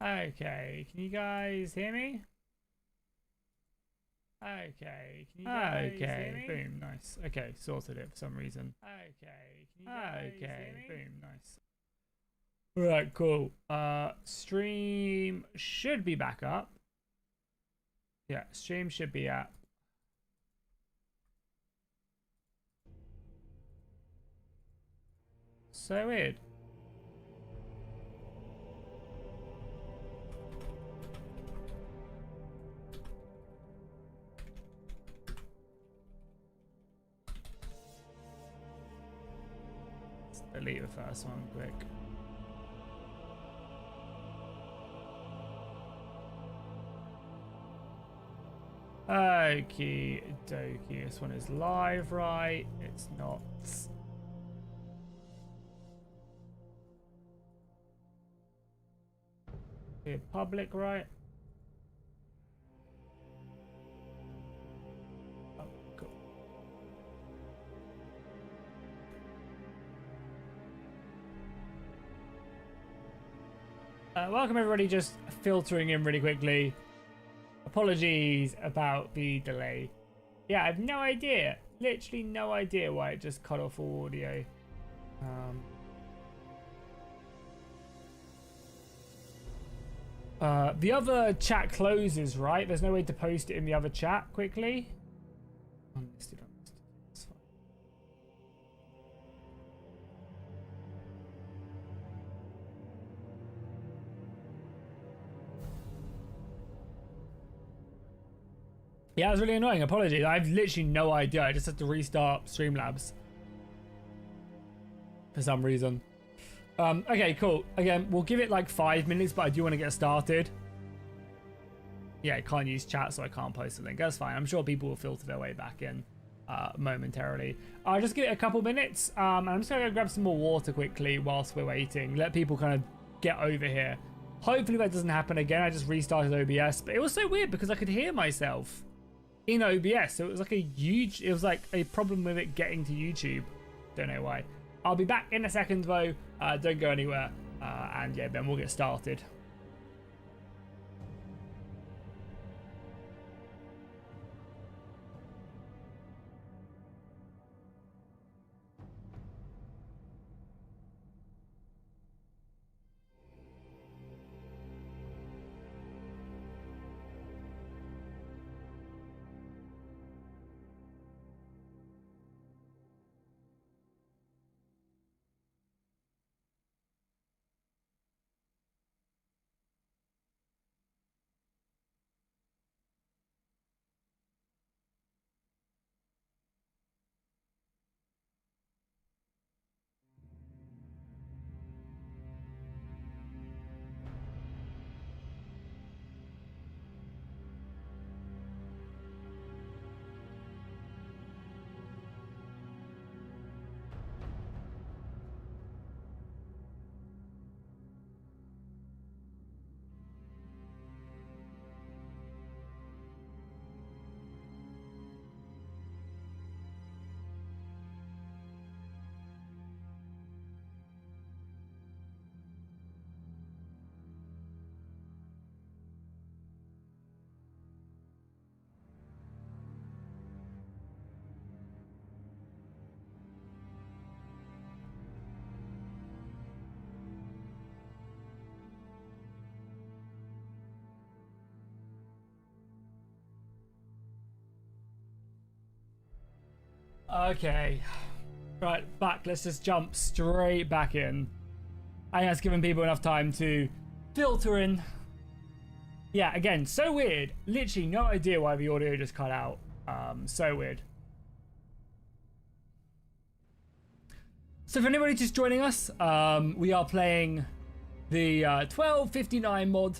Okay, can you guys hear me? Okay, can you guys hear me? Boom, nice. Okay, sorted it for some reason. Okay, can you guys hear me? Boom, nice. Right, cool. Stream should be back up. Yeah, stream should be up. So weird. Let's delete the first one quick. Okie dokie. This one is live, right? It's not. Here, public, right? Oh, cool. Welcome everybody, just filtering in really quickly. Apologies about the delay. Yeah, I have no idea. Literally no idea why it just cut off all audio. The other chat closes, right? There's no way to post it in the other chat quickly. Unlisted, unlisted. That's fine. Yeah, it was really annoying. Apologies. I have literally no idea. I just had to restart Streamlabs for some reason. Okay, cool. Again, we'll give it like 5 minutes, but I do want to get started. Yeah, I can't use chat, so I can't post a link. That's fine. I'm sure people will filter their way back in momentarily. I'll just give it a couple minutes. I'm just going to go grab some more water quickly whilst we're waiting. Let people kind of get over here. Hopefully that doesn't happen again. I just restarted OBS, but it was so weird because I could hear myself in OBS. So it was like it was like a problem with it getting to YouTube. Don't know why. I'll be back in a second though. Don't go anywhere. And yeah, then we'll get started. Okay. Right, back. Let's just jump straight back in. I think that's given people enough time to filter in. Yeah, again, so weird. Literally no idea why the audio just cut out. So weird. So for anybody just joining us, we are playing the 1259 mod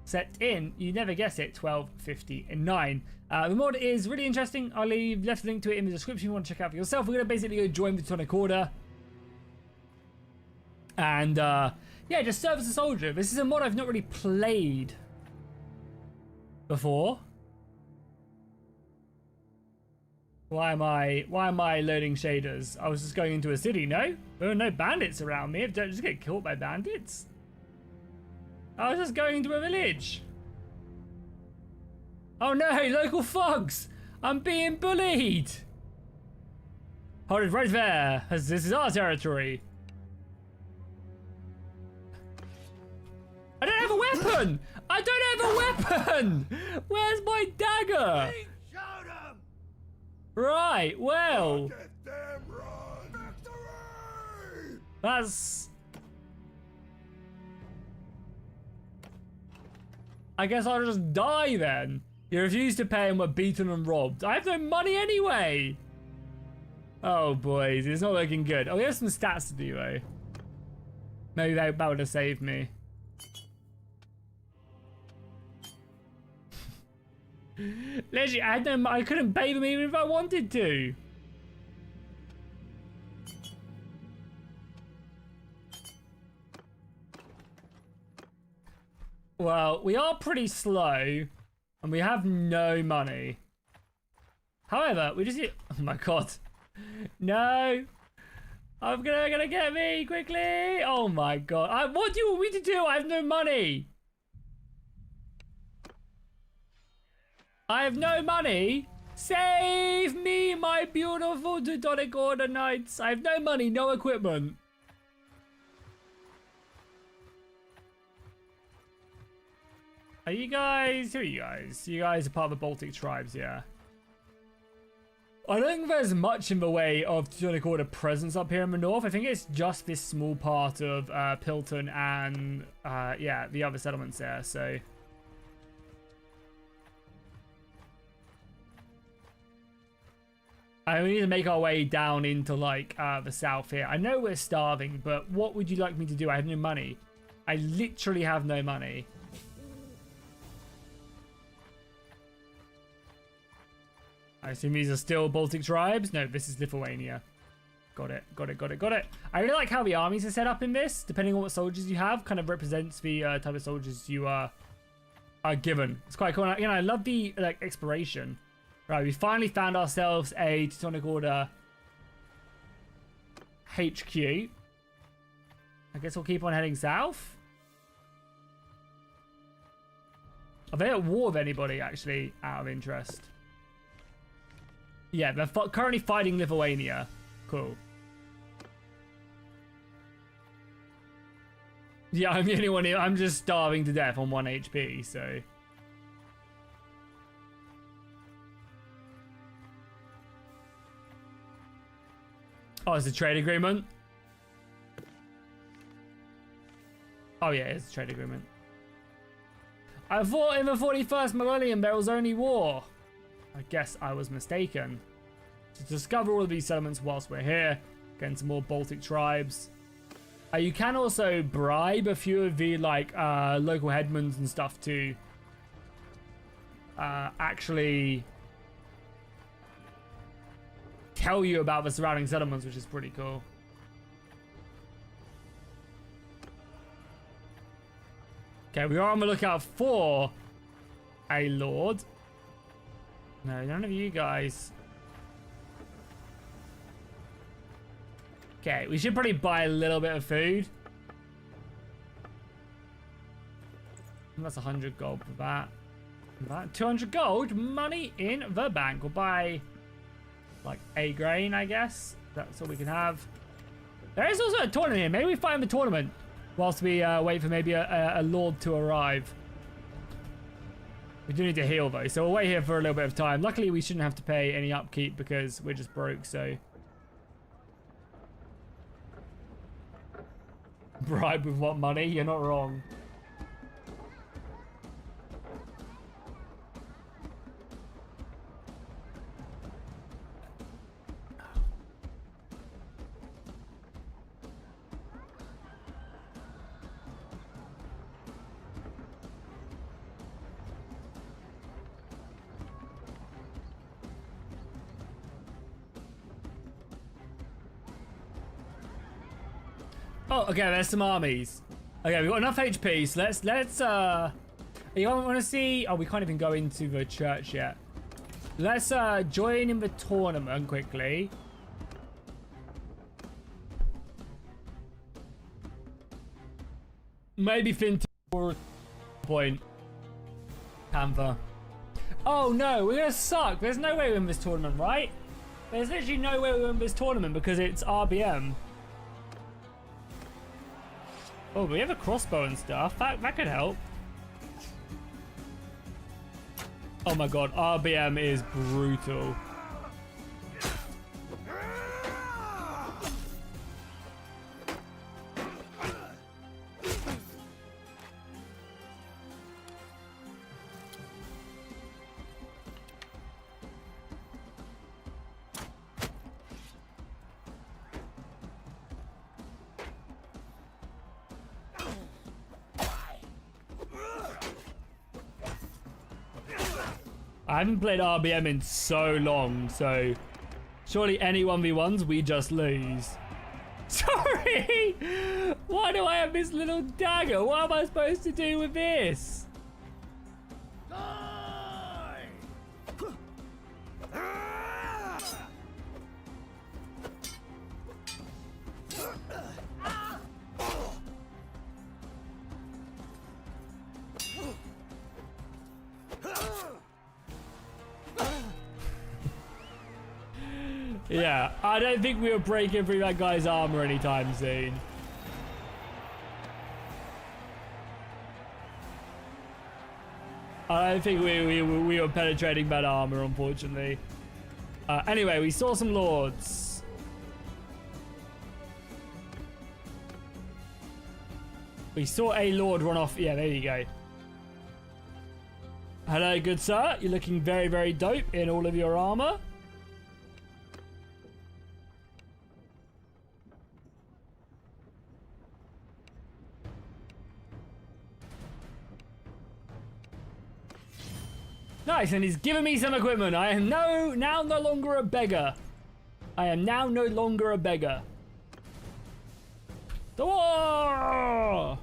set in, you never guess it, 1259. The mod is really interesting. I'll leave left a link to it in the description if you want to check out for yourself. We're going to basically go join the Teutonic Order. And yeah, just serve as a soldier. This is a mod I've not really played before. Why am I loading shaders? I was just going into a city, no? There are no bandits around me. Don't just get killed by bandits. I was just going to a village. Oh no, local thugs! I'm being bullied! Hold it right there, as this is our territory. I don't have a weapon! I don't have a weapon! Where's my dagger? Right, well. That's... I guess I'll just die then. You refuse to pay and were beaten and robbed. I have no money anyway. Oh boys, it's not looking good. Oh, we have some stats to do though. Maybe that would have saved me. Literally, I couldn't pay them even if I wanted to. Well, we are pretty slow, and we have no money. However, we just need... Oh my god. No. I'm gonna get me, quickly. Oh my god. What do you want me to do? I have no money. I have no money. Save me, my beautiful Teutonic Order knights. I have no money, no equipment. Are you guys... Who are you guys? You guys are part of the Baltic tribes, yeah. I don't think there's much in the way of Teutonic Order presence up here in the north. I think it's just this small part of Pilton and, yeah, the other settlements there, so... we need to make our way down into, like, the south here. I know we're starving, but what would you like me to do? I have no money. I literally have no money. I assume these are still Baltic tribes? No, this is Lithuania. Got it, got it, got it, got it. I really like how the armies are set up in this. Depending on what soldiers you have, kind of represents the type of soldiers you are given. It's quite cool. And, you know, I love the, like, exploration. Right, we finally found ourselves a Teutonic Order HQ. I guess we'll keep on heading south. Are they at war with anybody, actually, out of interest? Yeah, they're currently fighting Lithuania. Cool. Yeah, I'm the only one here. I'm just starving to death on 1 HP, so... Oh, it's a trade agreement? Oh yeah, it's a trade agreement. I thought in the 41st millennium there was only war. I guess I was mistaken. To discover all of these settlements whilst we're here, getting some more Baltic tribes. You can also bribe a few of the like local headmans and stuff to actually tell you about the surrounding settlements, which is pretty cool. Okay, we are on the lookout for a lord. No, none of you guys. Okay, we should probably buy a little bit of food. And that's 100 gold for that. 200 gold, money in the bank. We'll buy like a grain, I guess. That's all we can have. There is also a tournament here. Maybe we find the tournament whilst we wait for maybe a lord to arrive. We do need to heal though, so we'll wait here for a little bit of time. Luckily, we shouldn't have to pay any upkeep because we're just broke, so. Bribe with what money? You're not wrong. Oh, okay, there's some armies. Okay, we've got enough HP, so let's you want to see? Oh, we can't even go into the church yet. Let's join in the tournament quickly. Maybe Finn or point. Panther. Oh no, we're gonna suck. There's no way we win this tournament, right? There's literally no way we win this tournament because it's RBM. Oh, but we have a crossbow and stuff. That could help. Oh my god, RBM is brutal. I haven't played RBM in so long, so surely any 1v1s we just lose. Sorry! Why do I have this little dagger? What am I supposed to do with this? Yeah, I don't think we were breaking through that guy's armor anytime soon. I don't think we were penetrating that armor, unfortunately. Anyway, we saw some lords. We saw a lord run off. Yeah, there you go. Hello, good sir. You're looking very, very dope in all of your armor. Nice, and he's giving me some equipment. I am now no longer a beggar. I am now no longer a beggar. The war!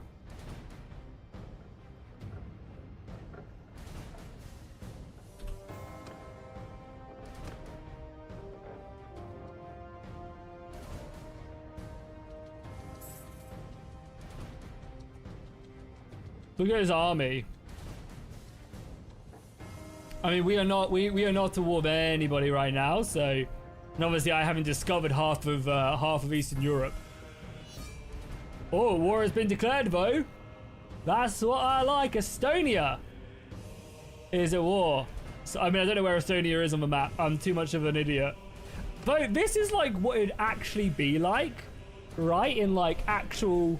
Look at his army. I mean, we are not to war with anybody right now, so, and obviously I haven't discovered half of Eastern Europe. Oh, war has been declared though. That's what I like. Estonia is at war. So, I mean, I don't know where Estonia is on the map. I'm too much of an idiot. But this is like what it'd actually be like, right? In like actual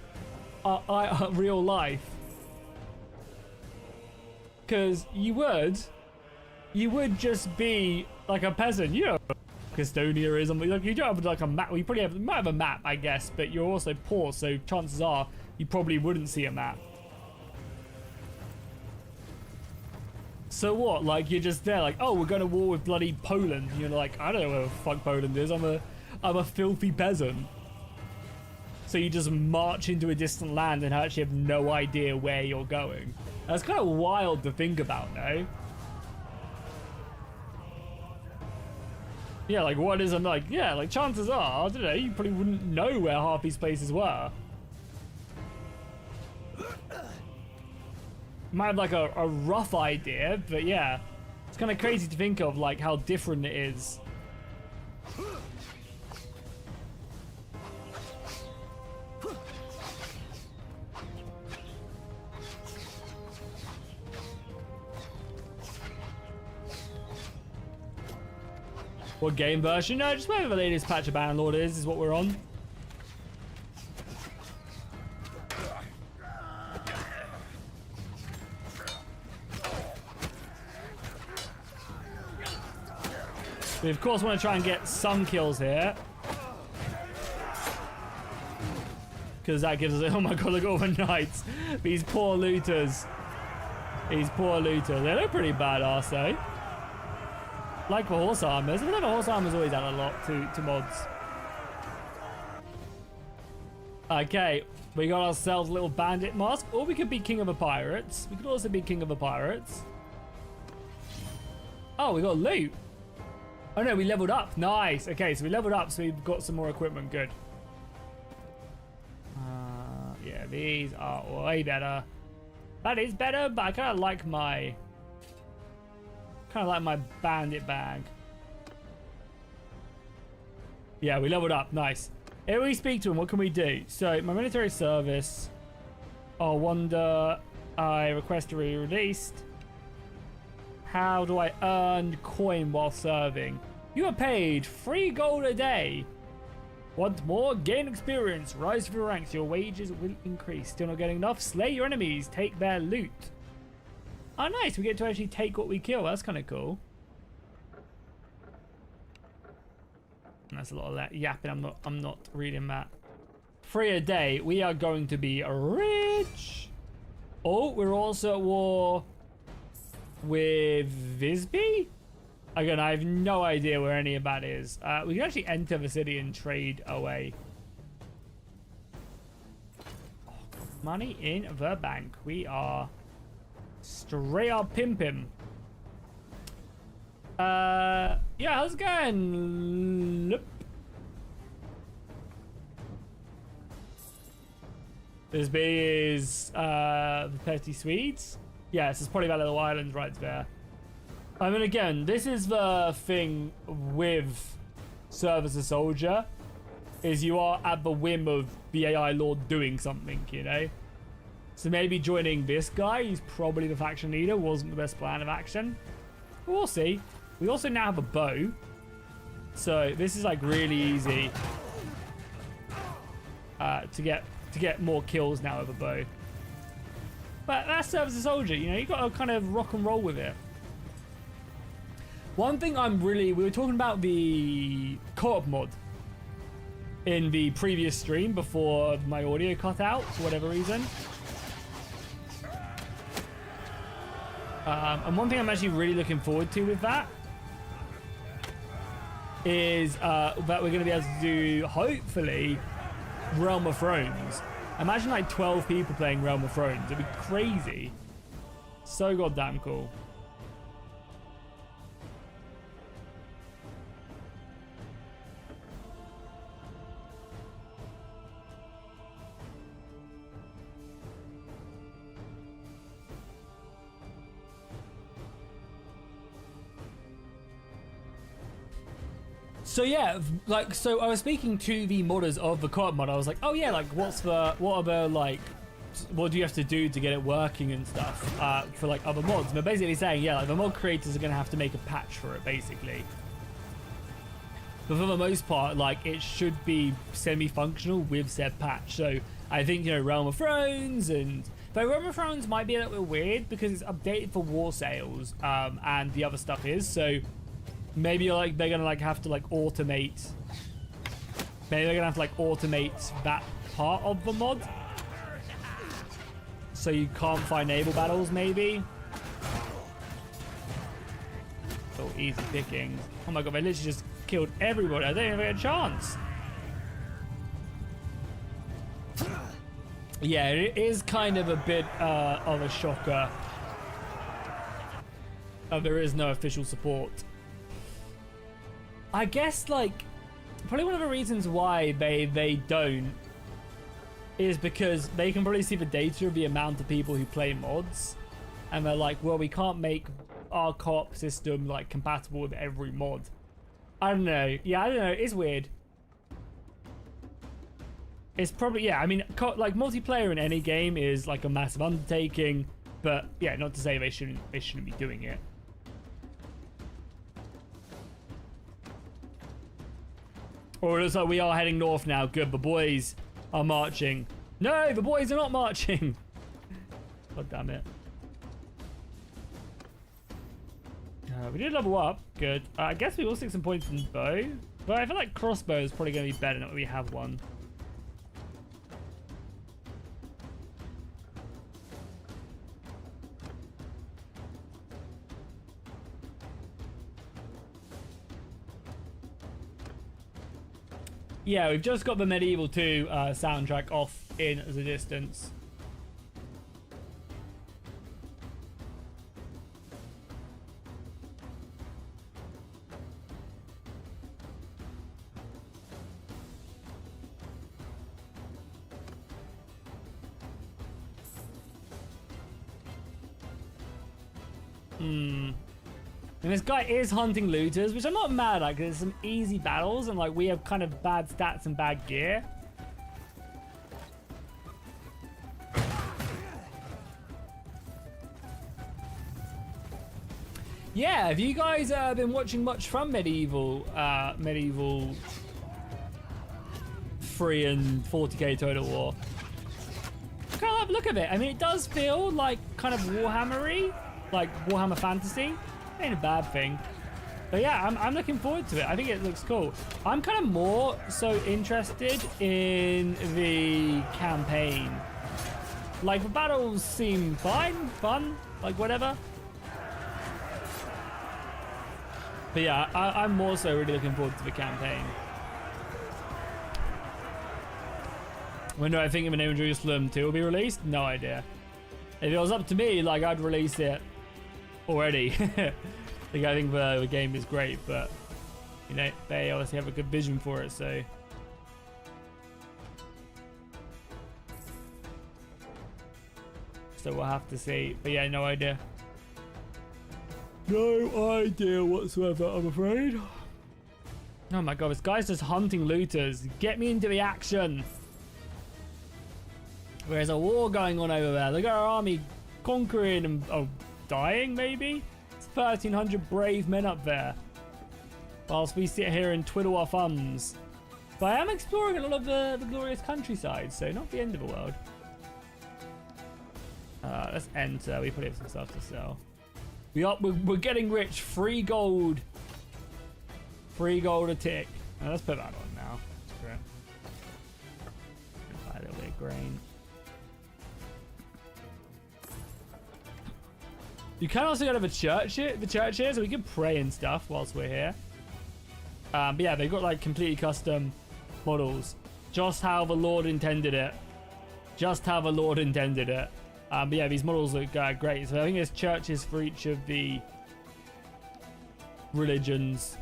real life. Because you would just be like a peasant, you know. Estonia is on, like, you don't have like a map. Well, you probably might have a map, I guess, but you're also poor, so chances are you probably wouldn't see a map. So what? Like, you're just there, like, oh, we're going to war with bloody Poland. And you're like, I don't know where the fuck Poland is. I'm a filthy peasant. So you just march into a distant land and actually have no idea where you're going. That's kind of wild to think about, though. Yeah, like, what is, I'm like, yeah, like, chances are, I don't know, you probably wouldn't know where half these places were. Might have, like, a rough idea, but yeah. It's kind of crazy to think of, like, how different it is. What game version? No, just whatever the latest patch of Bannerlord is what we're on. We of course want to try and get some kills here. Because that gives us, oh my god, look at all the knights. These poor looters. These poor looters. They look pretty badass though. Like the horse armors. I the horse armors always add a lot to mods. Okay, we got ourselves a little bandit mask. Or we could be king of the pirates. We could also be king of the pirates. Oh, we got loot. Oh no, we leveled up. Nice. Okay, so we leveled up, so we've got some more equipment. Good. Yeah, these are way better. That is better, but I kind of like my bandit bag. Yeah, we leveled up. Nice. If we speak to him, what can we do? So, my military service. Oh, wonder. I request to be released. How do I earn coin while serving? You are paid 3 gold a day. Want more? Gain experience. Rise through ranks. Your wages will increase. Still not getting enough? Slay your enemies. Take their loot. Oh, nice. We get to actually take what we kill. That's kind of cool. That's a lot of that yapping. I'm not reading that. 3 a day. We are going to be rich. Oh, we're also at war with Visby? Again, I have no idea where any of that is. We can actually enter the city and trade away. Oh, money in the bank. We are straight up pimping. Yeah, how's it going? Look. Visby is the petty Swedes. Yes, it's probably that little island right there. I mean, again, this is the thing with Serve as a Soldier, is you are at the whim of the AI Lord doing something, you know? So maybe joining this guy, he's probably the faction leader, wasn't the best plan of action. But we'll see. We also now have a bow. So this is like really easy to get more kills now with a bow. But that's Serve as a Soldier, you know, you got to kind of rock and roll with it. One thing we were talking about the co-op mod in the previous stream before my audio cut out for whatever reason. And one thing I'm actually really looking forward to with that is that we're going to be able to do, hopefully, Realm of Thrones. Imagine like 12 people playing Realm of Thrones. It'd be crazy. So goddamn cool. So yeah, like, so I was speaking to the modders of the co-op mod. I was like, oh yeah, like what do you have to do to get it working and stuff for like other mods? And they're basically saying, yeah, like the mod creators are gonna have to make a patch for it, basically. But for the most part, like it should be semi-functional with said patch. So I think, you know, Realm of Thrones but Realm of Thrones might be a little bit weird because it's updated for war sales and the other stuff is, so maybe like they're gonna like have to like automate. Maybe they're gonna have to like automate that part of the mod, so you can't find naval battles. Maybe. Oh, easy pickings. Oh my god, they literally just killed everybody. I don't even get a chance. Yeah, it is kind of a bit of a shocker. There is no official support. I guess, like, probably one of the reasons why they don't is because they can probably see the data of the amount of people who play mods, and they're like, well, we can't make our co-op system, like, compatible with every mod. I don't know. Yeah, I don't know. It's weird. It's probably, yeah, I mean, like, multiplayer in any game is, like, a massive undertaking, but, yeah, not to say they shouldn't be doing it. Or it looks like we are heading north now. Good, the boys are marching. No, the boys are not marching. God damn it. We did level up. Good. I guess we will stick some points in bow. But I feel like crossbow is probably going to be better now that we have one. Yeah, we've just got the Medieval 2 soundtrack off in the distance. And this guy is hunting looters, which I'm not mad at, because there's some easy battles, and like we have kind of bad stats and bad gear. Yeah, have you guys been watching much from Medieval 3 and 40k Total War? Kind of love the look of it. I mean, it does feel like kind of Warhammer-y, like Warhammer Fantasy. Ain't a bad thing. But yeah, I'm looking forward to it. I think it looks cool. I'm kind of more so interested in the campaign. Like, the battles seem fine, fun, like whatever. But yeah, I'm more so really looking forward to the campaign. When do I think of an New Jerusalem 2 will be released? No idea. If it was up to me, like, I'd release it already. Like, I think the game is great, but, you know, they obviously have a good vision for it, so. So we'll have to see. But yeah, no idea. No idea whatsoever, I'm afraid. Oh my god, this guy's just hunting looters. Get me into the action. There's a war going on over there. Look at our army conquering and dying, maybe? It's 1,300 brave men up there. Whilst we sit here and twiddle our thumbs. But I am exploring a lot of the glorious countryside, so not the end of the world. Let's enter. We probably have some stuff to sell. We're getting rich. Free gold. Free gold a tick. Let's put that on now. Great. Buy a little bit of grain. You can also go to the church here, so we can pray and stuff whilst we're here. But yeah, they've got like completely custom models. Just how the Lord intended it. Just how the Lord intended it. But yeah, these models look great. So I think there's churches for each of the religions.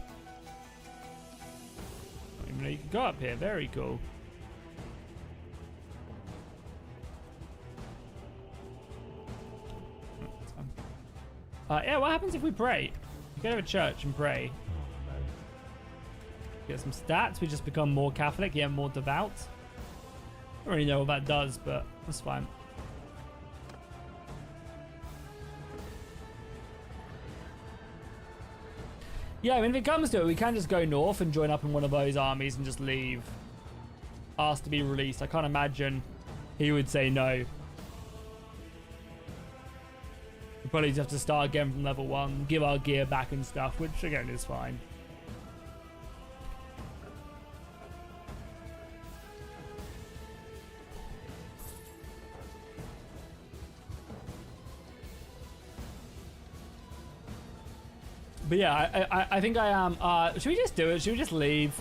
I didn't even know you can go up here. Very cool. Yeah, what happens if we pray? We go to a church and pray. Get some stats. We just become more Catholic. Yeah, more devout. I don't really know what that does, but that's fine. Yeah, I mean, if it comes to it, we can just go north and join up in one of those armies and just leave. Ask to be released. I can't imagine he would say no. We probably just have to start again from level 1, give our gear back and stuff, which again is fine. But yeah, I think I am. Should we just do it? Should we just leave?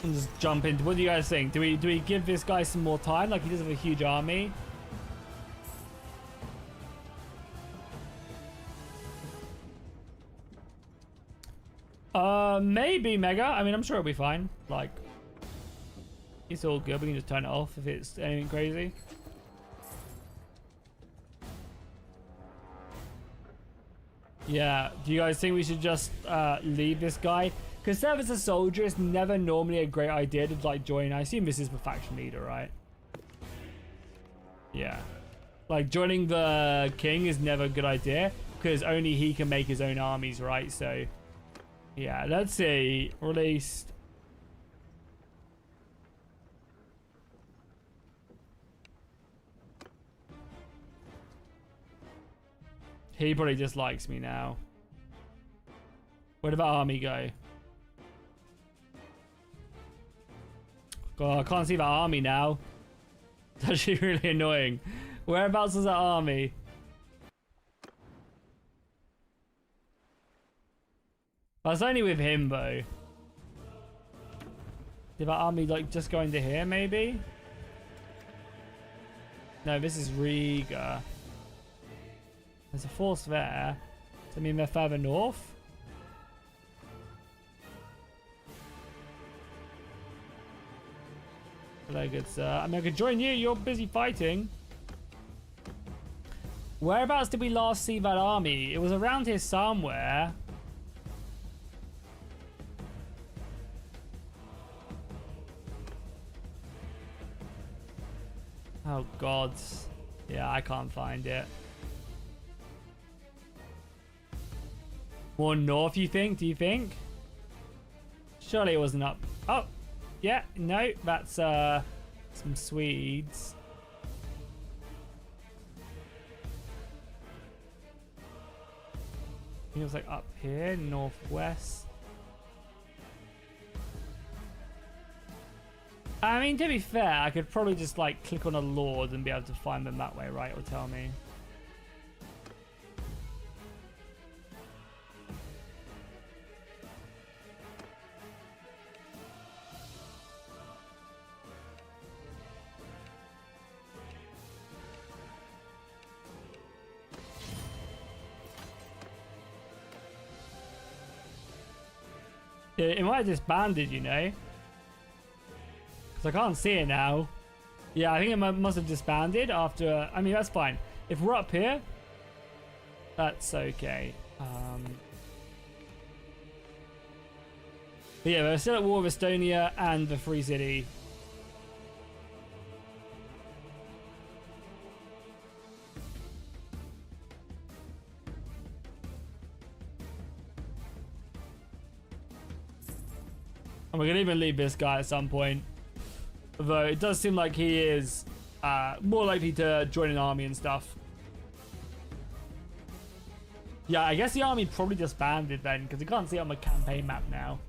And just jump into. What do you guys think? Do we give this guy some more time? Like, he does have a huge army. Maybe Mega. I mean, I'm sure it'll be fine. Like, it's all good. We can just turn it off if it's anything crazy. Yeah, do you guys think we should just leave this guy? Because serve as a soldier is never normally a great idea to like join. I assume this is the faction leader, right? Yeah. Like, joining the king is never a good idea because only he can make his own armies, right? So, yeah, let's see. Released. He probably dislikes me now. Where did that army go? God, I can't see that army now. It's actually really annoying. Whereabouts is that army? That's only with him, though. Did that army, like, just go into here, maybe? No, this is Riga. There's a force there. Does that mean they're further north? Hello, good sir. I mean, I could join you. You're busy fighting. Whereabouts did we last see that army? It was around here somewhere. Oh, God. Yeah, I can't find it. More north, you think? Do you think? Surely it wasn't up. Oh, yeah. No, that's some Swedes. I think it was like up here, northwest. I mean, to be fair, I could probably just like click on a lord and be able to find them that way, right? Or tell me. It might have disbanded, you know. Because I can't see it now. Yeah, I think it must have disbanded after... I mean, that's fine. If we're up here, that's okay. But yeah, we're still at war with Estonia and the Free City. And we're going to even leave this guy at some point. Although it does seem like he is more likely to join an army and stuff. Yeah, I guess the army probably disbanded then, because you can't see it on the campaign map now.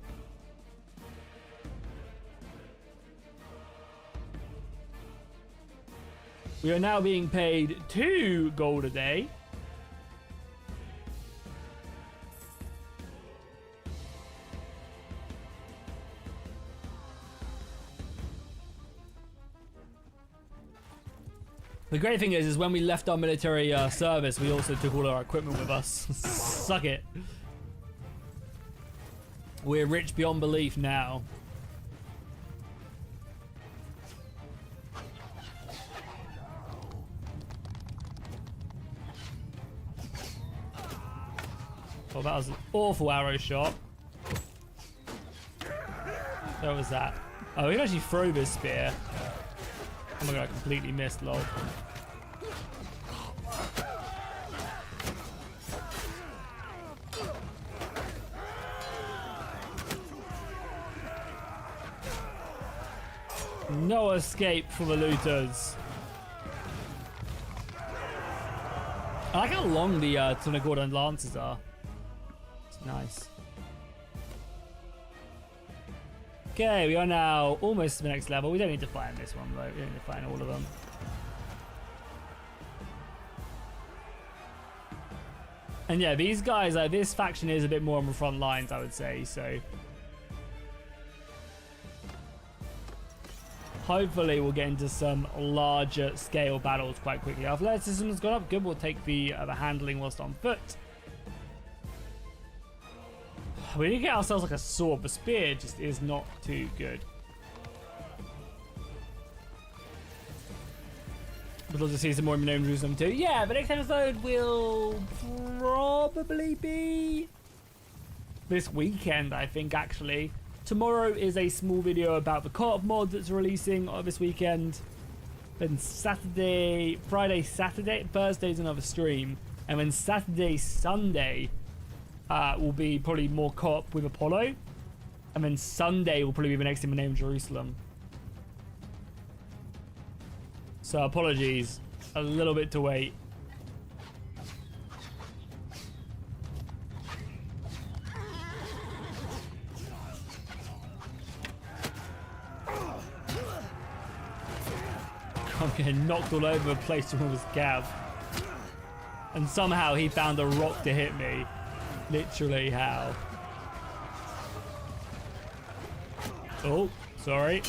We are now being paid 2 gold a day. The great thing is when we left our military service, we also took all our equipment with us. Suck it. We're rich beyond belief now. Oh, that was an awful arrow shot. What was that? Oh, we can actually throw this spear. Oh my god, I completely missed, lol. No escape for the looters. I like how long the Teutonic Order lances are. It's nice. Okay, we are now almost to the next level. We don't need to find this one though. We don't need to find all of them. And yeah, these guys, this faction is a bit more on the front lines, I would say. So hopefully we'll get into some larger scale battles quite quickly. Athleticism has gone up. Good, we'll take the handling whilst on foot. We need to get ourselves like a sword. The spear just is not too good. We'd love to see some more known Jerusalem too. Yeah, the next episode will probably be this weekend, I think, actually. Tomorrow is a small video about the co-op mod that's releasing this weekend. Then Saturday, Friday, Saturday, Thursday's another stream. And then Saturday, Sunday will be probably more co-op with Apollo. And then Sunday will probably be the next in the name of Jerusalem. So apologies, a little bit to wait. I'm getting knocked all over the place with his Gav. And somehow he found a rock to hit me. Literally how? Oh, sorry.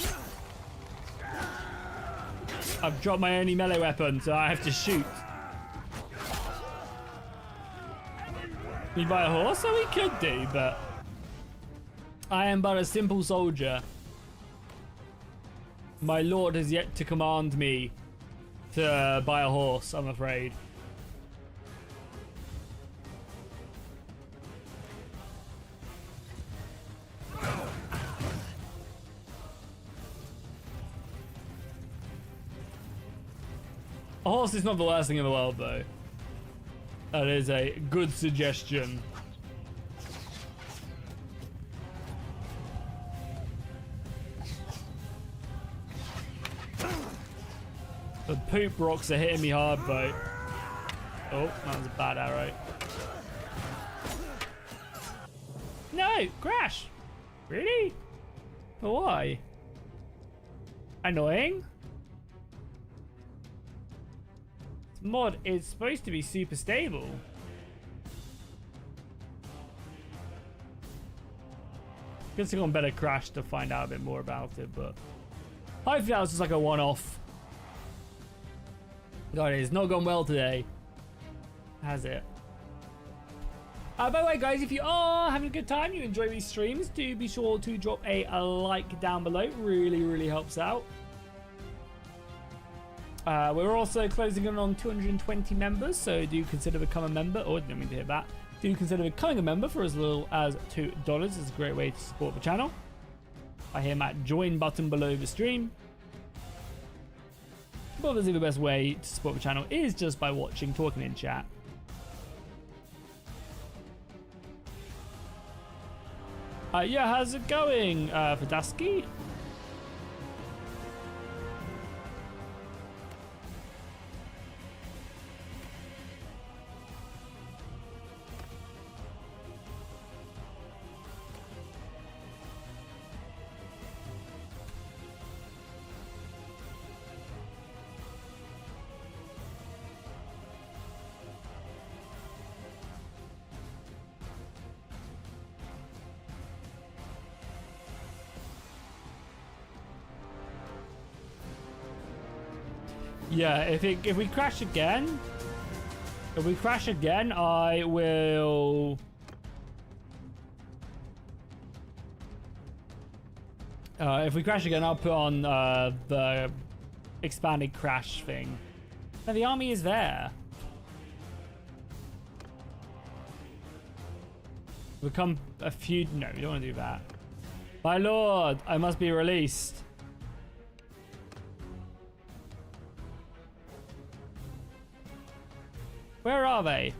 I've dropped my only melee weapon, so I have to shoot. We buy a horse? So we could do, but I am but a simple soldier. My lord has yet to command me to buy a horse, I'm afraid. A horse is not the worst thing in the world, though. That is a good suggestion. The poop rocks are hitting me hard, though. Oh, that was a bad arrow. No! Crash! Really? But why? Annoying? This mod is supposed to be super stable. Guess I got better crash to find out a bit more about it, but hopefully that was just like a one-off. God, it's not gone well today, has it? By the way, guys, if you are having a good time, you enjoy these streams, do be sure to drop a like down below. It really helps out. We're also closing in on 220 members, so do consider becoming a member. Oh, I didn't mean to hit that. Do consider becoming a member for as little as $2. It's a great way to support the channel. I hit that join button below the stream. But obviously the best way to support the channel is just by watching, talking in chat. Yeah, how's it going, Fadaski? Yeah, if we crash again, I will. If we crash again, I'll put on the expanded crash thing. Now the army is there. Become a few. No, we don't want to do that. My lord, I must be released. Where are they?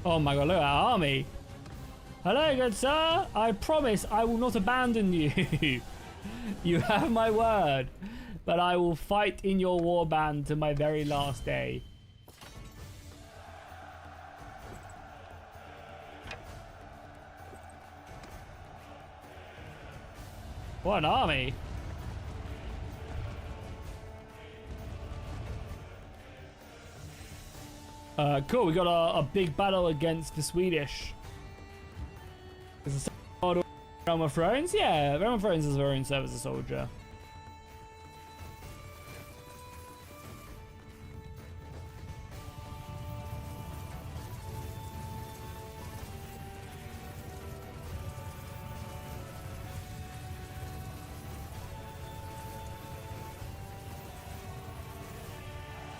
Oh my god, look at our army. Hello, good sir. I promise I will not abandon you. You have my word. But I will fight in your warband to my very last day. What an army. Cool, we got a big battle against the Swedish. Is it Realm of Thrones? Yeah, Realm of Thrones is their own serve as a soldier.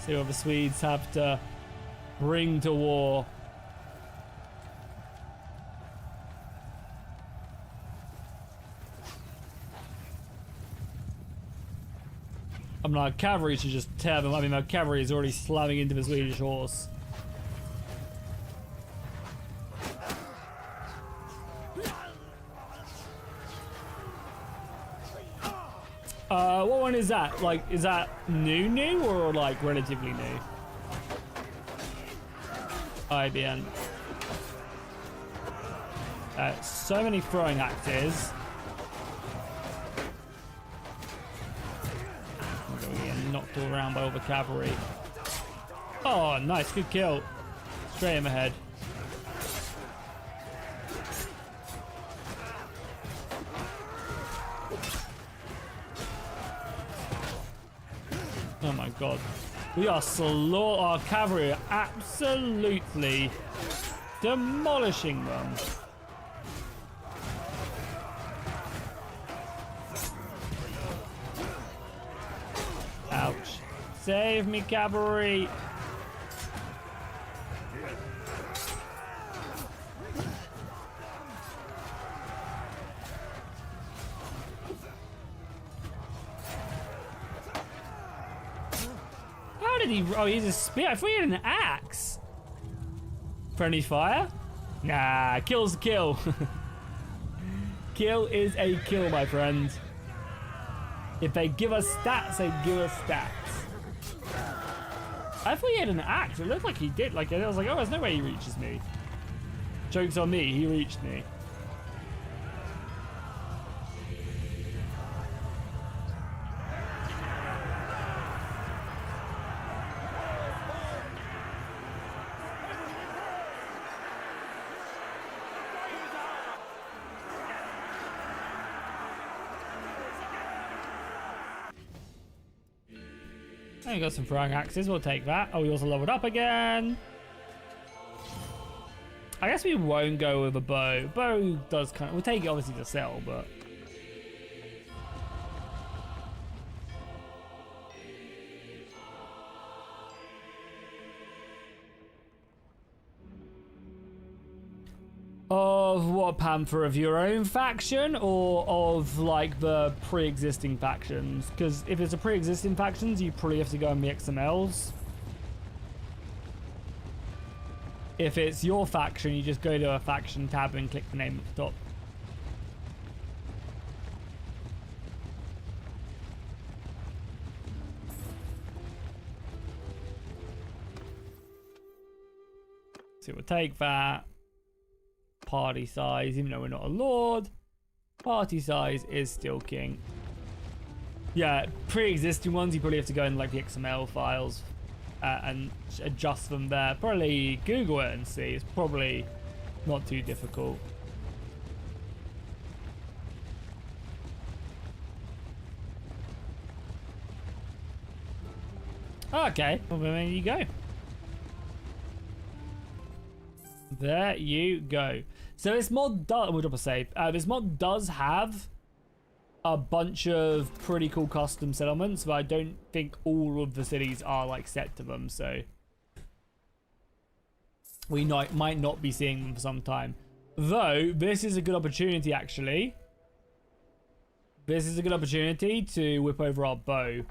See what the Swedes have to bring to war. I'm like, cavalry should just tear them. I mean, my cavalry is already slamming into the Swedish horse. What one is that? Like, is that new or like relatively new? IBN. So many throwing axes. I'm going to get knocked all around by all the cavalry. Oh, nice, good kill. Straight in the head. Oh my god. We are slow. Our cavalry are absolutely demolishing them. Ouch. Save me, cavalry. did he... Oh, he used a spear. I thought he had an axe. Friendly fire? Nah, kill's a kill. Kill is a kill, my friend. If they give us stats, they give us stats. I thought he had an axe. It looked like he did. Like, I was like, oh, there's no way he reaches me. Joke's on me. He reached me. We got some throwing axes, we'll take that. Oh, we also leveled up again. I guess we won't go with a bow. Bow does kind of... We'll take it obviously to sell, but... Of what, Panther? Of your own faction or of like the pre-existing factions? Because if it's a pre-existing factions, you probably have to go on the XMLs. If it's your faction, you just go to a faction tab and click the name at the top. So we'll take that. Party size, even though we're not a lord, party size is still king. Yeah, pre-existing ones you probably have to go in like the XML files and adjust them there. Probably Google it and see. It's probably not too difficult. Okay, well there you go. There you go. So this mod does, we'll drop a save. This mod does have a bunch of pretty cool custom settlements, but I don't think all of the cities are like set to them. So we might not be seeing them for some time. Though this is a good opportunity, actually. This is a good opportunity to whip over our bow.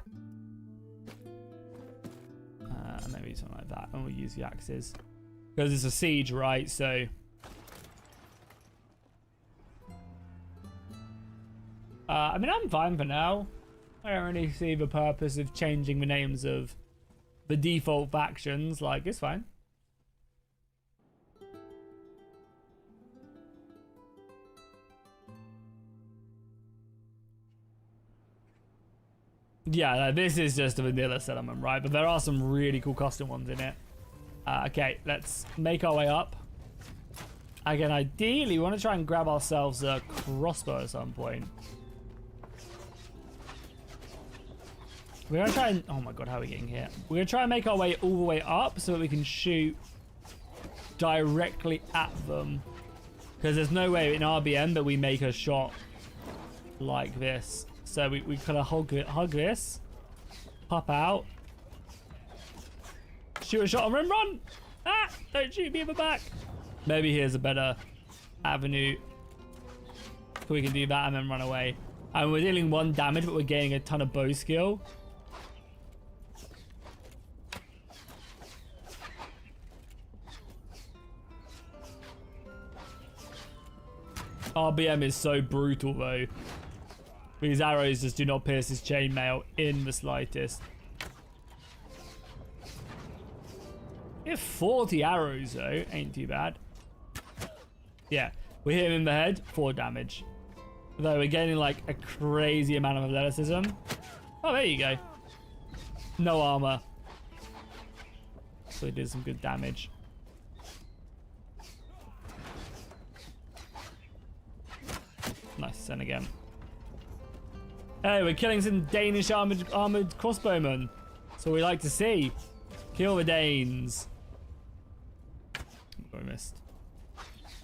Maybe something like that, and we'll use the axes. Because it's a siege, right? So... I mean, I'm fine for now. I don't really see the purpose of changing the names of the default factions. Like, it's fine. Yeah, this is just a vanilla settlement, right? But there are some really cool custom ones in it. Okay, let's make our way up. Again, ideally, we want to try and grab ourselves a crossbow at some point. We're going to try and... Oh my god, how are we getting here? We're going to try and make our way all the way up so that we can shoot directly at them. Because there's no way in RBM that we make a shot like this. So we kind of hug this, pop out, shoot a shot and run! Ah! Don't shoot me in the back! Maybe here's a better avenue. We can do that and then run away. And we're dealing 1 damage, but we're gaining a ton of bow skill. RBM is so brutal though. These arrows just do not pierce his chainmail in the slightest. We have 40 arrows though, ain't too bad. Yeah, we hit him in the head, 4 damage. Though we're getting like a crazy amount of athleticism. Oh, there you go. No armor. So he did some good damage. Nice, and again. Hey, we're killing some Danish armored crossbowmen. That's what we like to see. Kill the Danes. Oh, I missed.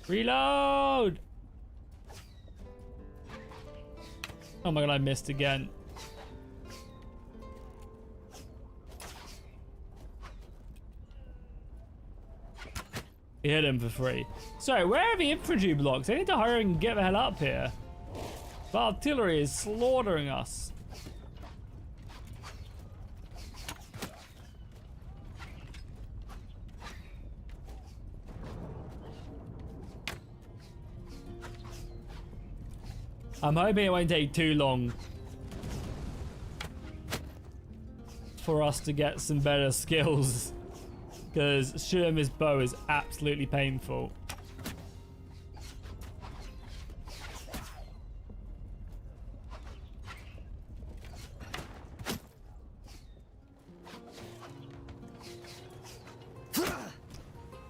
Reload! Oh my god, I missed again. He hit him for free. Sorry, where are the infantry blocks? I need to hurry and get the hell up here. The artillery is slaughtering us. I'm hoping it won't take too long for us to get some better skills, because shooting this bow is absolutely painful.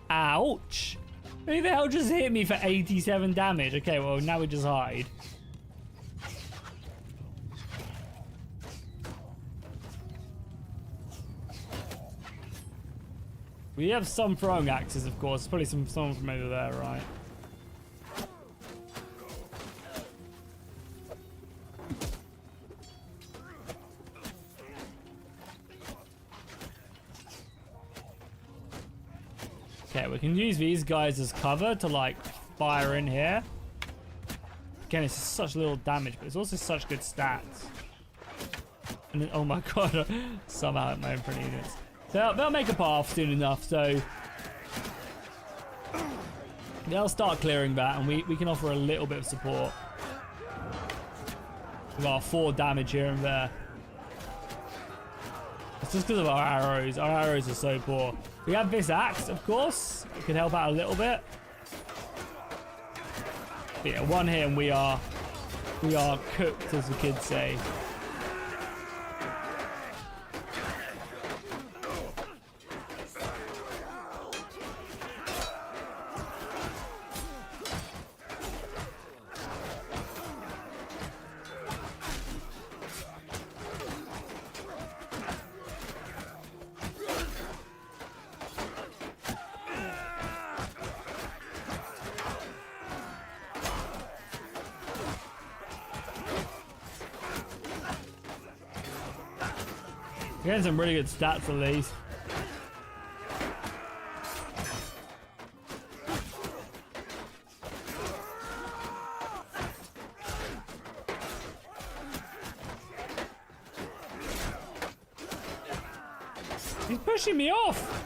Ouch! Who the hell just hit me for 87 damage? Okay, well, now we just hide. We have some throwing axes, of course. Probably someone from over there, right? Okay, we can use these guys as cover to, like, fire in here. Again, it's just such little damage, but it's also such good stats. And then, oh my god, somehow at my own pretty units. They'll make a path soon enough, so they'll start clearing that, and we can offer a little bit of support with our 4 damage here and there. It's just because of our arrows. Our arrows are so poor. We have this axe, of course. It could help out a little bit. But yeah, 1 hit and we are cooked, as the kids say. Getting some really good stats at least. He's pushing me off.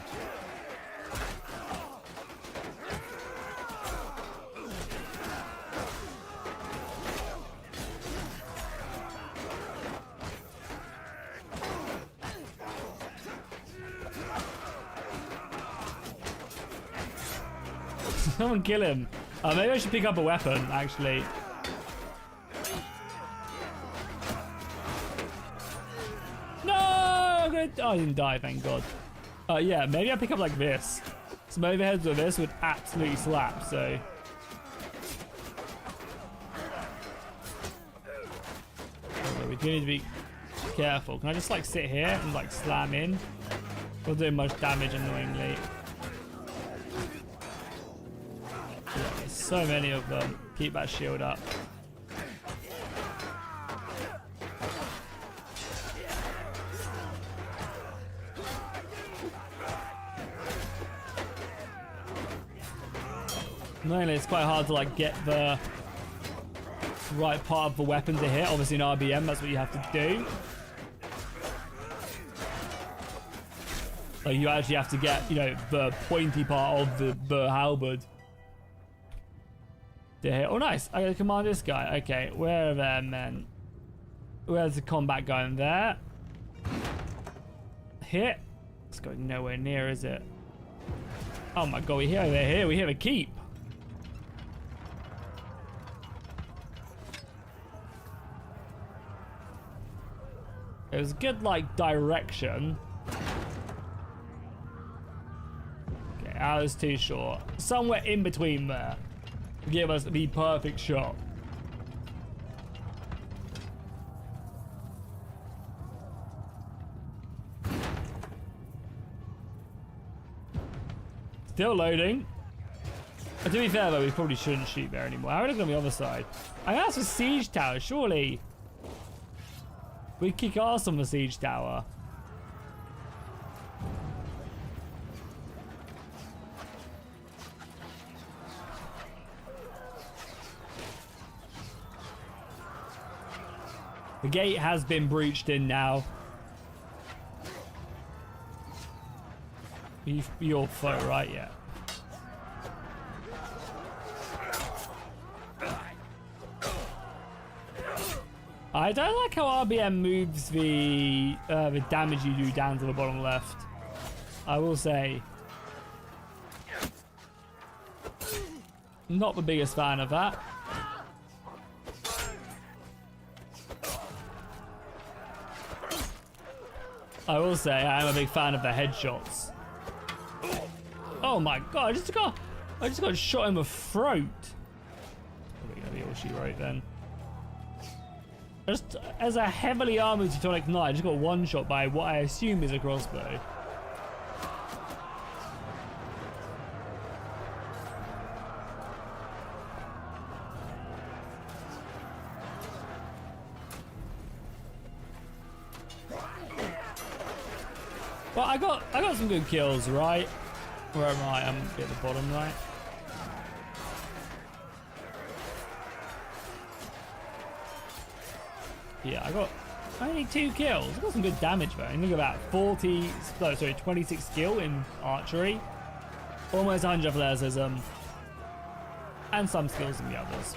Someone kill him. Maybe I should pick up a weapon, actually. No! Oh, I didn't die, thank God. Yeah, maybe I'll pick up like this. Some overheads with this would absolutely slap, so. Okay, we do need to be careful. Can I just like sit here and like slam in? Not doing much damage, annoyingly. So many of them. Keep that shield up. Normally it's quite hard to like get the right part of the weapon to hit. Obviously in RBM that's what you have to do. Like you actually have to get, you know, the pointy part of the halberd. Oh, nice. I gotta command this guy. Okay, where are them then? Where's the combat going? There. Hit. It's going nowhere near, is it? Oh my god, they're here. We have a keep. It was good, like, direction. Okay, I was too short. Somewhere in between there. Give us the perfect shot. Still loading. To be fair though, we probably shouldn't shoot there anymore. How are we looking on the other side? I mean, that's a siege tower, surely. We kick ass on the siege tower. The gate has been breached in now. Your foe, right? Yeah. I don't like how RBM moves the damage you do down to the bottom left. I will say. Not the biggest fan of that. I will say I am a big fan of the headshots. Oh my god, I just got shot in the throat. Probably gonna be all she wrote then. Just as a heavily armored Teutonic Knight, I just got one shot by what I assume is a crossbow. But I got some good kills, right? Where am I? I'm at the bottom, right? Yeah, I got only 2 kills. I got some good damage though. I think about 26 skill in archery, almost 100 athleticism, and some skills in the others.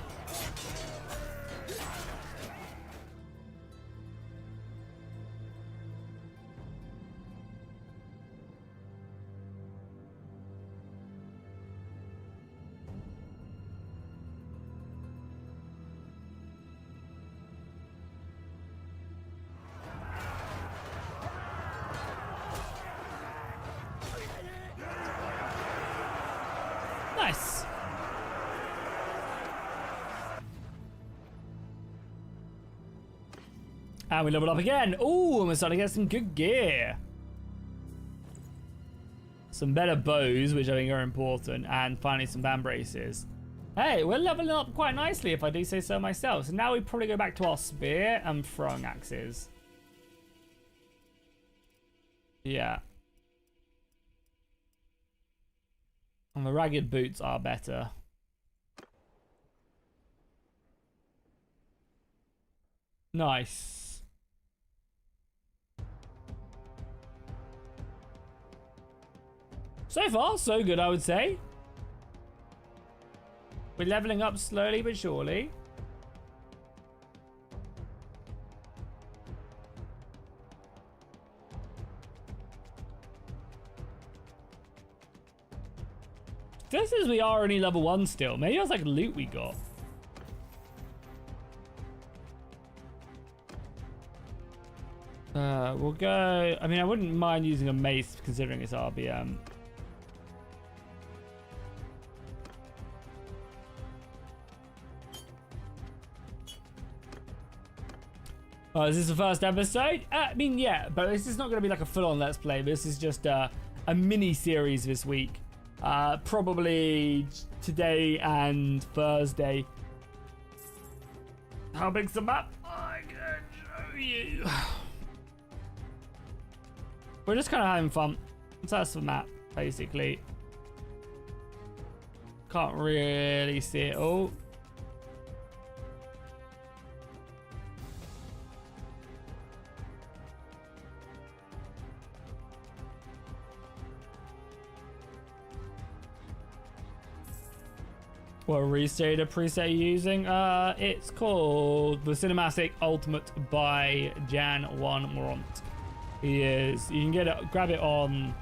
Nice. And we leveled up again. Ooh, and we're starting to get some good gear. Some better bows, which I think are important, and finally some band braces. Hey, we're leveling up quite nicely, if I do say so myself. So now we probably go back to our spear and throwing axes. Yeah. And the ragged boots are better. Nice. So far, so good, I would say. We're leveling up slowly but surely. This is we are only level 1 still. Maybe that's like loot we got. We'll go. I mean, I wouldn't mind using a mace considering it's RBM. Oh, is this the first episode? I mean, yeah, but this is not going to be like a full-on Let's Play. This is just a mini-series this week. Probably today and Thursday. How big's the map? I can show you. We're just kind of having fun. So that's the map, basically. Can't really see it all. What preset are you using? It's called the Cinematic Ultimate by Jan1 Morant. He is. You can get it, grab it on.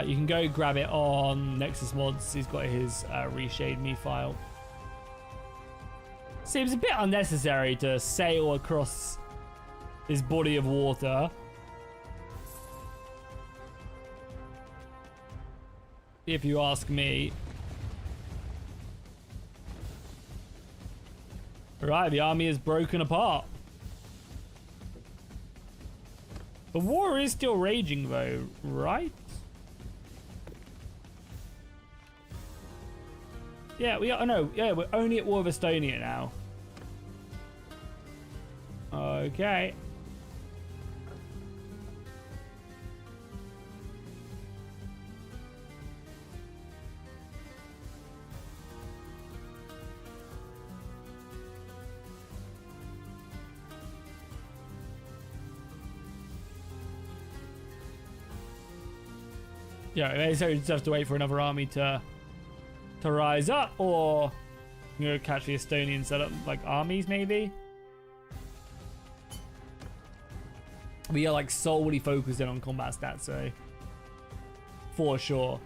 You can go grab it on Nexus Mods. He's got his reshade me file. Seems a bit unnecessary to sail across this body of water. If you ask me. Right, the army is broken apart. The war is still raging though, right? Yeah, we are. No, yeah, we're only at war with Estonia now. Okay. Yeah, so you just have to wait for another army to rise up, or You know, catch the Estonian setup, like armies maybe. We are like solely focused in on combat stats, so for sure.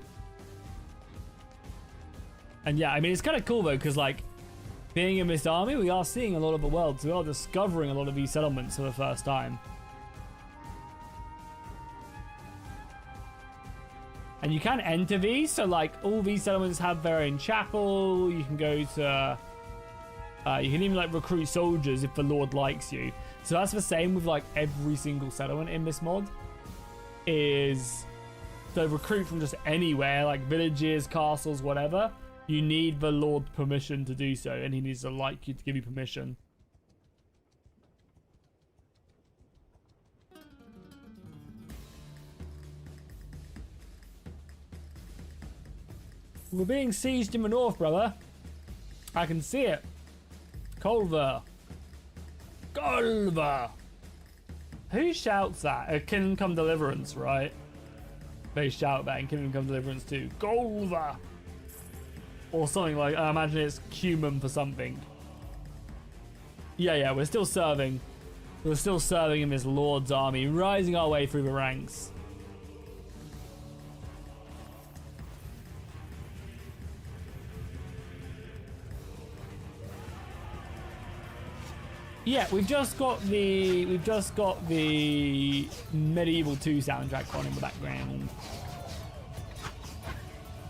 And yeah, I mean, it's kind of cool though, because like being in this army, we are seeing a lot of the world, so we are discovering a lot of these settlements for the first time. And you can enter these, so like all these settlements have their own chapel. You can go to, you can even like recruit soldiers if the Lord likes you. So that's the same with like every single settlement in this mod. Is to recruit from just anywhere, like villages, castles, whatever. You need the Lord's permission to do so, and he needs to like you to give you permission. We're being sieged in the north, brother. I can see it. Culver. Culver. Who shouts that? Kingdom Come Deliverance, right? They shout that in Kingdom Come Deliverance too. Culver. Or something like, I imagine it's cumin for something. Yeah, we're still serving. We're still serving in this Lord's army, rising our way through the ranks. Yeah, we've just got the Medieval 2 soundtrack on in the background.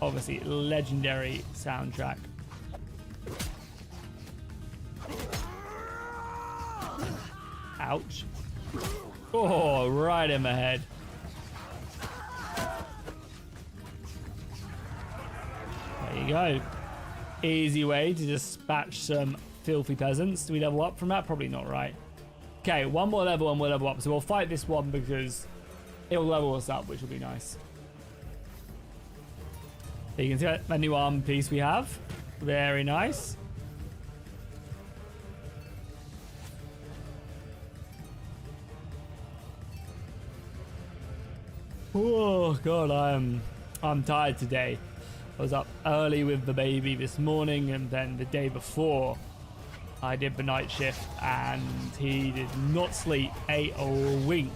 Obviously, legendary soundtrack. Ouch. Oh, right in the head. There you go. Easy way to dispatch some filthy peasants. Do we level up from that? Probably not, right? Okay, one more level and we'll level up. So we'll fight this one because it'll level us up, which will be nice. You can see that new armor piece we have. Very nice. Oh god, I'm tired today. I was up early with the baby this morning, and then the day before I did the night shift, and he did not sleep a wink.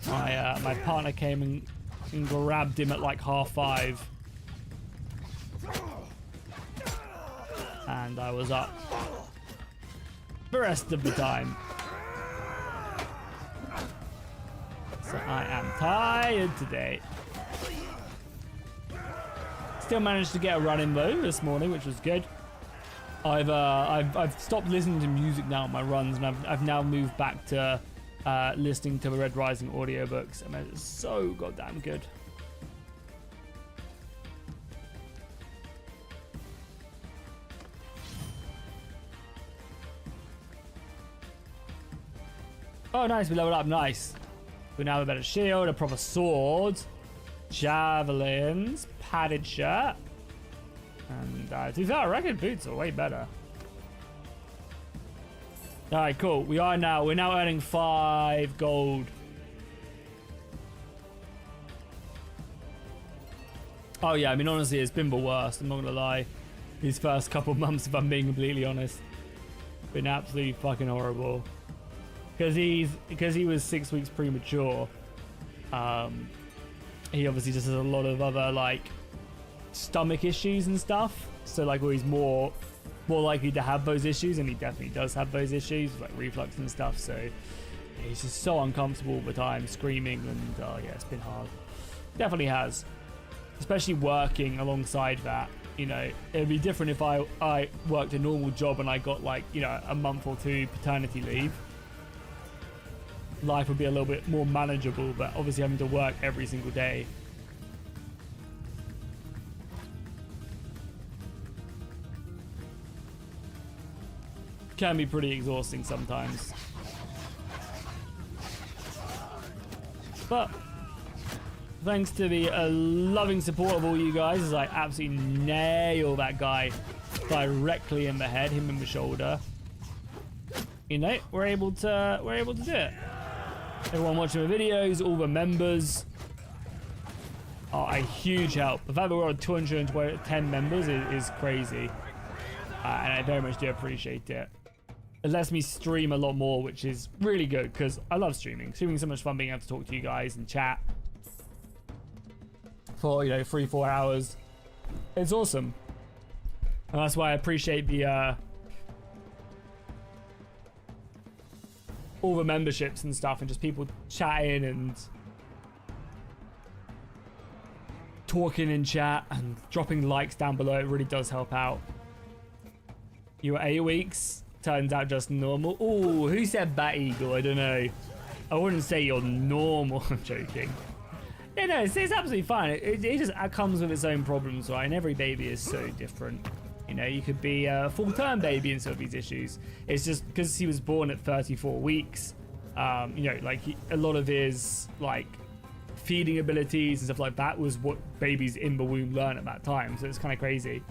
My partner came and grabbed him at like 5:30. And I was up the rest of the time. So I am tired today. Still managed to get a run in though this morning, which was good. I've stopped listening to music now on my runs, and I've now moved back to listening to the Red Rising audiobooks, and it's so goddamn good. Oh, nice, we leveled up, nice. We now have a better shield, a proper sword, javelins, padded shirt, and to be fair, I reckon boots are way better. Alright, cool. We're now earning 5 gold. Oh yeah, I mean honestly, it's been the worst, I'm not gonna lie. These first couple months, if I'm being completely honest, been absolutely fucking horrible. Because he was 6 weeks premature. He obviously just has a lot of other like stomach issues and stuff. So like, well, he's more likely to have those issues, and he definitely does have those issues, like reflux and stuff. So he's just so uncomfortable all the time, screaming, and yeah, it's been hard. Definitely has, especially working alongside that. You know, it'd be different if I worked a normal job and I got like, you know, a month or 2 paternity leave. Life would be a little bit more manageable, but obviously having to work every single day. Can be pretty exhausting sometimes. But thanks to the loving support of all you guys, as I absolutely nail that guy directly in the head, him in the shoulder. You know, we're able to do it. Everyone watching the videos, all the members are a huge help. The fact that we're on 210 members is crazy. And I very much do appreciate it. It lets me stream a lot more, which is really good because I love streaming. Streaming is so much fun, being able to talk to you guys and chat for 3-4 hours. It's awesome, and that's why I appreciate the all the memberships and stuff, and just people chatting and talking in chat and dropping likes down below. It really does help out. You were 8 weeks. Turns out just normal. Oh, who said Bat Eagle? I don't know. I wouldn't say you're normal. I'm joking. Yeah, no, it's absolutely fine. It just comes with its own problems, right? And every baby is so different. You could be a full-term baby and some of these issues. It's just because he was born at 34 weeks. Like a lot of his like feeding abilities and stuff like that was what babies in the womb learn at that time. So it's kind of crazy.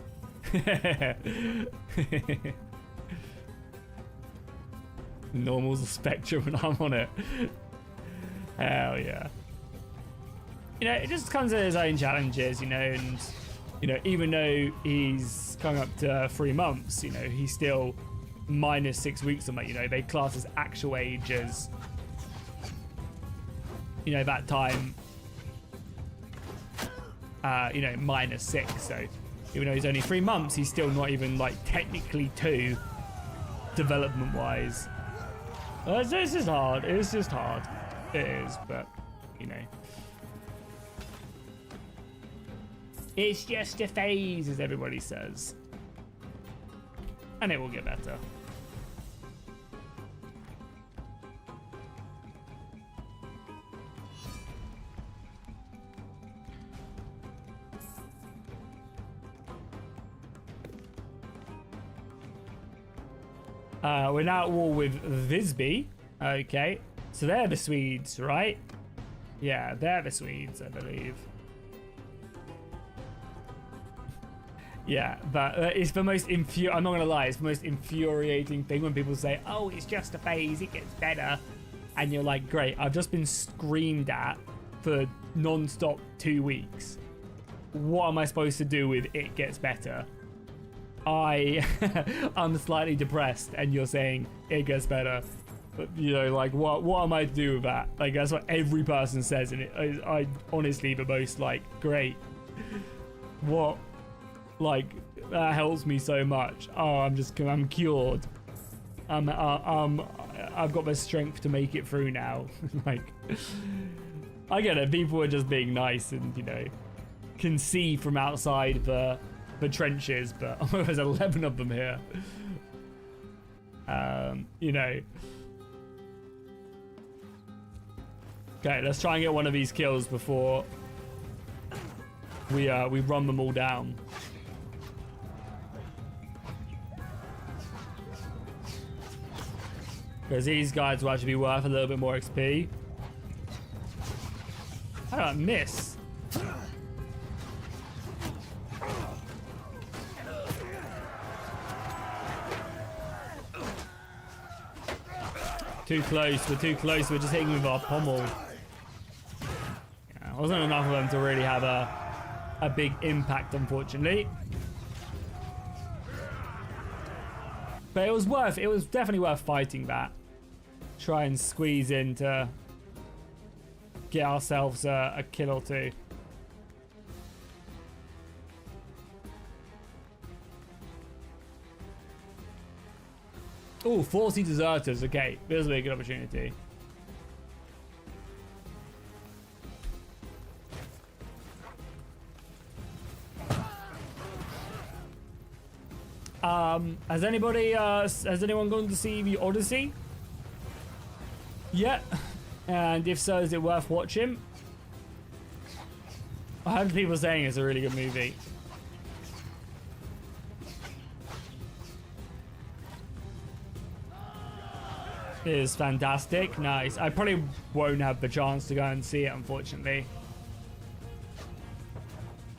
Normal's a spectrum and I'm on it. Hell yeah. It just comes with its own challenges, and even though he's coming up to 3 months, he's still minus 6 weeks on that. They class his actual age as that time minus 6. So even though he's only 3 months, he's still not even like technically 2 development wise. It's just hard. It's just hard. It is, but it's just a phase, as everybody says, and it will get better. We're now at war with Visby. Okay, so they're the Swedes, right? Yeah, they're the Swedes, I believe. Yeah, but it's the most I'm not gonna lie, it's the most infuriating thing when people say, "Oh, it's just a phase, it gets better," and you're like, "Great, I've just been screamed at for non-stop 2 weeks. What am I supposed to do with it gets better?" I'm slightly depressed, and you're saying it gets better. But, like, what am I to do with that? Like, that's what every person says, and I honestly the most like, great. What? Like, that helps me so much. Oh, I'm cured. I've got the strength to make it through now. Like, I get it. People are just being nice and can see from outside the trenches, but there's 11 of them here. Okay, let's try and get one of these kills before we run them all down. Because these guys will actually be worth a little bit more XP. How did I miss? Too close, we're too close, we're just hitting with our pommel. Yeah, wasn't enough of them to really have a big impact, unfortunately. But it was definitely worth fighting that. Try and squeeze in to get ourselves a kill or two. Oh, 40 deserters. Okay, this will be a good opportunity. Has anyone gone to see the Odyssey? Yeah. And if so, is it worth watching? I heard people saying it's a really good movie. It is fantastic. Nice. I probably won't have the chance to go and see it, unfortunately.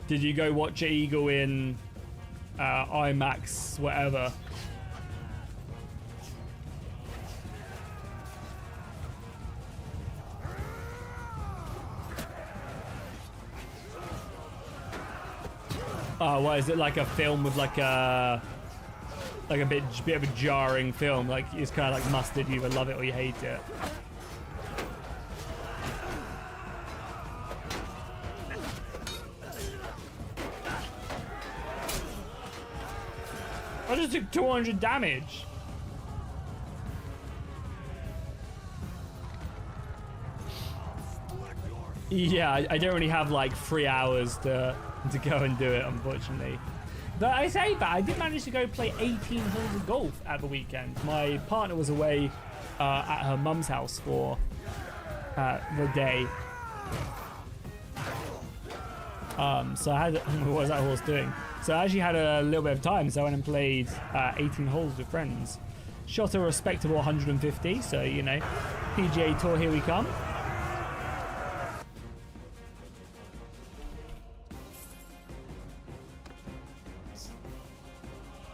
Did you go watch it, Eagle, in IMAX, whatever? What is it, like a film with like a like a bit of a jarring film. Like it's kind of like mustard. You either love it or you hate it. I just took 200 damage. Yeah, I don't really have like 3 hours to go and do it, unfortunately. But I say that I did manage to go play 18 holes of golf at the weekend. My partner was away at her mum's house for the day. So I had, what was that horse doing? So I actually had a little bit of time, so I went and played 18 holes with friends. Shot a respectable 150, so you know, PGA Tour, here we come.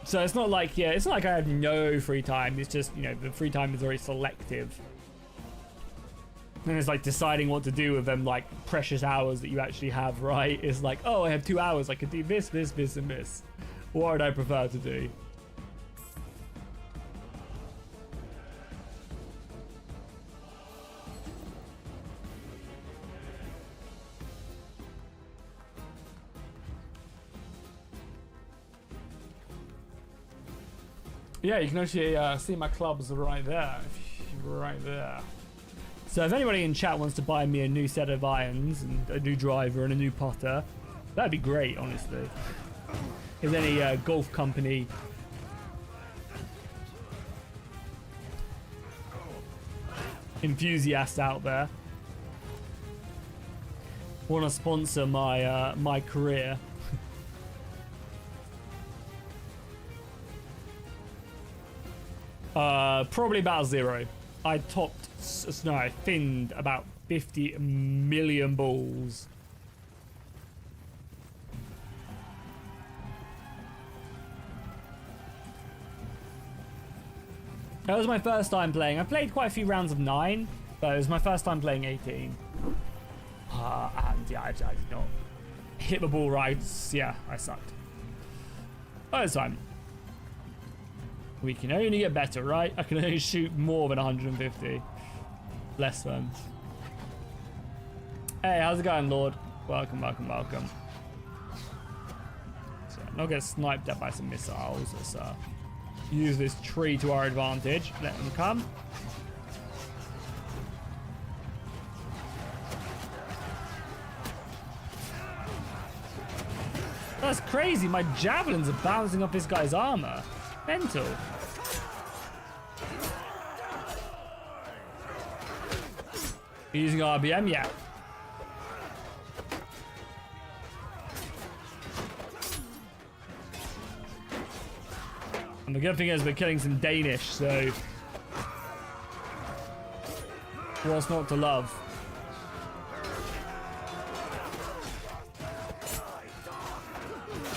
So it's not like, yeah, it's not like I have no free time. It's just, you know, the free time is very selective. And it's like deciding what to do with them, like, precious hours that you actually have, right? It's like, oh, I have 2 hours. I could do this, this, this, and this. What would I prefer to do? Yeah, you can actually see my clubs right there. Right there. So if anybody in chat wants to buy me a new set of irons and a new driver and a new putter, that'd be great, honestly. If there's any golf company enthusiasts out there want to sponsor my my career. Probably about 0. I topped, no, I thinned about 50 million balls. That was my first time playing. I played quite a few rounds of 9, but it was my first time playing 18. And yeah, I did not hit the ball right. Yeah, I sucked. But it's fine. We can only get better, right? I can only shoot more than 150. Less than. Hey, how's it going, Lord? Welcome, welcome, welcome. So, I'm not getting sniped at by some missiles. Let's use this tree to our advantage. Let them come. That's crazy. My javelins are bouncing off this guy's armor. Mental. Using RBM, yeah. And the good thing is we're killing some Danish, so what's not to love?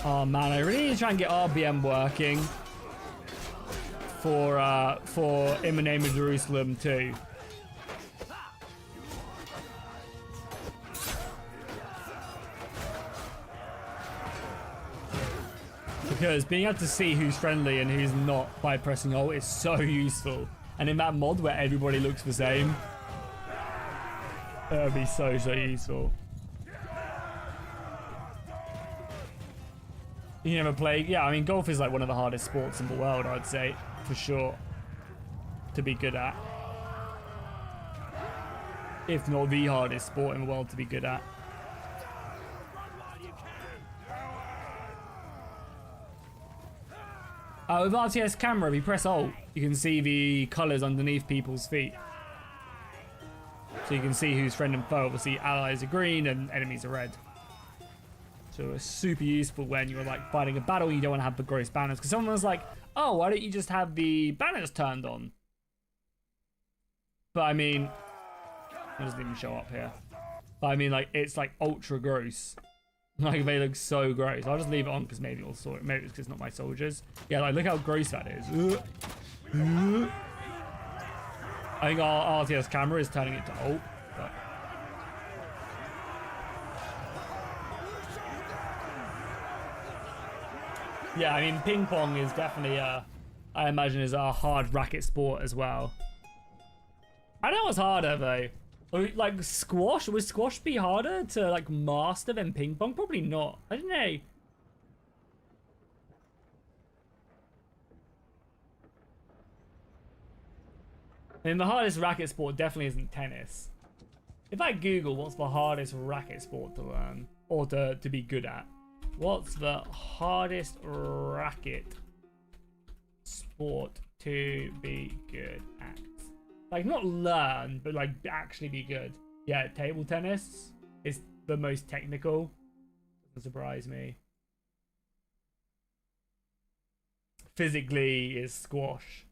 Oh man, I really need to try and get RBM working for In the Name of Jerusalem too. Because being able to see who's friendly and who's not by pressing alt is so useful. And in that mod where everybody looks the same, that would be so useful. You never played? Yeah, I mean, golf is like one of the hardest sports in the world, I'd say, for sure, to be good at. If not the hardest sport in the world to be good at. With RTS camera, if you press alt, you can see the colours underneath people's feet. So you can see who's friend and foe. Obviously, allies are green and enemies are red. So it's super useful when you're like fighting a battle, you don't want to have the gross banners. Because someone was like, oh, why don't you just have the banners turned on? But I mean, it doesn't even show up here. But I mean, like, it's like ultra gross. Like, they look so gross. I'll just leave it on because maybe it'll sort it. Maybe it's because it's not my soldiers. Yeah, like, look how gross that is. I think our RTS camera is turning it to alt. But... yeah, I mean, ping pong is definitely I imagine is a hard racket sport as well. I don't know what's harder though. Like squash, would squash be harder to like master than ping pong? Probably not. I don't know. I mean, the hardest racket sport definitely isn't tennis. If I Google what's the hardest racket sport to learn or to be good at, what's the hardest racket sport to be good at? Like, not learn, but like actually be good. Yeah, table tennis is the most technical. Doesn't surprise me. Physically is squash.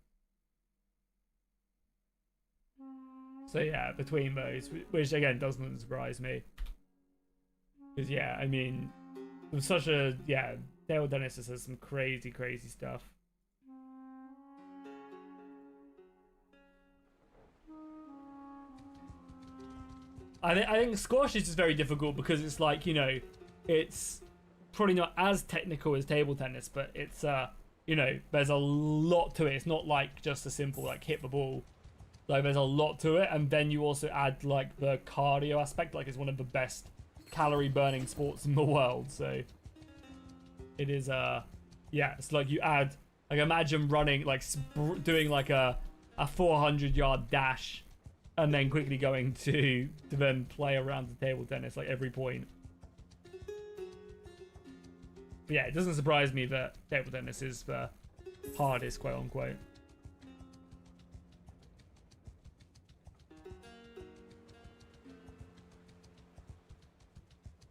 So yeah, between those, which again doesn't surprise me. Because yeah, I mean, it was such a, yeah, table tennis just has some crazy, crazy stuff. I think squash is just very difficult because it's like, you know, it's probably not as technical as table tennis, but it's, you know, there's a lot to it. It's not like just a simple, like, hit the ball. Like, there's a lot to it, and then you also add, like, the cardio aspect. Like, it's one of the best calorie-burning sports in the world, so it is, yeah, it's like you add, like, imagine running, like, doing, like, a 400-yard dash, and then quickly going to then play around the table tennis, like, every point. But yeah, it doesn't surprise me that table tennis is the hardest, quote-unquote.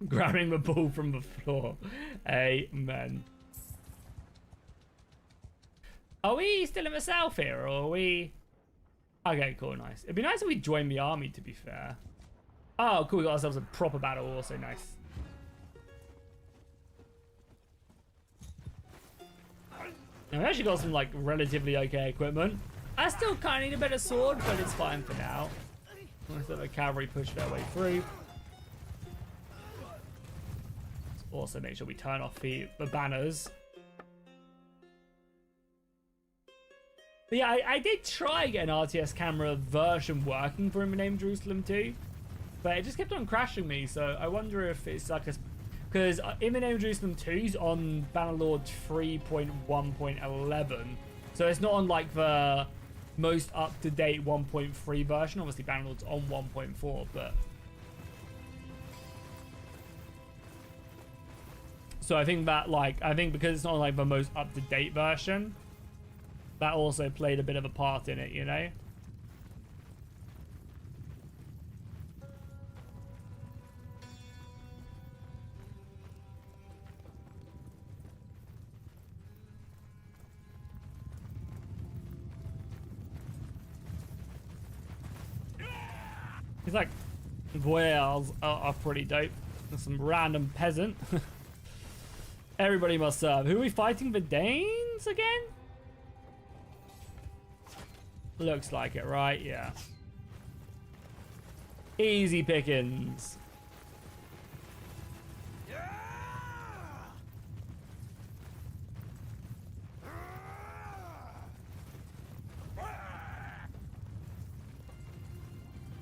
Grabbing the ball from the floor. Amen. Are we still in the south here, or are we... Okay, cool, nice. It'd be nice if we joined the army, to be fair. Oh, cool, we got ourselves a proper battle, also nice. Now, we actually got some, like, relatively okay equipment. I still kind of need a better sword, but it's fine for now. Let's let the cavalry push their way through. Let's also make sure we turn off the banners. But yeah, I did try get an RTS camera version working for Name Jerusalem 2, but it just kept on crashing me, so I wonder if it's like a... Because Name Jerusalem 2's on Bannerlord 3.1.11, so it's not on like the most up-to-date 1.3 version. Obviously Bannerlord's on 1.4, but... So I think that, like, because it's not like the most up-to-date version, that also played a bit of a part in it, you know? It's like, voyeurs are pretty dope. There's some random peasant. Everybody must serve. Who are we fighting? The Danes again? Looks like it, right? Yeah. Easy pickings.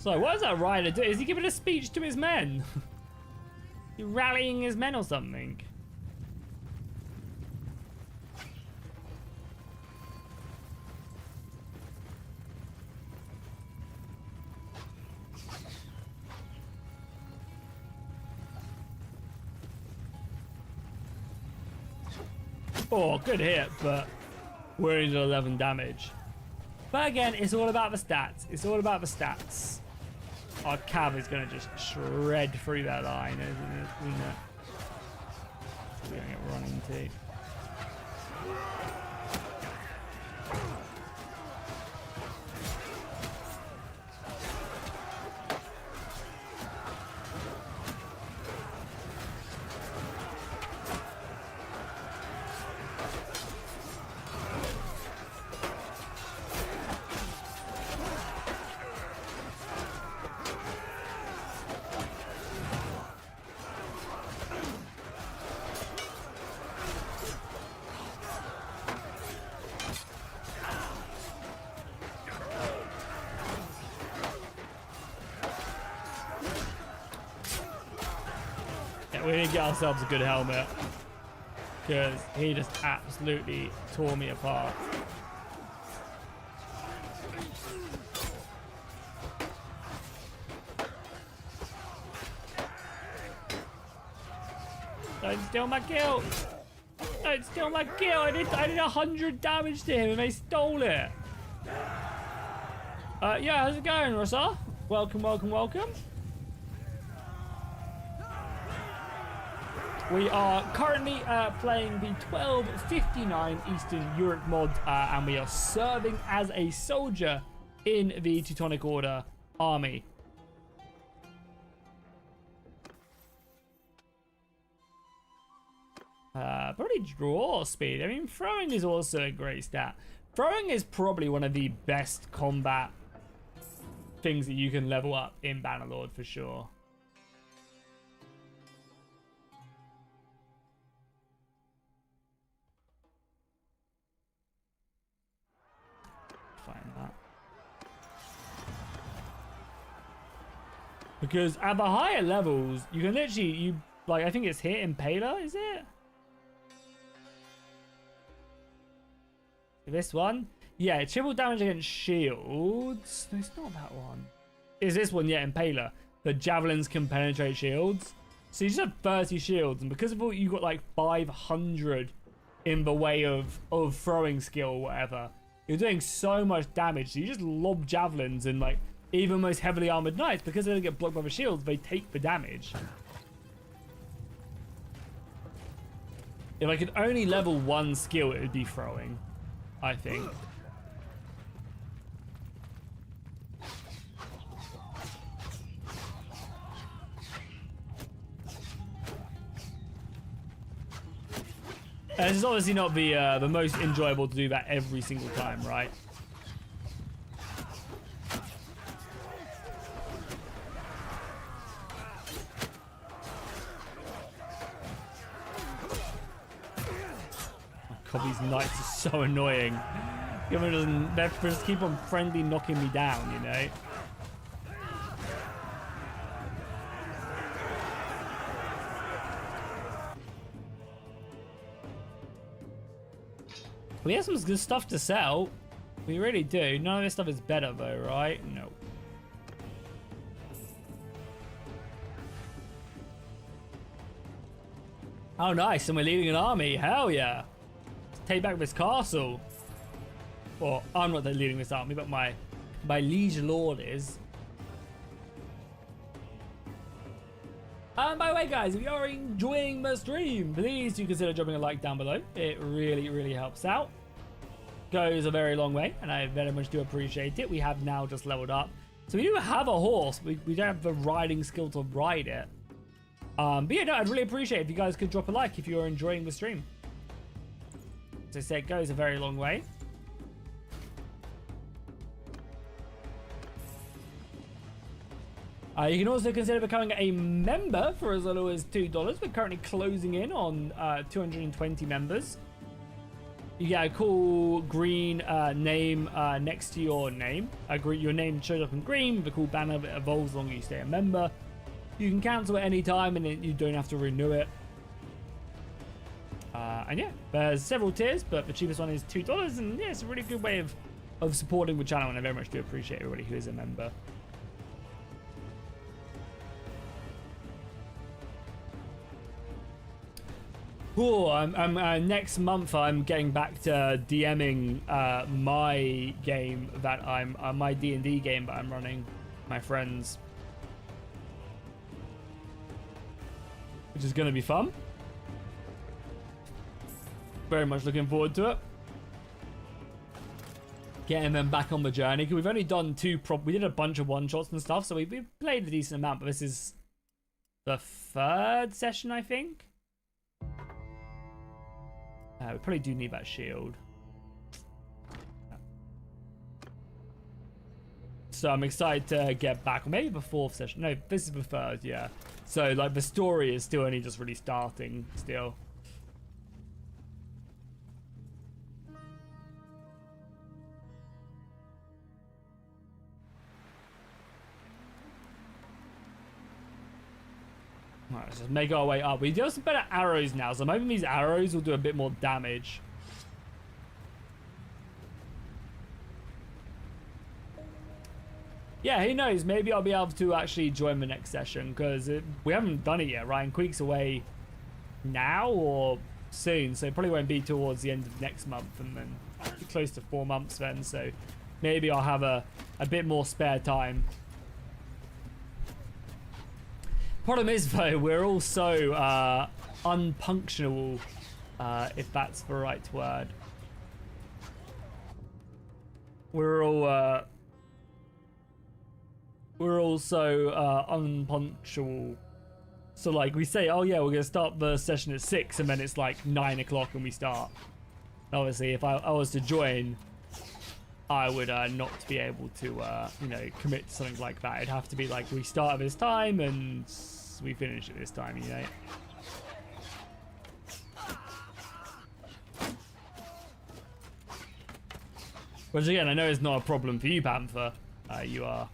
So, what is that rider doing? Is he giving a speech to his men? He rallying his men or something? Oh, good hit, but we're into 11 damage. But again, it's all about the stats. It's all about the stats. Our cav is going to just shred through that line, isn't it? We're going to get run into. We need to get ourselves a good helmet. Because he just absolutely tore me apart. Don't steal my kill! Don't steal my kill! I did 100 damage to him and they stole it! Yeah, how's it going, Rosa? Welcome, welcome, welcome. We are currently playing the 1259 Eastern Europe mod, and we are serving as a soldier in the Teutonic Order army. Probably draw speed. I mean, throwing is also a great stat. Throwing is probably one of the best combat things that you can level up in Bannerlord for sure. Find that. Because at the higher levels, you can literally, like, I think it's hit Impaler, is it? This one? Yeah, triple damage against shields. No, it's not that one. Is this one? Yeah, Impaler. The javelins can penetrate shields. So you just have 30 shields, and because of all, you got like 500 in the way of throwing skill or whatever. You're doing so much damage. So you just lob javelins, and like even most heavily armored knights, because they don't get blocked by the shields, they take the damage. If I could only level one skill, it would be throwing, I think. This is obviously not the most enjoyable to do that every single time, right? God, these knights are so annoying. They just keep on friendly knocking me down, you know? We have some good stuff to sell. We really do. None of this stuff is better though, right? No. Oh, nice. And we're leading an army. Hell yeah. Let's take back this castle. Well, I'm not leading this army, but my liege lord is. And by the way, guys, if you are enjoying the stream, please do consider dropping a like down below. It really, really helps out. Goes a very long way, and I very much do appreciate it. We have now just leveled up. So we do have a horse. We don't have the riding skill to ride it. But yeah, no, I'd really appreciate it if you guys could drop a like if you're enjoying the stream. As I said, it goes a very long way. You can also consider becoming a member for as little as $2. We're currently closing in on 220 members. You get a cool green name next to your name. Your name shows up in green with a cool banner that evolves as long as you stay a member. You can cancel at any time and you don't have to renew it. And yeah, there's several tiers, but the cheapest one is $2. And yeah, it's a really good way of supporting the channel, and I very much do appreciate everybody who is a member. Cool. Next month I'm getting back to DMing my game that I'm my D&D game that I'm running, my friends, which is gonna be fun. Very much looking forward to it. Getting them back on the journey, because we've only done we did a bunch of one shots and stuff, so we've played a decent amount, but this is the third session, I think. We probably do need that shield. So I'm excited to get back. Or maybe the fourth session. No, this is the third, yeah. So like the story is still only just really starting still. Let's just make our way up. We do have some better arrows now, so I'm hoping these arrows will do a bit more damage. Yeah, who knows? Maybe I'll be able to actually join the next session, because we haven't done it yet. Ryan Queek's away now or soon, so it probably won't be towards the end of next month, and then close to 4 months then, so maybe I'll have a bit more spare time. Problem is, though, we're all so unpunctual, if that's the right word. We're all so unpunctual. So, like, we say, oh, yeah, we're going to start the session at 6, and then it's, like, 9 o'clock and we start. Obviously, if I was to join, I would not be able to, you know, commit to something like that. It'd have to be, like, we start at this time and we finish at this time, you know? Which, again, I know is not a problem for you, Panther. You are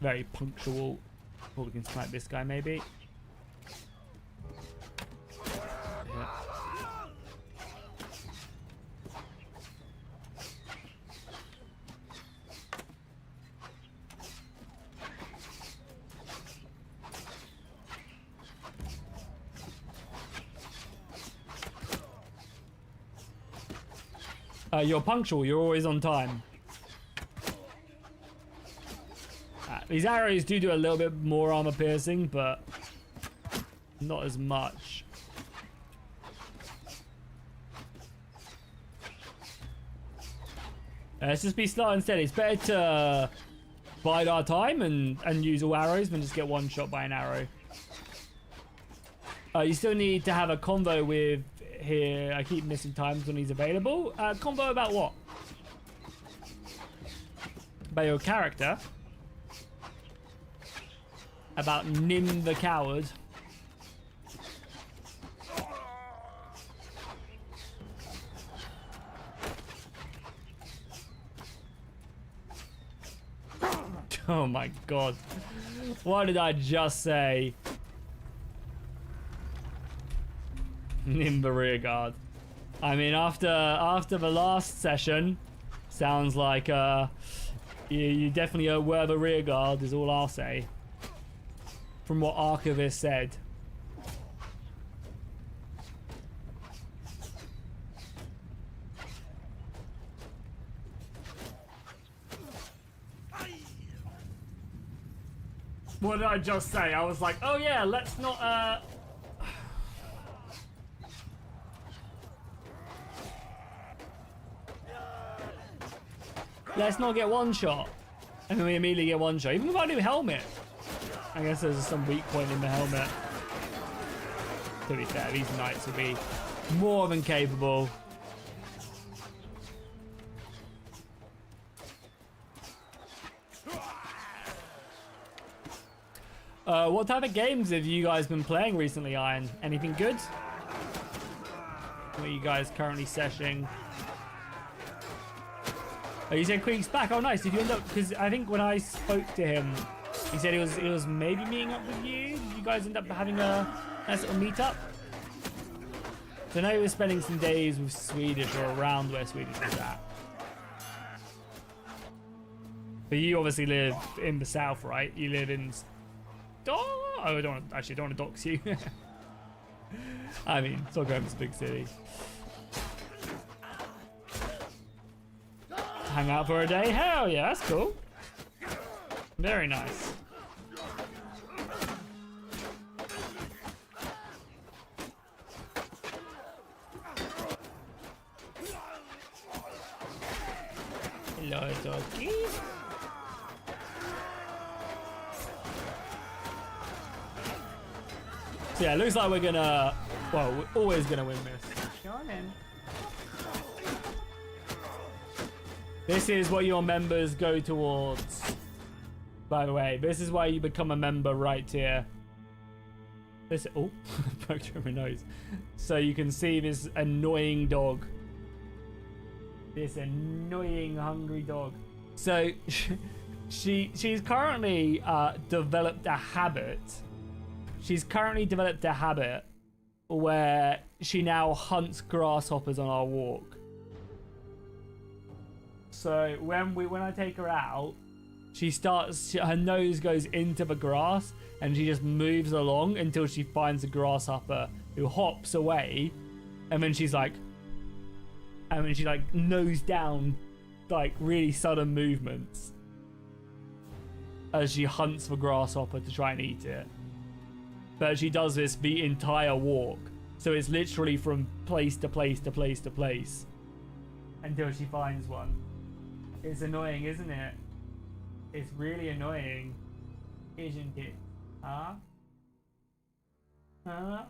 very punctual. Oh, we can snipe this guy, maybe. You're punctual, you're always on time. These arrows do a little bit more armor piercing, but not as much. Let's just be slow and steady. It's better to bide our time and use all arrows than just get one shot by an arrow. You still need to have a convo with here. I keep missing times when he's available. Convo about what? About your character? About Nim the Coward? Oh my god. What did I just say? Nim the rear guard. I mean, after the last session, sounds like you definitely were the rear guard, is all I'll say. From what Archivist said. What did I just say? I was like, oh yeah, let's not let's not get one shot. And then we immediately get one shot. Even with our new helmet. I guess there's some weak point in the helmet. To be fair, these knights will be more than capable. What type of games have you guys been playing recently, Iron? Anything good? What are you guys currently seshing? Oh, you said Queek's back. Oh, nice. Did you end up? Because I think when I spoke to him, he said he was maybe meeting up with you. Did you guys end up having a nice little meetup? So I know he was spending some days with Swedish or around where Swedish was at. But you obviously live in the south, right? You live in... Oh, I don't want to dox you. I mean, Stockholm's a big city. Hang out for a day? Hell yeah, that's cool. Very nice. Hello, doggy. So yeah, it looks like we're gonna... Well, we're always gonna win this. Go on in. This is what your members go towards. By the way, this is why you become a member right here. This... Oh, poked her in my nose. So you can see this annoying dog. This annoying, hungry dog. So she's currently developed a habit she's currently developed a habit where she now hunts grasshoppers on our walk. So when I take her out, her nose goes into the grass and she just moves along until she finds a grasshopper who hops away, and then she's like nose down, like really sudden movements as she hunts for grasshopper to try and eat it. But she does this the entire walk, so it's literally from place to place to place to place until she finds one. It's annoying, isn't it? It's really annoying, isn't it? Huh? Huh?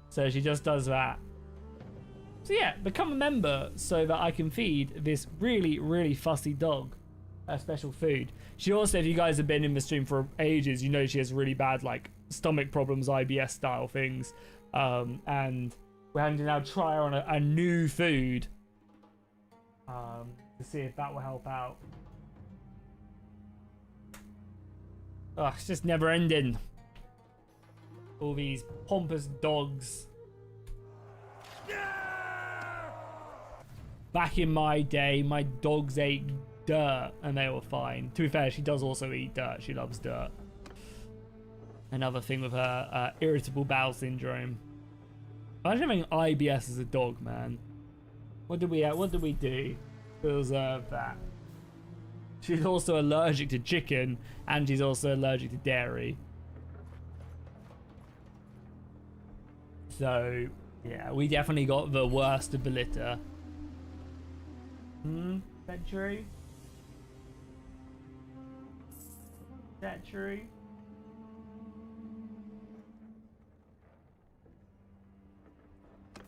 So she just does that. So yeah, become a member so that I can feed this really, really fussy dog special food. She also, if you guys have been in the stream for ages, you know she has really bad like stomach problems, IBS style things. And we're having to now try her on a new food to see if that will help out. Ugh, it's just never ending. All these pompous dogs. Back in my day, my dogs ate dirt and they were fine. To be fair, she does also eat dirt. She loves dirt. Another thing with her irritable bowel syndrome. Imagine having IBS as a dog, man. What did we do to deserve that? She's also allergic to chicken, and she's also allergic to dairy. So, yeah, we definitely got the worst of the litter. Is that true? Is that true?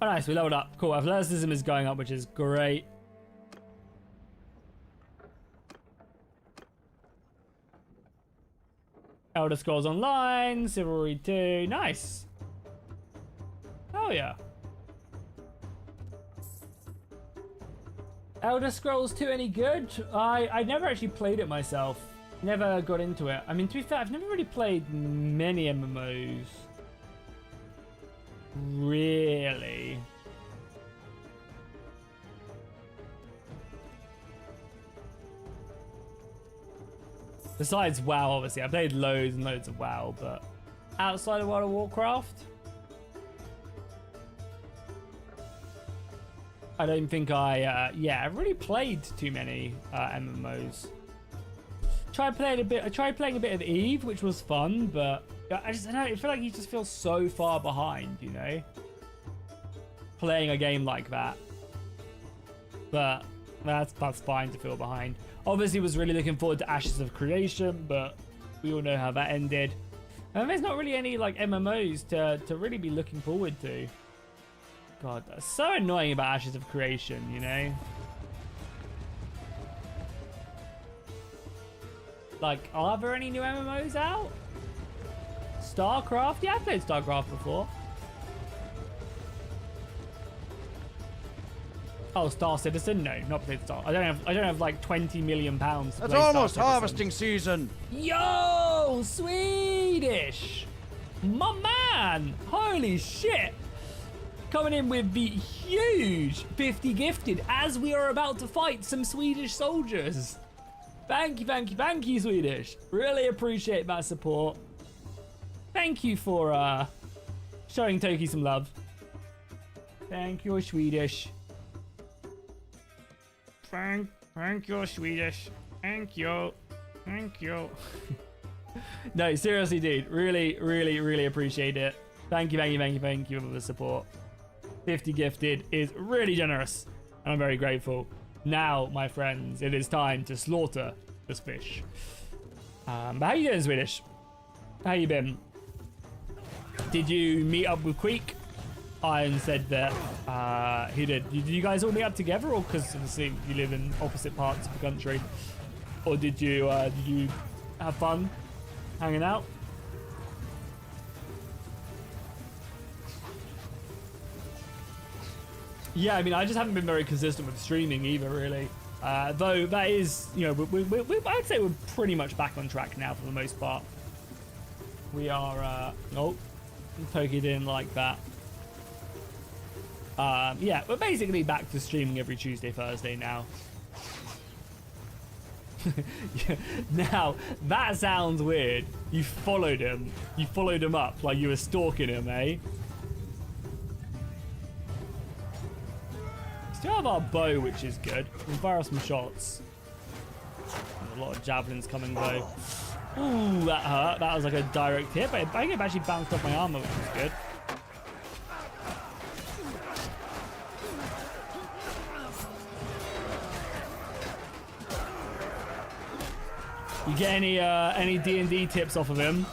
Oh, nice, we leveled up. Cool, athleticism is going up, which is great. Elder Scrolls Online, Chivalry 2, nice. Oh yeah. Elder Scrolls 2 any good? I never actually played it myself. Never got into it. I mean, to be fair, I've never really played many MMOs. Really. Besides WoW, obviously. I played loads and loads of WoW, but outside of World of Warcraft, I don't think I've really played too many MMOs. I tried playing a bit of Eve, which was fun, but I don't know, I feel like you just feel so far behind, you know? Playing a game like that. But that's fine to feel behind. Obviously was really looking forward to Ashes of Creation, but we all know how that ended. And there's not really any like MMOs to really be looking forward to. God, that's so annoying about Ashes of Creation, you know? Like, are there any new MMOs out? StarCraft? Yeah, I've played StarCraft before. Oh, Star Citizen? No, not played Star. I don't have like 20 million pounds. It's almost harvesting season. Yo, Swedish, my man! Holy shit! Coming in with the huge 50 gifted as we are about to fight some Swedish soldiers. Thank you, Swedish. Really appreciate that support. Thank you for showing Toki some love. Thank you, Swedish. Thank you, Swedish. Thank you. No, seriously, dude. Really appreciate it. Thank you for the support. 50 gifted is really generous, and I'm very grateful. Now, my friends, it is time to slaughter this fish. But how you doing, Swedish? How you been? Did you meet up with Queek? Iron said that he did. Did you guys all meet up together, or because obviously you live in opposite parts of the country, or did you have fun hanging out? Yeah, I mean, I just haven't been very consistent with streaming either, really. Though that is, you know, I'd say we're pretty much back on track now for the most part. We are, nope. Toki didn't like that. Yeah, we're basically back to streaming every Tuesday, Thursday now. Yeah, now, that sounds weird. You followed him. You followed him up like you were stalking him, eh? Still have our bow, which is good. We can fire some shots. And a lot of javelins coming though. Ooh, that hurt. That was like a direct hit, but I think it actually bounced off my armor, which is good. You get any D&D tips off of him?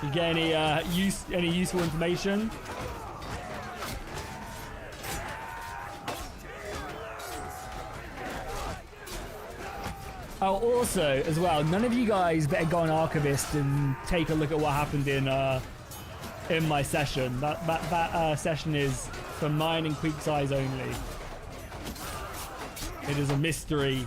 You get any useful information? Oh, also, as well, none of you guys better go on Archivist and take a look at what happened in my session. That session is for mine and Queek's eyes only. It is a mystery.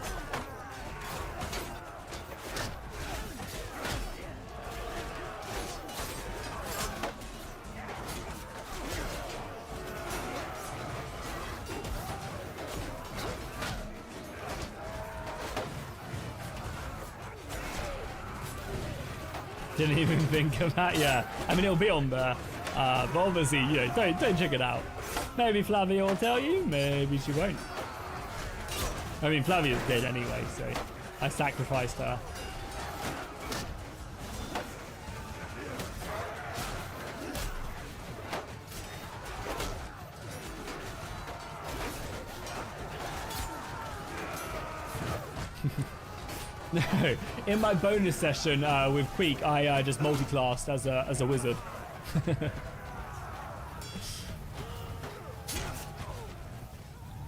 Didn't even think of that. Yeah, I mean it'll be on there, but obviously, you know, don't check it out. Maybe Flavia will tell you, maybe she won't. I mean, Flavia's dead anyway, so I sacrificed her. No, in my bonus session with Queek, I just multi-classed as a wizard.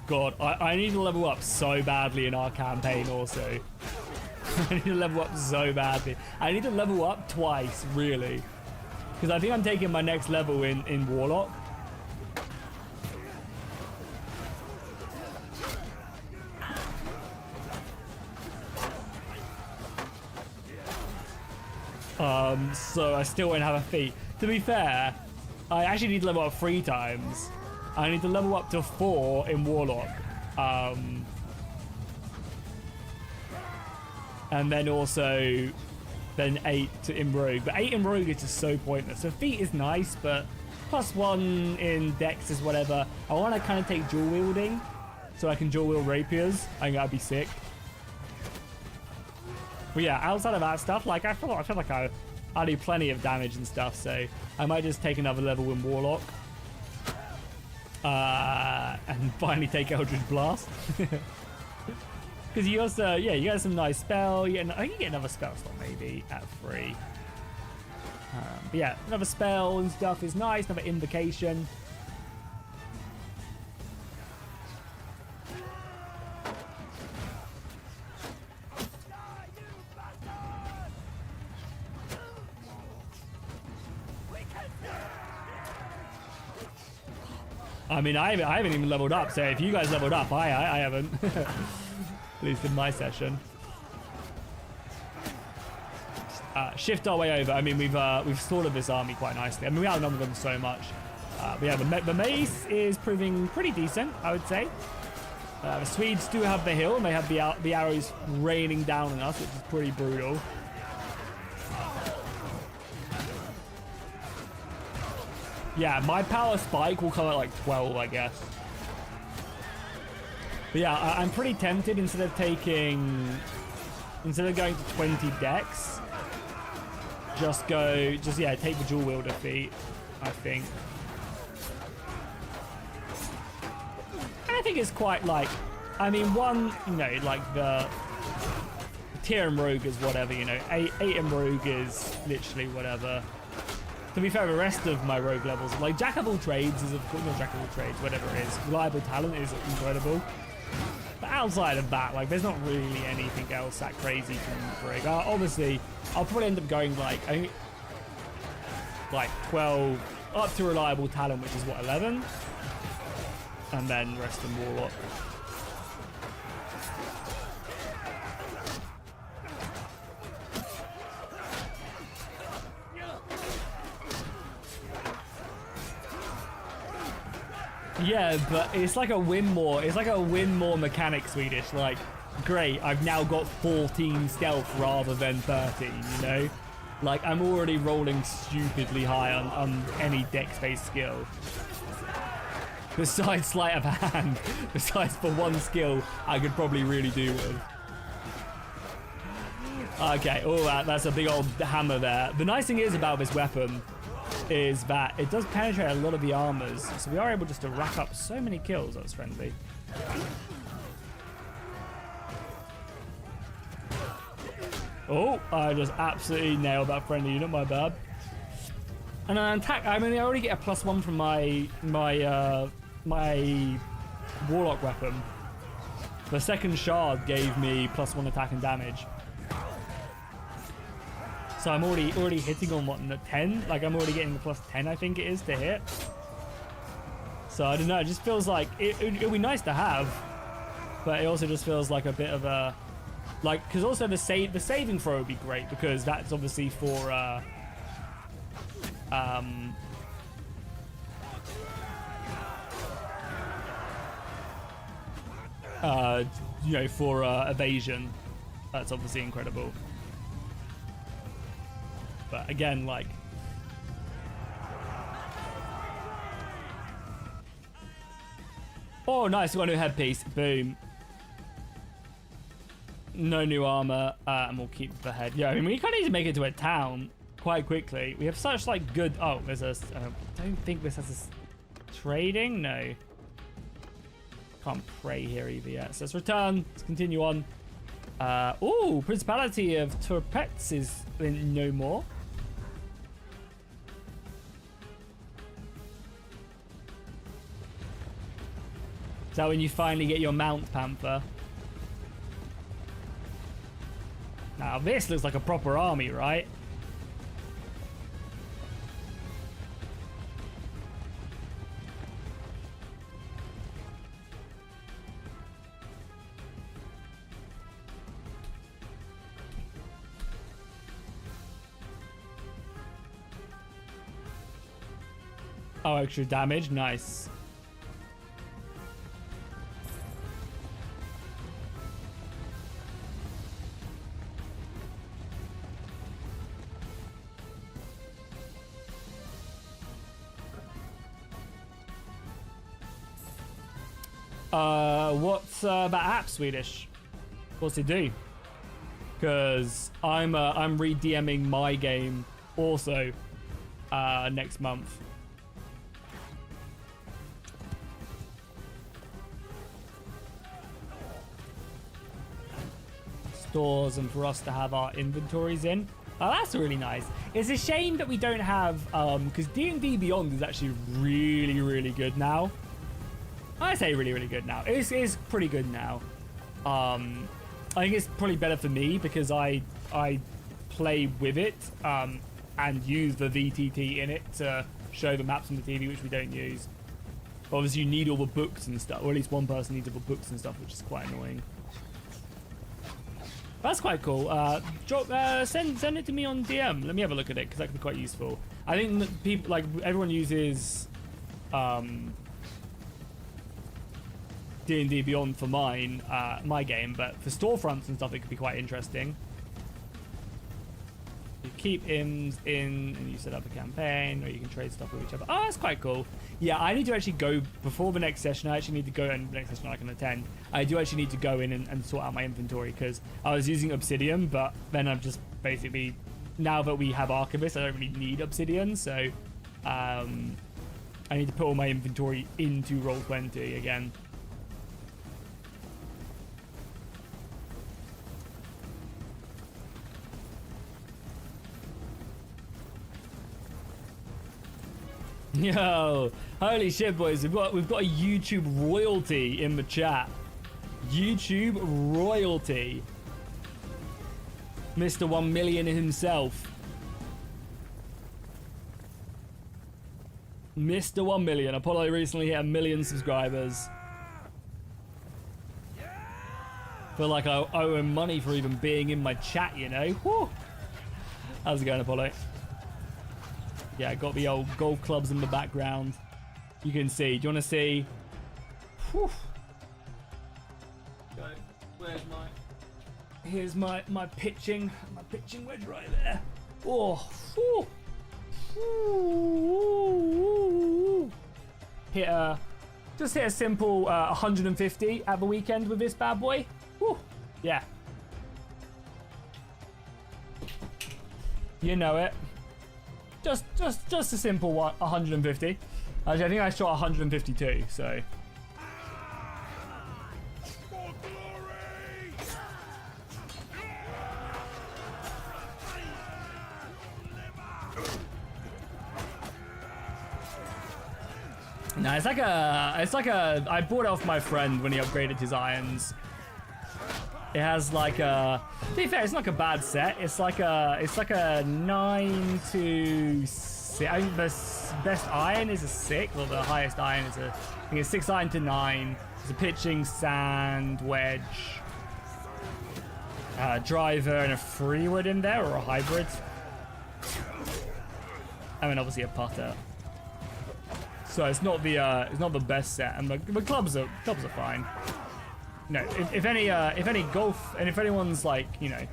God, I need to level up so badly in our campaign also. I need to level up so badly. I need to level up twice, really. Because I think I'm taking my next level in Warlock. So I still won't have a feat. To be fair, I actually need to level up 3 times. I need to level up to 4 in Warlock. And then also, then 8 in Rogue. But 8 in Rogue is just so pointless. So feat is nice, but +1 in Dex is whatever. I want to kind of take dual wielding, so I can dual wield rapiers. I think that'd be sick. But yeah, outside of that stuff, like I feel like I do plenty of damage and stuff, so I might just take another level in Warlock. And finally take Eldritch Blast. Because you also, yeah, you got some nice spell. I think you get another spell slot maybe at 3. But yeah, another spell and stuff is nice, another invocation. I mean, I haven't even leveled up, so if you guys leveled up, I haven't. At least in my session. Shift our way over. I mean, we've sorted this army quite nicely. I mean, we outnumber them so much. But yeah, the mace is proving pretty decent, I would say. The Swedes do have the hill, and they have the arrows raining down on us, which is pretty brutal. Yeah, my power spike will come at like 12, I guess. But yeah, I'm pretty tempted instead of going to 20 dex, take the dual wielder feat, I think. And I think it's quite like, I mean, like the tier in rogue is whatever, 8 in rogue is literally whatever. To be fair, the rest of my rogue levels, like Jack of all trades is, of course, not Jack of all trades, whatever it is. Reliable talent is incredible. But outside of that, like, there's not really anything else that crazy from Brig. Obviously, I'll probably end up going like 12 up to reliable talent, which is what, 11, and then rest in Warlock. Yeah, but it's like a win more. It's like a win more mechanic, Swedish. Like, great, I've now got 14 stealth rather than 13, you know? Like, I'm already rolling stupidly high on any dex-based skill. Besides sleight of hand, besides for one skill, I could probably really do with. Okay, oh, that's a big old hammer there. The nice thing is about this weapon is that it does penetrate a lot of the armors, so we are able just to rack up so many kills. That's friendly. Oh, I just absolutely nailed that friendly unit, my bad. And an attack, I mean, I already get a +1 from my warlock weapon. The second shard gave me +1 attack and damage. So I'm already hitting on what, 10? Like I'm already getting the +10, I think it is, to hit. So I don't know, it just feels like it'd be nice to have, but it also just feels like a bit of a, like, because also the saving throw would be great, because that's obviously for you know, for evasion. That's obviously incredible. But again, like, oh nice, we got a new headpiece. Boom. No new armor, and we'll keep the head. Yeah, I mean, we kind of need to make it to a town quite quickly. We have such like good, oh, there's a, I don't think this has a trading, no. Can't pray here either yet. So let's return, let's continue on. Oh, Principality of Turpets is no more. Is that when you finally get your mount, Panther? Now this looks like a proper army, right? Oh, extra damage, nice. What's that app, Swedish? What's it do? Because I'm re-DMing my game also next month. Stores and for us to have our inventories in. Oh, that's really nice. It's a shame that we don't have, because D&D Beyond is actually really, really good now. I say really, really good now. It's pretty good now. I think it's probably better for me because I play with it and use the VTT in it to show the maps on the TV, which we don't use. But obviously, you need all the books and stuff, or at least one person needs all the books and stuff, which is quite annoying. That's quite cool. Send it to me on DM. Let me have a look at it because that could be quite useful. I think that people, like, everyone uses D&D Beyond for my game, but for storefronts and stuff, it could be quite interesting. You keep IMs in, and you set up a campaign, or you can trade stuff with each other. Oh, that's quite cool. Yeah, I need to actually go before the next session. I actually need to go, and the next session I can attend. I do actually need to go in and sort out my inventory because I was using Obsidian, but then I've just basically, now that we have Archivist, I don't really need Obsidian, so I need to put all my inventory into Roll20 again. Yo, holy shit, boys! We've got a YouTube royalty in the chat. YouTube royalty, Mr. 1 million himself. Mr. 1 million. Apollo recently hit 1 million subscribers. Feel like I owe him money for even being in my chat, you know? Woo. How's it going, Apollo? Yeah, got the old golf clubs in the background. you can see. Do you want to see? Whew. Go. Where's my? Here's my pitching wedge right there. Oh, whew. Just hit a simple 150 at the weekend with this bad boy. Whew. Yeah. You know it. Just a simple one, 150. Actually, I think I shot 152, so. No, it's like a. I bought it off my friend when he upgraded his irons. It has like a. To be fair, it's not like a bad set. It's like a 9 to 6. I think the best iron is a 6, or the highest iron is a. I think it's 6 iron to 9. There's a pitching, sand, wedge, driver, and a freewood in there, or a hybrid. I mean, obviously a putter. So it's not the best set, and the clubs are fine. No, if any golf, and if anyone's like, you know,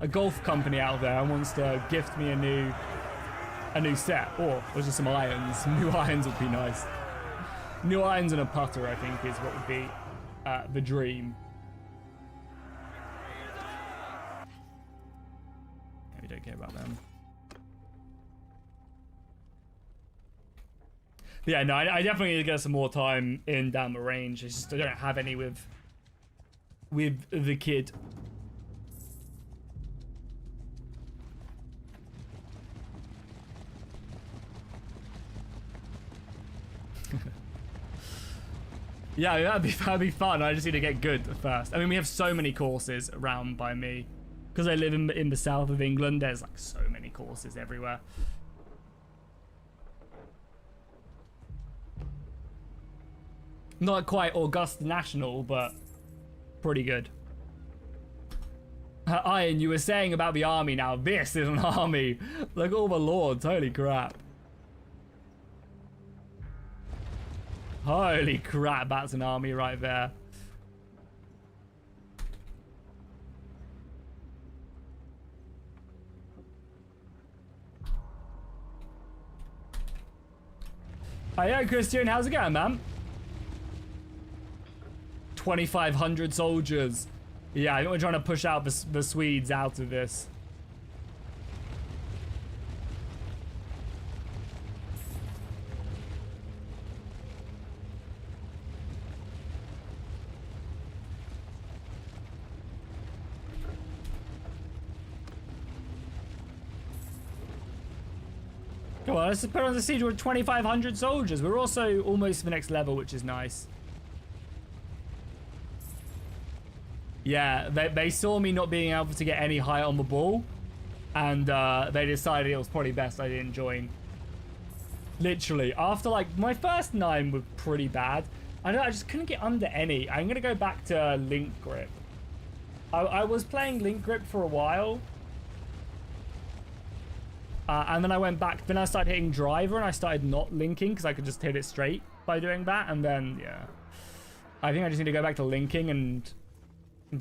a golf company out there and wants to gift me a new set, or just some irons, new irons would be nice. New irons and a putter, I think, is what would be the dream. We don't care about them. Yeah, no, I definitely need to get some more time in down the range. I just don't have any with the kid. Yeah, that'd be fun. I just need to get good first. I mean, we have so many courses around by me. Because I live in the south of England, there's like so many courses everywhere. Not quite Augusta National, but pretty good. Iron, you were saying about the army now. This is an army. Look at all the lords. Holy crap. Holy crap, that's an army right there. Hiya, Christian. How's it going, man? 2,500 soldiers. Yeah, I think we're trying to push out the Swedes out of this. Come on, let's put on the siege with 2,500 soldiers. We're also almost to the next level, which is nice. Yeah, they saw me not being able to get any higher on the ball, and they decided it was probably best I didn't join. Literally, after like my first 9 were pretty bad. I just couldn't get under any. I'm gonna go back to link grip. I was playing link grip for a while, and then I went back. Then I started hitting driver, and I started not linking because I could just hit it straight by doing that. And then yeah, I think I just need to go back to linking and.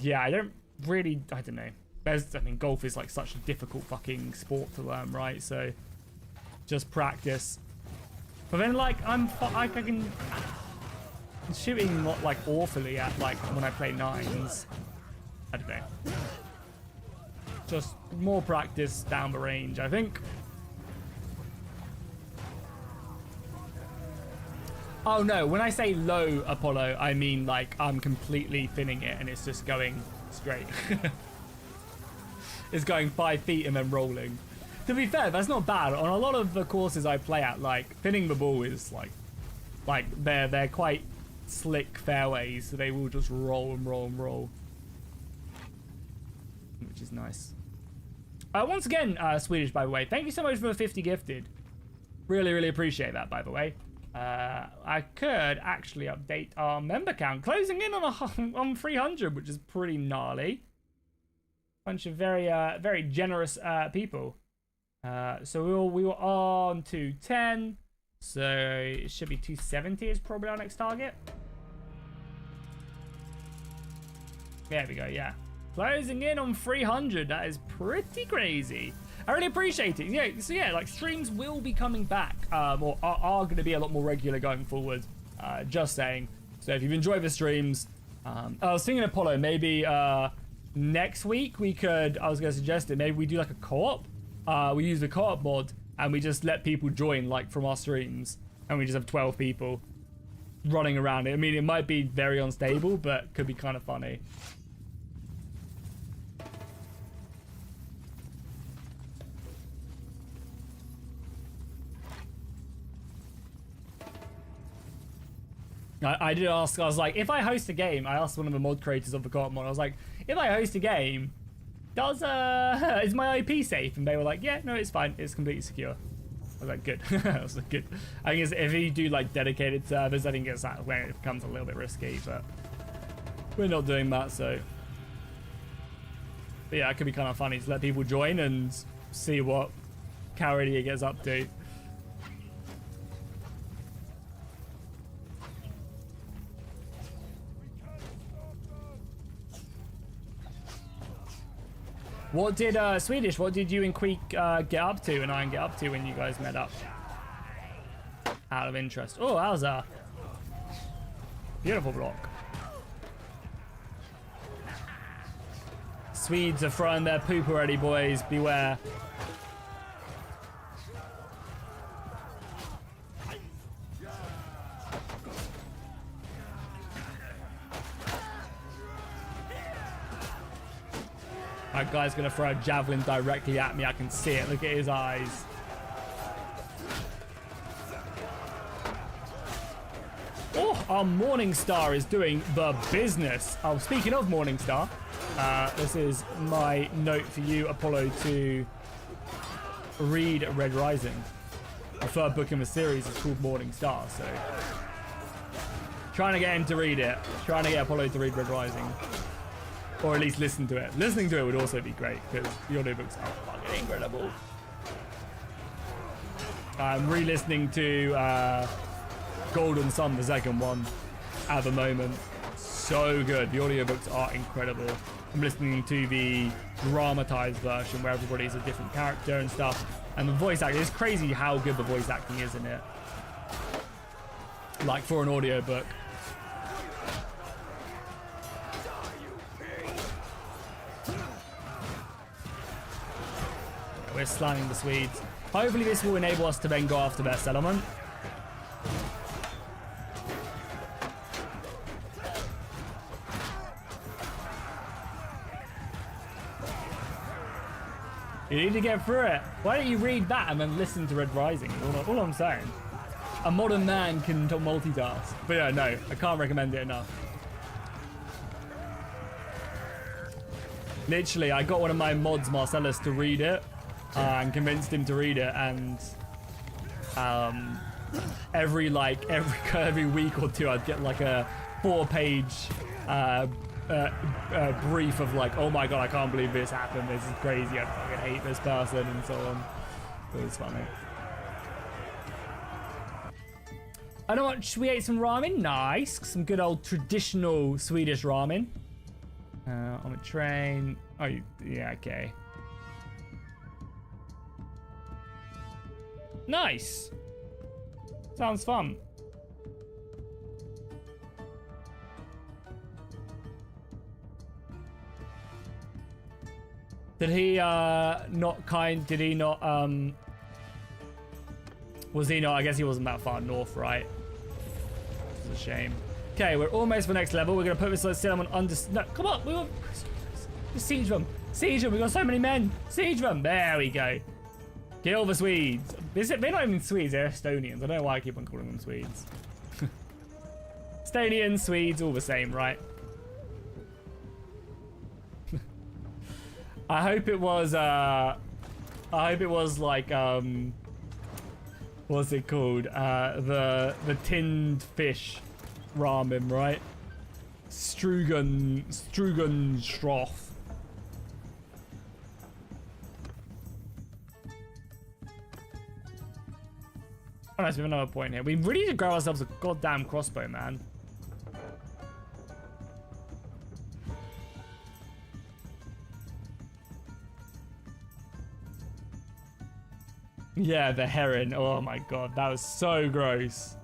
Yeah, I don't know. I mean, golf is like such a difficult fucking sport to learn, right? So, just practice. But then, like, I'm shooting not like awfully at like when I play 9s. I don't know. Just more practice down the range, I think. Oh no, when I say low Apollo, I mean like I'm completely thinning it and it's just going straight. It's going 5 feet and then rolling. To be fair, that's not bad. On a lot of the courses I play at, like thinning the ball is like they're quite slick fairways, so they will just roll and roll and roll, which is nice. Once again, Swedish, by the way, thank you so much for the 50 gifted. Really appreciate that, by the way. I could actually update our member count, closing in on 300, which is pretty gnarly. Bunch of very generous people. So we were on to 10, So it should be 270 is probably our next target. There we go, yeah. Closing in on 300. That is pretty crazy. I really appreciate it. Yeah, so yeah, like streams will be coming back, or are going to be a lot more regular going forward. Just saying. So if you've enjoyed the streams, I was thinking Apollo, maybe next week we could, I was going to suggest it, maybe we do like a co-op. We use the co-op mod and we just let people join like from our streams, and we just have 12 people running around it. I mean, it might be very unstable, but could be kind of funny. I did ask, I was like, if I host a game, I asked one of the mod creators of the co-op mod, I was like, if I host a game, does is my IP safe? And they were like, yeah, no, it's fine, it's completely secure. I was like, good. I was like, good. I guess if you do like dedicated servers, I think it's that where it becomes a little bit risky, but we're not doing that, so. But yeah, it could be kind of funny to let people join and see what Cowardly gets up to. What did Swedish? What did you and Queek get up to, and Iron get up to when you guys met up? Out of interest. Oh, that was a beautiful block. Swedes are throwing their poop already, boys. Beware. That guy's gonna throw a javelin directly at me. I can see it. Look at his eyes. Oh, our Morning Star is doing the business. Oh, speaking of Morning Star, this is my note for you, Apollo, to read Red Rising. The third book in the series is called Morning Star, so trying to get him to read it. Trying to get Apollo to read Red Rising. Or at least listen to it. Listening to it would also be great, because the audiobooks are fucking incredible. I'm re-listening to Golden Sun, the second one, at the moment. So good. The audiobooks are incredible. I'm listening to the dramatized version where everybody's a different character and stuff. And the voice acting, it's crazy how good the voice acting is in it. Like for an audiobook. We're slamming the Swedes. Hopefully this will enable us to then go after their settlement. You need to get through it. Why don't you read that and then listen to Red Rising? All I'm saying. A modern man can multitask. But yeah, no, I can't recommend it enough. Literally, I got one of my mods, Marcellus, to read it. And convinced him to read it, and every week or two I'd get like a 4-page brief of like, oh my god, I can't believe this happened, this is crazy, I fucking hate this person, and so on. It was funny. I know what, we ate some ramen. Nice, some good old traditional Swedish ramen on a train. Oh yeah, okay. Nice. Sounds fun. Did he did he not was he not, I guess he wasn't that far north, right? It's a shame. Okay, we're almost for the next level. We're gonna put this settlement under, no, come on, we will siege them. Siege them, we got so many men. Siege them. There we go. Kill the Swedes. They're not even Swedes, they're Estonians. I don't know why I keep on calling them Swedes. Estonians, Swedes, all the same, right? I hope it was like what's it called? The tinned fish ramen, right? Strugenschroff. Oh, nice, we have another point here. We really need to grow ourselves a goddamn crossbow, man. Yeah, the heron. Oh my god, that was so gross.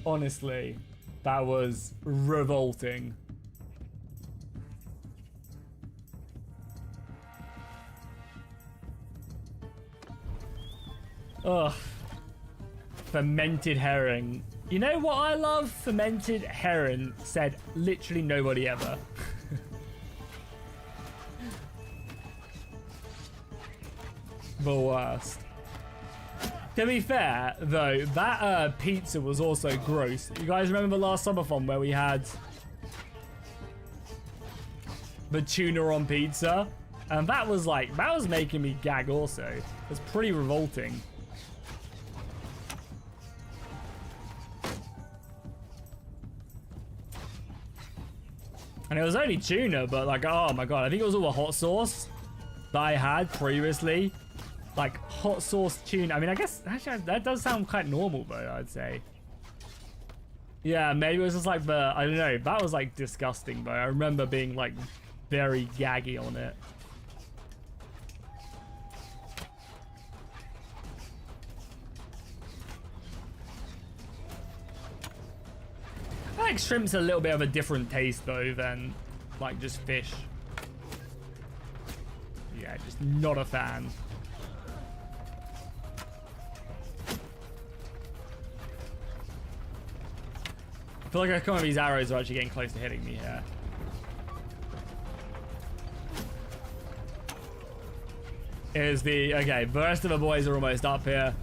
Honestly, that was revolting. Ugh. Fermented herring. You know what I love? Fermented heron, said literally nobody ever. The worst. To be fair, though, that pizza was also gross. You guys remember last summer fun where we had the tuna on pizza? And that was making me gag also. It was pretty revolting. And it was only tuna, but like, oh my god, I think it was all the hot sauce that I had previously. Like, hot sauce tuna. I mean, I guess, actually, that does sound quite normal, though, I'd say. Yeah, maybe it was just like the, I don't know, that was like disgusting, though. I remember being like very gaggy on it. I like shrimp's a little bit of a different taste, though, than like just fish. Yeah, just not a fan. I feel like some of these arrows are actually getting close to hitting me here. Okay, the rest of the boys are almost up here.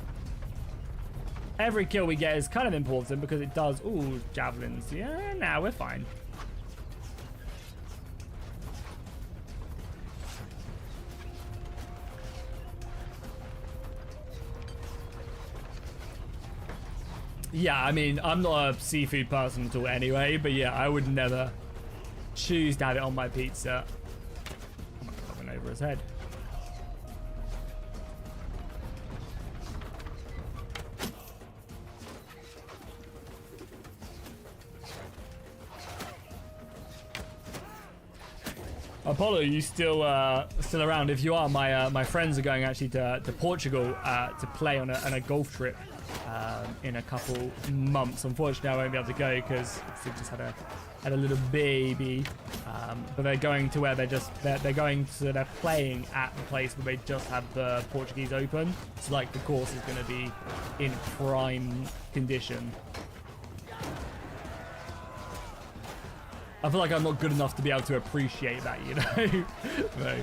Every kill we get is kind of important because it does... Ooh, javelins. Yeah, nah, we're fine. Yeah, I mean, I'm not a seafood person at all anyway, but yeah, I would never choose to have it on my pizza. Oh my god, I went over his head. Apollo, you still around? If you are, my friends are going actually to Portugal to play on a golf trip in a couple months. Unfortunately, I won't be able to go because they've just had a little baby. But they're going to where they're playing at the place where they just had the Portuguese Open. So like the course is going to be in prime condition. I feel like I'm not good enough to be able to appreciate that, you know? No.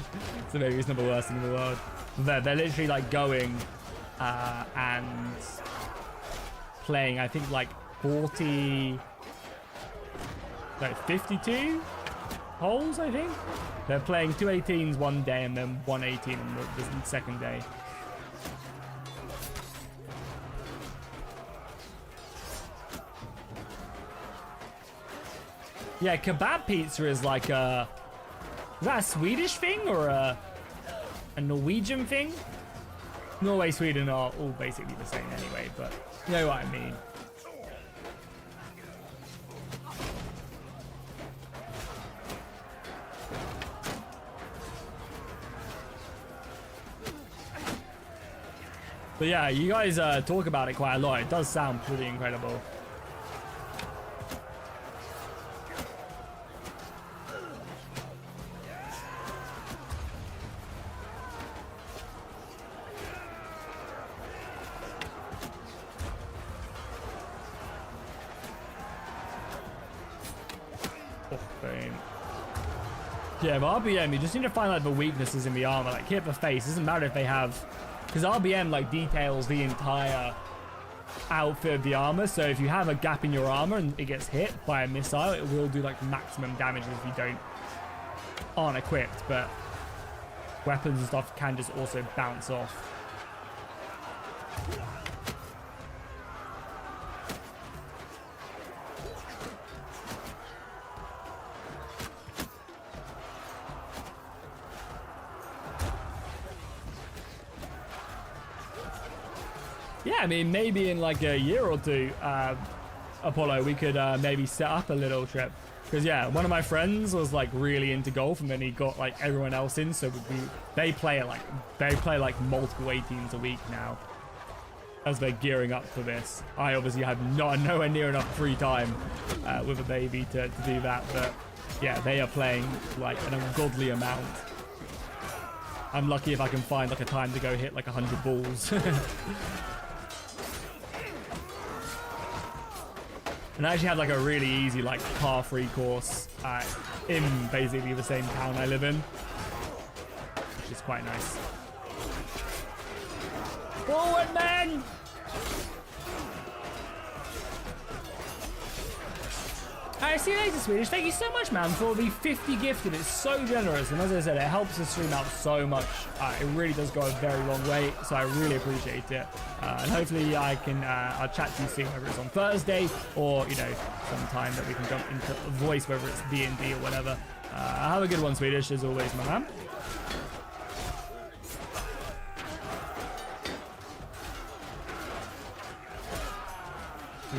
So maybe it's not the worst thing in the world. They're literally like going and playing, I think like 52 holes, I think. They're playing 2 18s one day and then 1 18 on the second day. Yeah, kebab pizza is like a... Is that a Swedish thing or a Norwegian thing? Norway, Sweden are all basically the same anyway, but you know what I mean. But yeah, you guys talk about it quite a lot. It does sound pretty incredible. Yeah, but RBM, you just need to find like the weaknesses in the armor. Like hit the face. It doesn't matter if they have, because RBM like details the entire outfit of the armor. So if you have a gap in your armor and it gets hit by a missile, it will do like maximum damage if you aren't equipped. But weapons and stuff can just also bounce off. Yeah, I mean, maybe in like a year or two, Apollo, we could maybe set up a little trip. Because yeah, one of my friends was like really into golf, and then he got like everyone else in. So they play like multiple 18s a week now, as they're gearing up for this. I obviously have nowhere near enough free time with a baby to do that, but yeah, they are playing like an ungodly amount. I'm lucky if I can find like a time to go hit like 100 balls. And I actually have like a really easy like par 3 course in basically the same town I live in, which is quite nice. Forward, men! I see you later, Swedish. Thank you so much, man, for the 50 gifted. It's so generous, and as I said, it helps the stream out so much. It really does go a very long way, so I really appreciate it. And hopefully I can, I'll chat to you soon, whether it's on Thursday or, you know, sometime that we can jump into a voice, whether it's D&D or whatever. Have a good one, Swedish, as always, my man.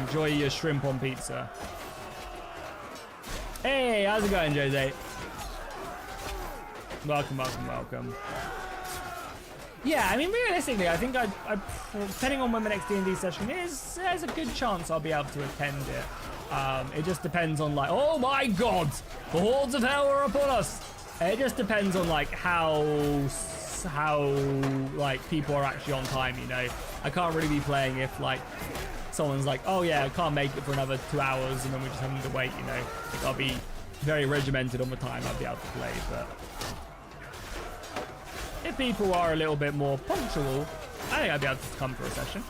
Enjoy your shrimp on pizza. Hey, how's it going, Jose? Welcome, welcome, welcome. Yeah, I mean, realistically, I think depending on when the next D&D session is, there's a good chance I'll be able to attend it. It just depends on, like, oh my god! The hordes of hell are upon us! It just depends on, like, how, like, people are actually on time, you know? I can't really be playing if, like, someone's like, oh yeah, I can't make it for another 2 hours, and then we're just having to wait, you know? Like, I'll be very regimented on the time I'll be able to play, but if people are a little bit more punctual, I think I'll be able to come for a session.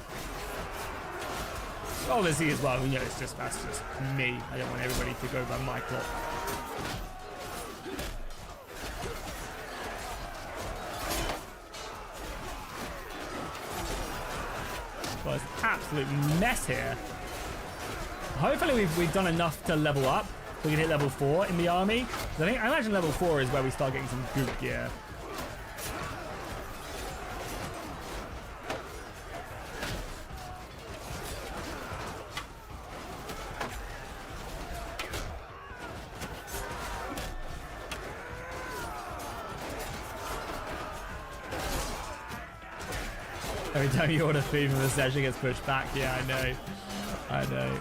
Obviously as well, you know, that's just me. I don't want everybody to go by my clock. Well, it's an absolute mess here. Hopefully we've done enough to level up. We can hit level 4 in the army. I imagine level 4 is where we start getting some good gear. Every time you order food from the session gets pushed back. Yeah, I know. I know.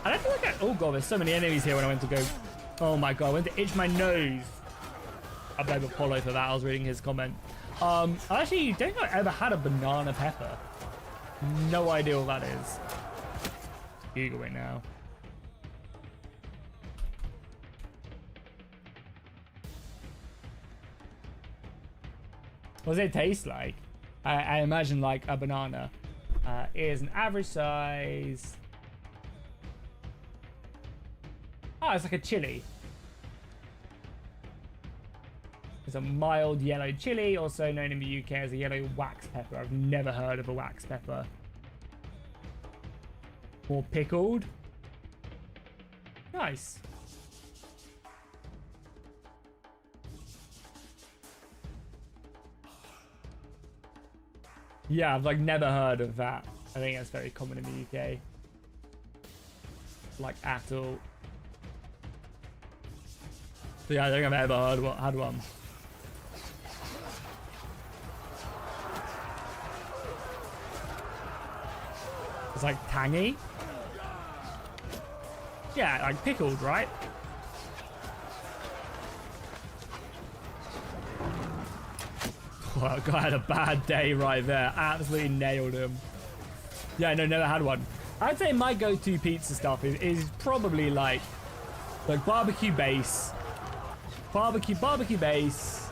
I don't feel like oh god, there's so many enemies here when I went to go. Oh my god, I went to itch my nose. I blame Apollo for that. I was reading his comment. I actually don't think I've ever had a banana pepper. No idea what that is. Google it now. What does it taste like? I imagine like a banana. It is an average size. Oh, it's like a chili. It's a mild yellow chili, also known in the UK as a yellow wax pepper. I've never heard of a wax pepper. More pickled. Nice. Yeah, I've like never heard of that. I think that's very common in the UK. Like at all. So yeah, I don't think I've ever had one. It's like tangy. Yeah, like pickled, right? Well, guy had a bad day right there. Absolutely nailed him. Yeah, no, never had one. I'd say my go-to pizza stuff is probably like barbecue base. Barbecue base.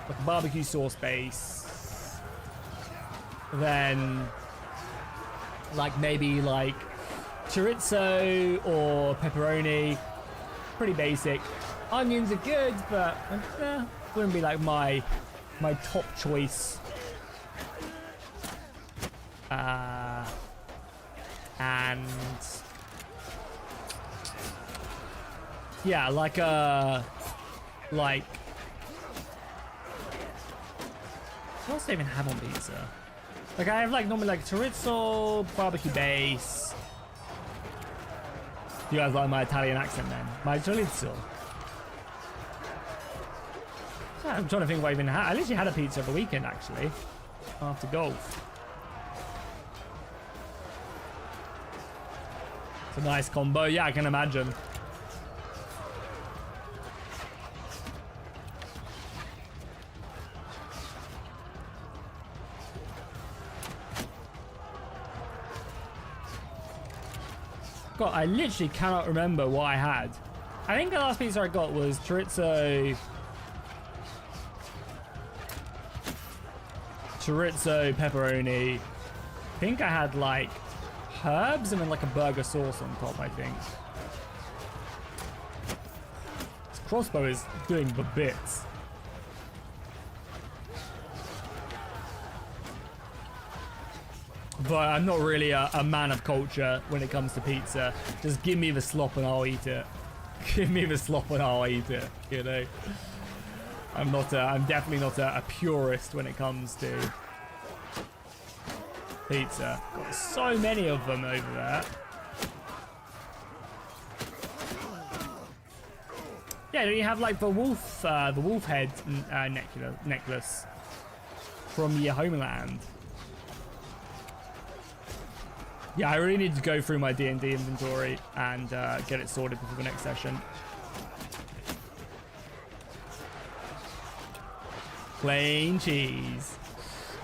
Like barbecue sauce base. Then like maybe like chorizo or pepperoni. Pretty basic. Onions are good, but wouldn't be like my top choice. And yeah, like What else do I even have on pizza? Like I have like normally like chorizo, barbecue base. You guys like my Italian accent then? My chorizo. I'm trying to think what I even had. I literally had a pizza over the weekend actually. After golf. It's a nice combo. Yeah, I can imagine. God, I literally cannot remember what I had. I think the last pizza I got was chorizo, pepperoni. I think I had like herbs and then like a burger sauce on top, I think. This crossbow is doing the bits. But I'm not really a man of culture when it comes to pizza. Just give me the slop and I'll eat it. Give me the slop and I'll eat it, you know? I'm definitely not a purist when it comes to pizza. Got so many of them over there. Yeah, don't you have like the wolf head necklace from your homeland? Yeah, I really need to go through my D&D inventory and get it sorted before the next session. Plain cheese.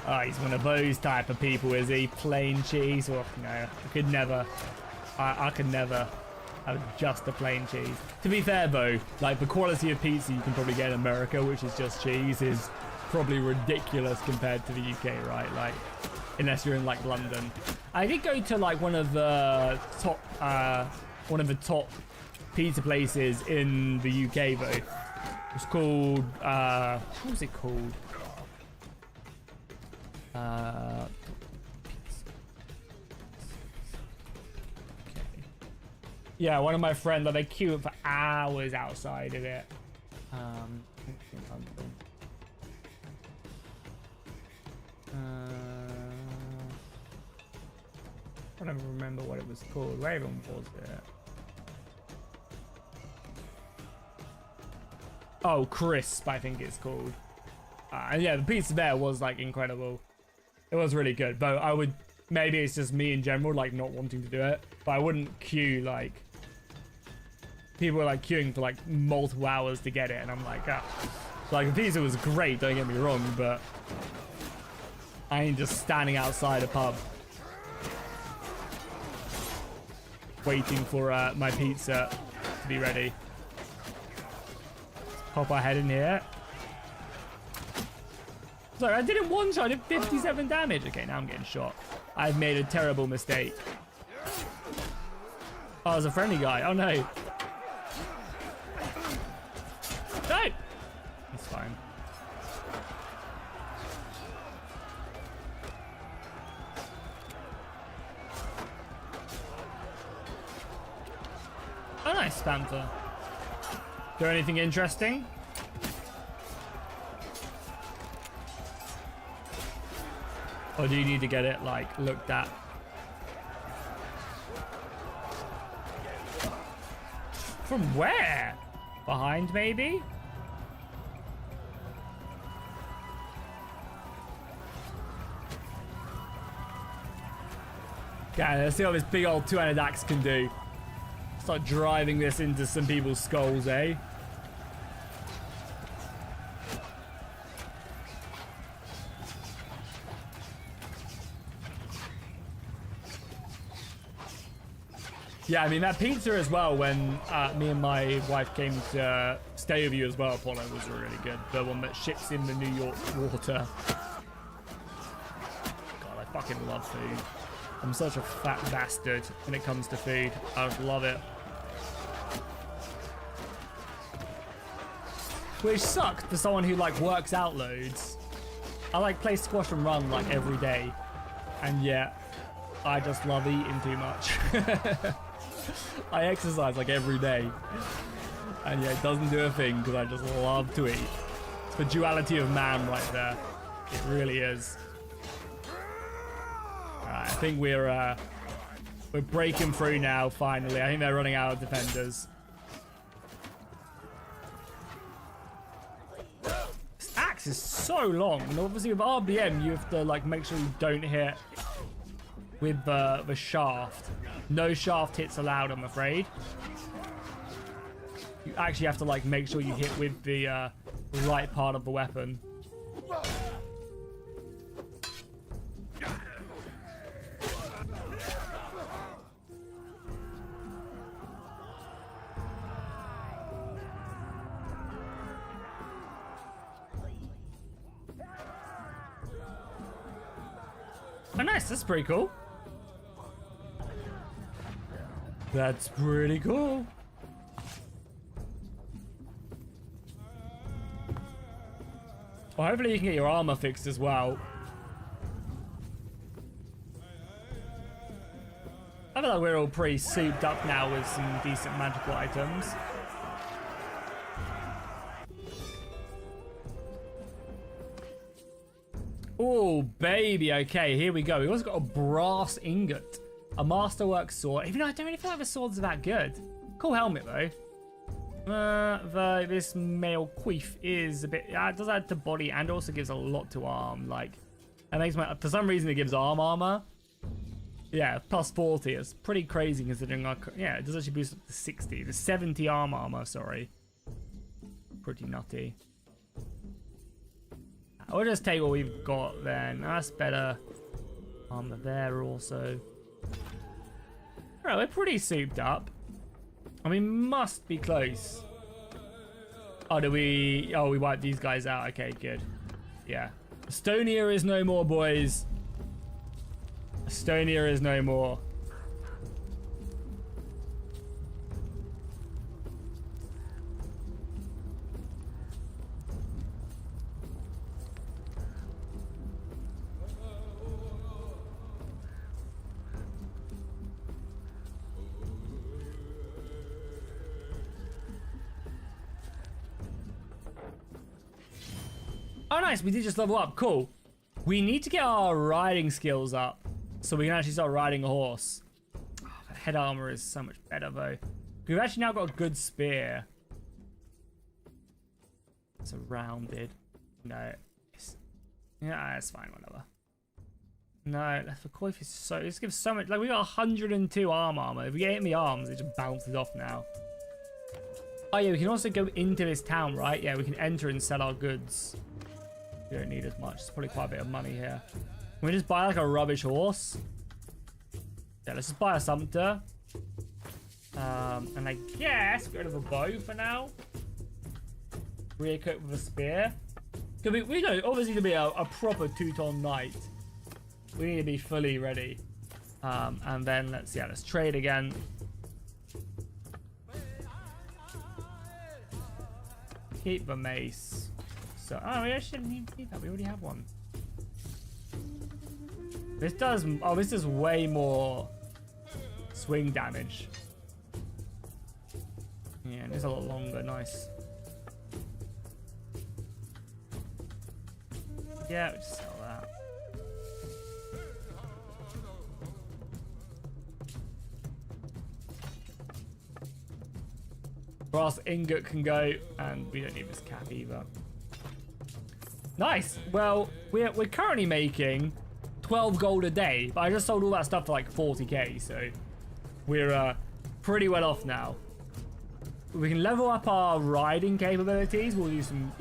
Oh, he's one of those type of people, is he? Plain cheese? Oh, no, I could never. I could never have just a plain cheese. To be fair, though, like the quality of pizza you can probably get in America, which is just cheese, is probably ridiculous compared to the UK, right? Like, unless you're in like London. I did go to like one of the top pizza places in the UK though. It's called what was it called? Okay. Yeah, one of my friends, like, they queued for hours outside of it. I don't remember what it was called. Where even was it? Oh, Crisp, I think it's called. And yeah, the pizza there was like incredible. It was really good, but I would, maybe it's just me in general, like not wanting to do it, but I wouldn't queue like, people were like queuing for like multiple hours to get it, and I'm like, ah. So, like the pizza was great, don't get me wrong, but I ain't just standing outside a pub waiting for my pizza to be ready. Pop our head in here. Sorry, I did it one shot. I did 57 damage. Okay, now I'm getting shot. I've made a terrible mistake. Oh, it was a friendly guy. Oh, no. No! It's fine. Oh, nice, Panther. Do anything interesting? Or do you need to get it, like, looked at? From where? Behind, maybe? Yeah, let's see what this big old two-handed axe can do. Start driving this into some people's skulls, eh? Yeah, I mean, that pizza as well, when me and my wife came to stay with you as well, Apollo, was really good. The one that ships in the New York water. God, I fucking love food. I'm such a fat bastard when it comes to food. I just love it. Which sucks for someone who, like, works out loads. I, like, play squash and run, like, every day. And yet, I just love eating too much. I exercise like every day, and yeah, it doesn't do a thing because I just love to eat. It's the duality of man right there. It really is. Alright, I think we're breaking through now, finally. I think they're running out of defenders. This axe is so long. And obviously with RBM, you have to like make sure you don't hit with the shaft. No shaft hits allowed, I'm afraid. You actually have to like make sure you hit with the right part of the weapon. Oh, nice. That's pretty cool. That's pretty cool. Well, hopefully you can get your armor fixed as well. I feel like we're all pretty souped up now with some decent magical items. Oh, baby. Okay, here we go. We've also got a brass ingot. A masterwork sword. Even though I don't really feel like the sword's that good. Cool helmet, though. This mail quiff is a bit... it does add to body and also gives a lot to arm. Like, it makes my... For some reason, it gives armor. Yeah, plus 40. It's pretty crazy considering... yeah, it does actually boost up to 60. The 70 armor, sorry. Pretty nutty. I'll just take what we've got then. That's better. Armor there also. Alright, we're pretty souped up. And we must be close. Oh, we wiped these guys out. Okay, good. Yeah. Estonia is no more, boys. Estonia is no more. Oh, nice. We did just level up. Cool. We need to get our riding skills up so we can actually start riding a horse. Oh, the head armor is so much better, though. We've actually now got a good spear. It's a rounded. No. Yeah, it's fine. Whatever. No, the coif is so... This gives so much... Like, we got 102 armor. If we get hit in the arms, it just bounces off now. Oh, yeah. We can also go into this town, right? Yeah, we can enter and sell our goods. We don't need as much. It's probably quite a bit of money here. Can we just buy like a rubbish horse? Yeah, let's just buy a sumpter. And I guess get rid of a bow for now. Re-equip with a spear. We know, obviously to be a proper Teuton knight, we need to be fully ready. And then let's trade again. Keep the mace. So, oh, we actually didn't need that. We already have one. This does... Oh, this does way more swing damage. Yeah, and it's a lot longer. Nice. Yeah, we'll just sell that. Brass ingot can go, and we don't need this cap either. Nice. Well, we're currently making 12 gold a day, but I just sold all that stuff for like 40k, so we're pretty well off now. We can level up our riding capabilities. We'll do some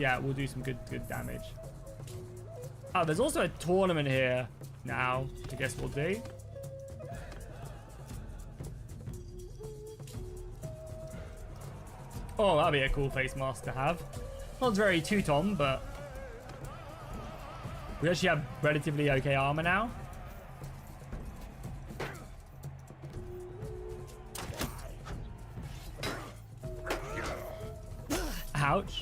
good damage. Oh, there's also a tournament here now, I guess we'll do. Oh, that'd be a cool face mask to have. Not very Teuton, but we actually have relatively okay armor now. Ouch.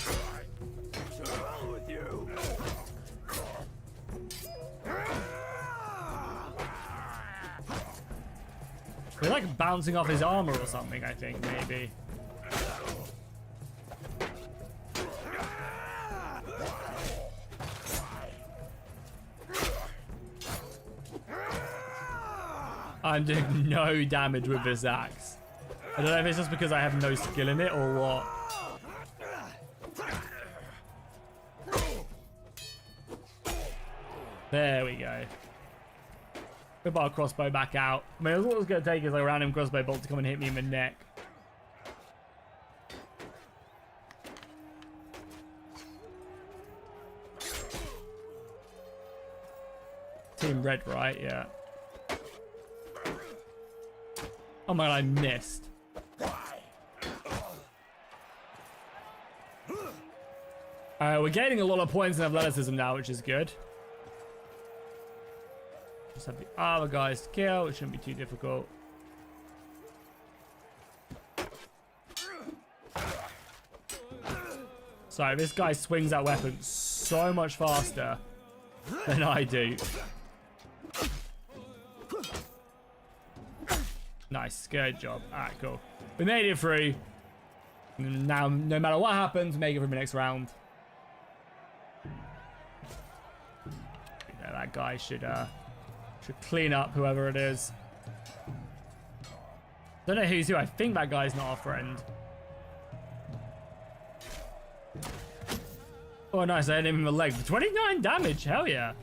We're like bouncing off his armor or something, I think, maybe. I'm doing no damage with this axe. I don't know if it's just because I have no skill in it or what. There we go. Whip our crossbow back out. I mean, all it's going to take is like a random crossbow bolt to come and hit me in the neck. Team red, right? Yeah. Oh my god, I missed. We're gaining a lot of points in athleticism now, which is good. Just have the other guys to kill, it shouldn't be too difficult. Sorry, this guy swings that weapon so much faster than I do. Nice, good job. Alright, cool. We made it through. Now, no matter what happens, make it through the next round. Yeah, that guy should clean up whoever it is. Don't know who's who. I think that guy's not our friend. Oh, nice. I hit him in the leg. 29 damage. Hell yeah.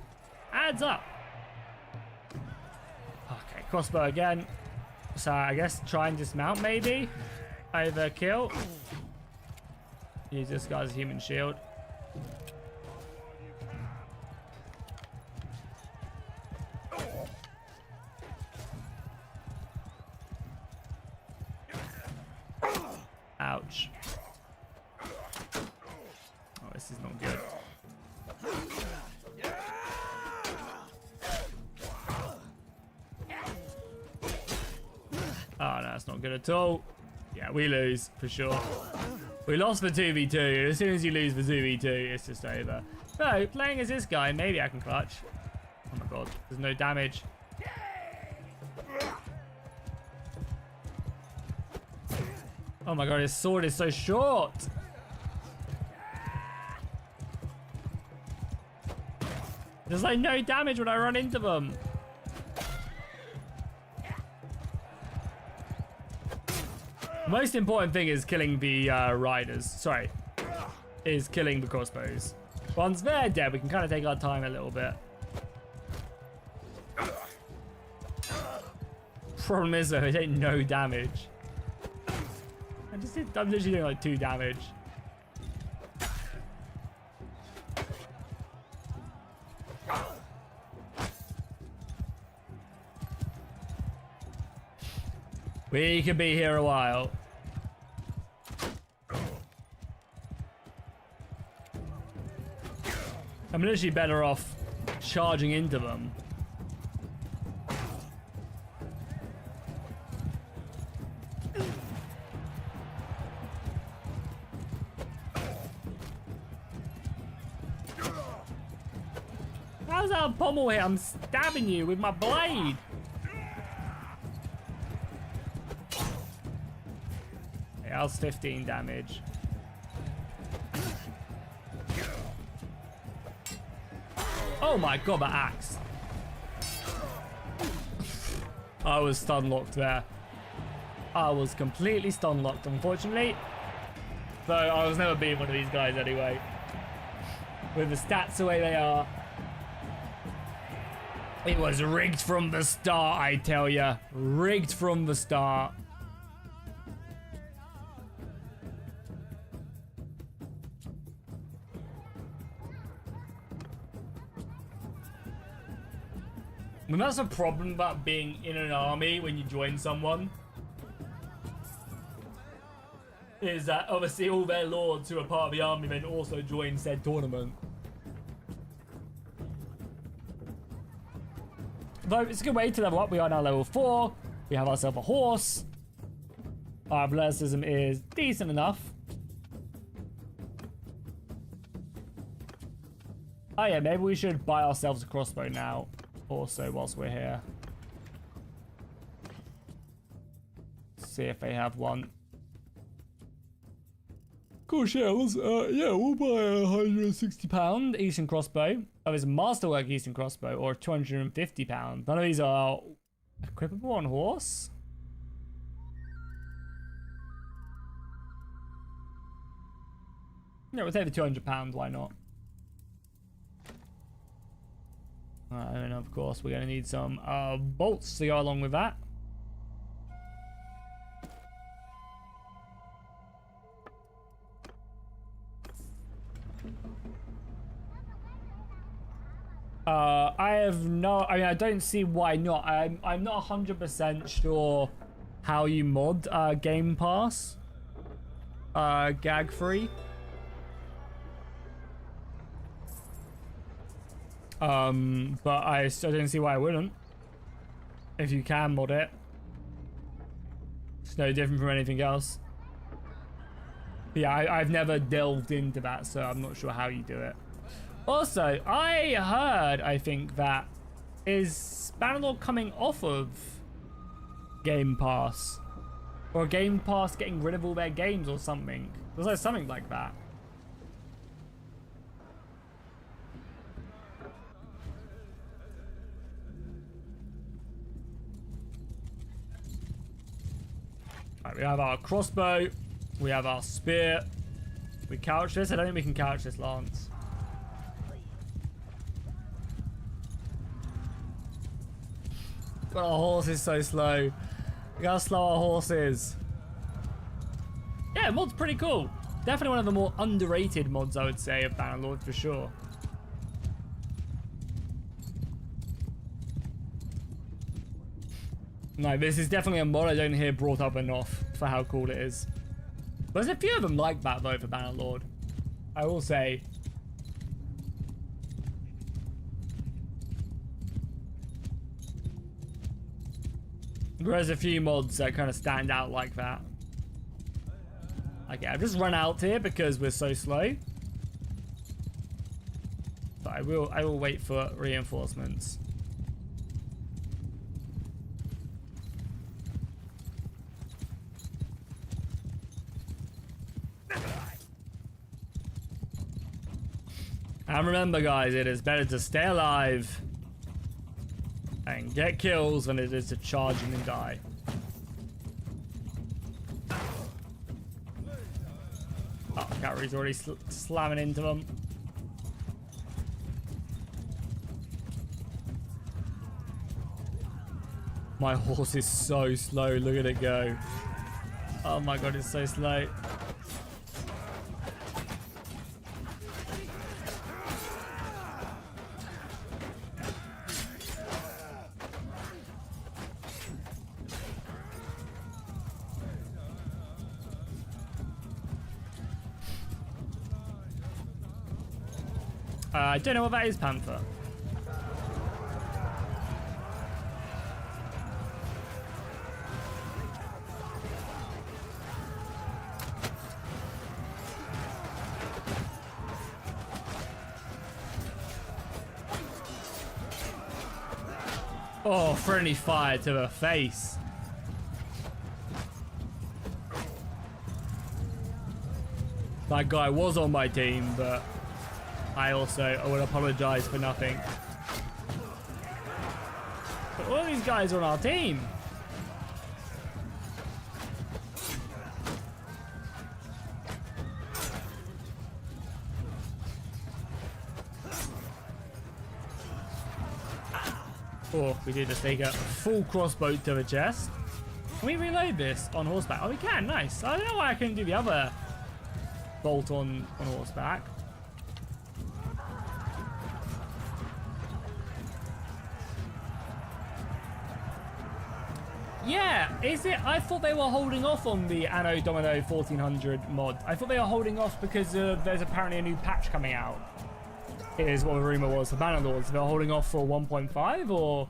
Adds up. Okay, crossbow again. So I guess try and dismount maybe. Overkill. Use this guy's human shield. Ouch. Oh, this is not good. Oh, no, that's not good at all. Yeah, we lose, for sure. We lost the 2v2. As soon as you lose the 2v2, it's just over. So, playing as this guy, maybe I can clutch. Oh my god, there's no damage. Oh my god, his sword is so short. There's like no damage when I run into them. Most important thing is killing the riders. Sorry. Is killing the crossbows. Once they're dead, we can kind of take our time a little bit. Problem is though, it ain't no damage. I'm literally doing like 2 damage. We could be here a while. I'm literally better off charging into them. How's that a pommel hit? I'm stabbing you with my blade. Yeah, that was 15 damage. Oh my god, that axe. I was stun locked there. I was completely stun locked, unfortunately. Though I was never being one of these guys anyway. With the stats the way they are. It was rigged from the start, I tell ya. Rigged from the start. I mean, that's a problem about being in an army when you join someone. Is that obviously all their lords who are part of the army then also join said tournament. Though it's a good way to level up. We are now level 4. We have ourselves a horse. Our athleticism is decent enough. Oh yeah, maybe we should buy ourselves a crossbow now. Also, whilst we're here. See if they have one. Cool, shells. Yeah, we'll buy a £160 Eastern crossbow. Oh, it's a masterwork Eastern crossbow, or £250. None of these are Equipable on horse? Yeah, we'll take the £200, why not? And of course, we're going to need some bolts to go along with that. I mean, I don't see why not. I'm not 100% sure how you mod Game Pass gag free. But I still don't see why I wouldn't. If you can mod it. It's no different from anything else. But yeah, I've never delved into that, so I'm not sure how you do it. Also, I heard, I think, that is Bannerlord coming off of Game Pass? Or Game Pass getting rid of all their games or something. There's like something like that. Alright, we have our crossbow. We have our spear. We couch this? I don't think we can couch this lance. But our horse is so slow. Look how slow our horse is. Yeah, mod's pretty cool. Definitely one of the more underrated mods, I would say, of Bannerlord for sure. No, this is definitely a mod I don't hear brought up enough for how cool it is. There's a few of them like that though for Bannerlord, I will say. There's a few mods that kind of stand out like that. Okay, I've just run out here because we're so slow. But I will wait for reinforcements. And remember guys, it is better to stay alive and get kills than it is to charge in and die. Oh, cavalry's already slamming into them. My horse is so slow, look at it go. Oh my god, it's so slow. I don't know what that is, Panther. Oh, friendly fire to the face. That guy was on my team, but I would apologize for nothing. But all these guys are on our team. Oh, we did just take a full crossbow to the chest. Can we reload this on horseback? Oh, we can. Nice. I don't know why I couldn't do the other bolt on horseback. Yeah, is it? I thought they were holding off on the Anno Domino 1400 mod. I thought they were holding off because there's apparently a new patch coming out. Is what the rumor was for Bannerlord. So they're holding off for 1.5 or...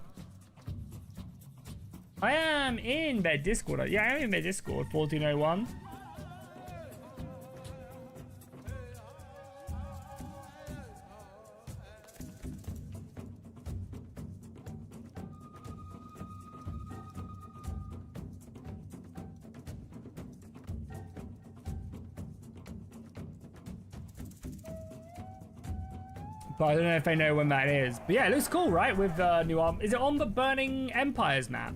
I am in their Discord. Yeah, I am in their Discord, 1401. But I don't know if they know when that is. But yeah, it looks cool, right? With new arm. Is it on the Burning Empires map?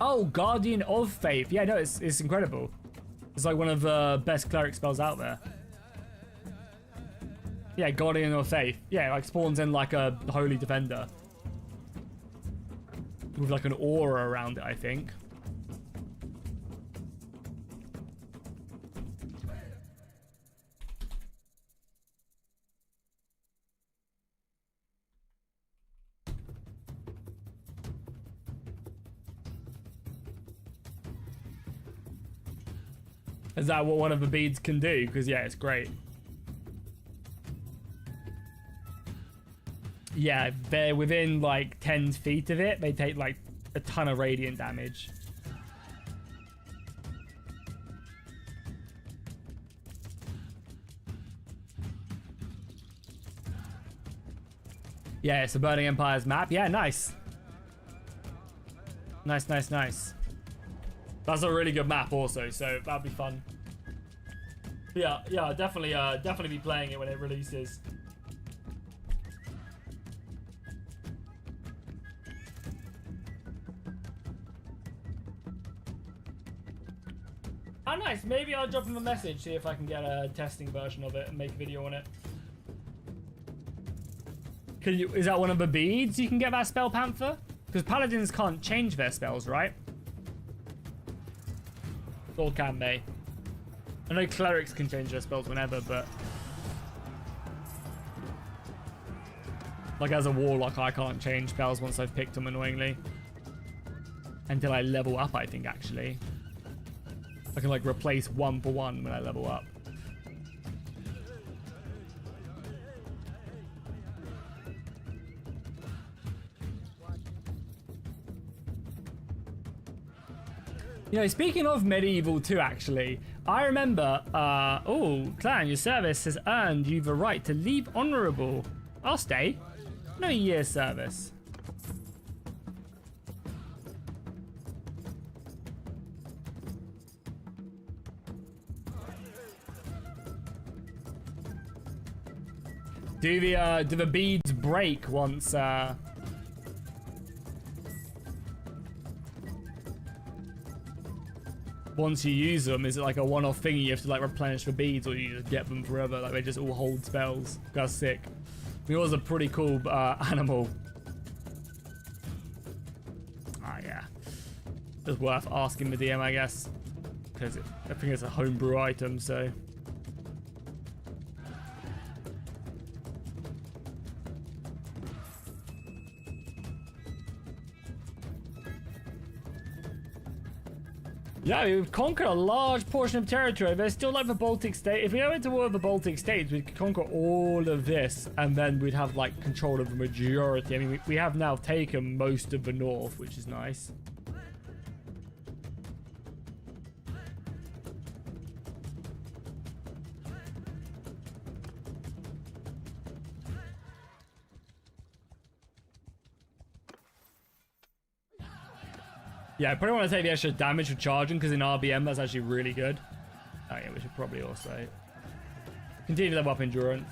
Oh, Guardian of Faith. Yeah, no, it's incredible. It's like one of the best cleric spells out there. Yeah, Guardian of Faith. Yeah, like spawns in like a holy defender. With like an aura around it, I think. Is that what one of the beads can do? Because yeah, it's great. Yeah, they're within like 10 feet of it. They take like a ton of radiant damage. Yeah, it's the Burning Empires map. Yeah, nice. Nice, nice, nice. That's a really good map also, so that'll be fun. Yeah, yeah, definitely be playing it when it releases. Oh, nice. Maybe I'll drop him a message, see if I can get a testing version of it and make a video on it. Is that one of the beads you can get that spell, Panther? Because paladins can't change their spells, right? Or can they? I know clerics can change their spells whenever, but... like as a warlock, I can't change spells once I've picked them, annoyingly. Until I level up, I think, actually. I can like replace 1 for 1 when I level up. You know, speaking of medieval too, actually, I remember, oh, clan, your service has earned you the right to leave honorable. I'll stay. No year's service. Do the beads break once, once you use them? Is it like a one-off thing you have to like replenish the beads, or you just get them forever? Like they just all hold spells. That's sick. It was a pretty cool animal. Ah, yeah. It's worth asking the DM, I guess, because I think it's a homebrew item, so. Yeah, we've conquered a large portion of territory. There's still like the Baltic state. If we go into war with the Baltic states, we could conquer all of this, and then we'd have like control of the majority. I mean, we have now taken most of the north, which is nice. Yeah, I probably want to take the extra damage for charging, because in RBM that's actually really good. Oh yeah, we should probably also continue to level up endurance.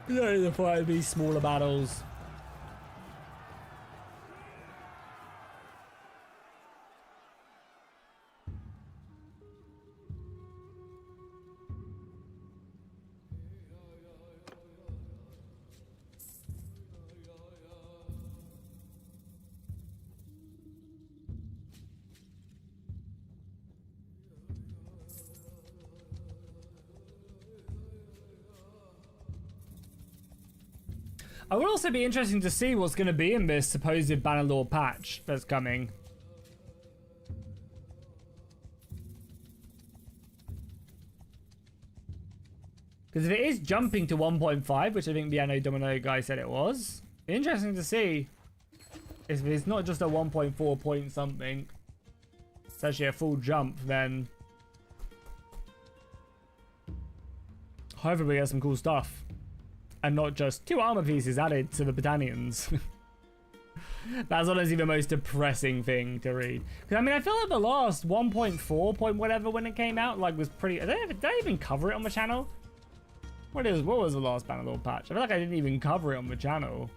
Yeah, the fight these smaller battles. I would also be interesting to see what's going to be in this supposed Bannerlord patch that's coming. Because if it is jumping to 1.5, which I think the Anno Domino guy said it was, interesting to see if it's not just a 1.4 point something. it's actually a full jump, then hopefully we get some cool stuff. And not just 2 armor pieces added to the battalions. That's honestly the most depressing thing to read. Because I mean, I feel like the last 1.4 point whatever when it came out, like, was pretty. Did I even cover it on the channel? What was the last Bannerlord patch? I feel like I didn't even cover it on the channel.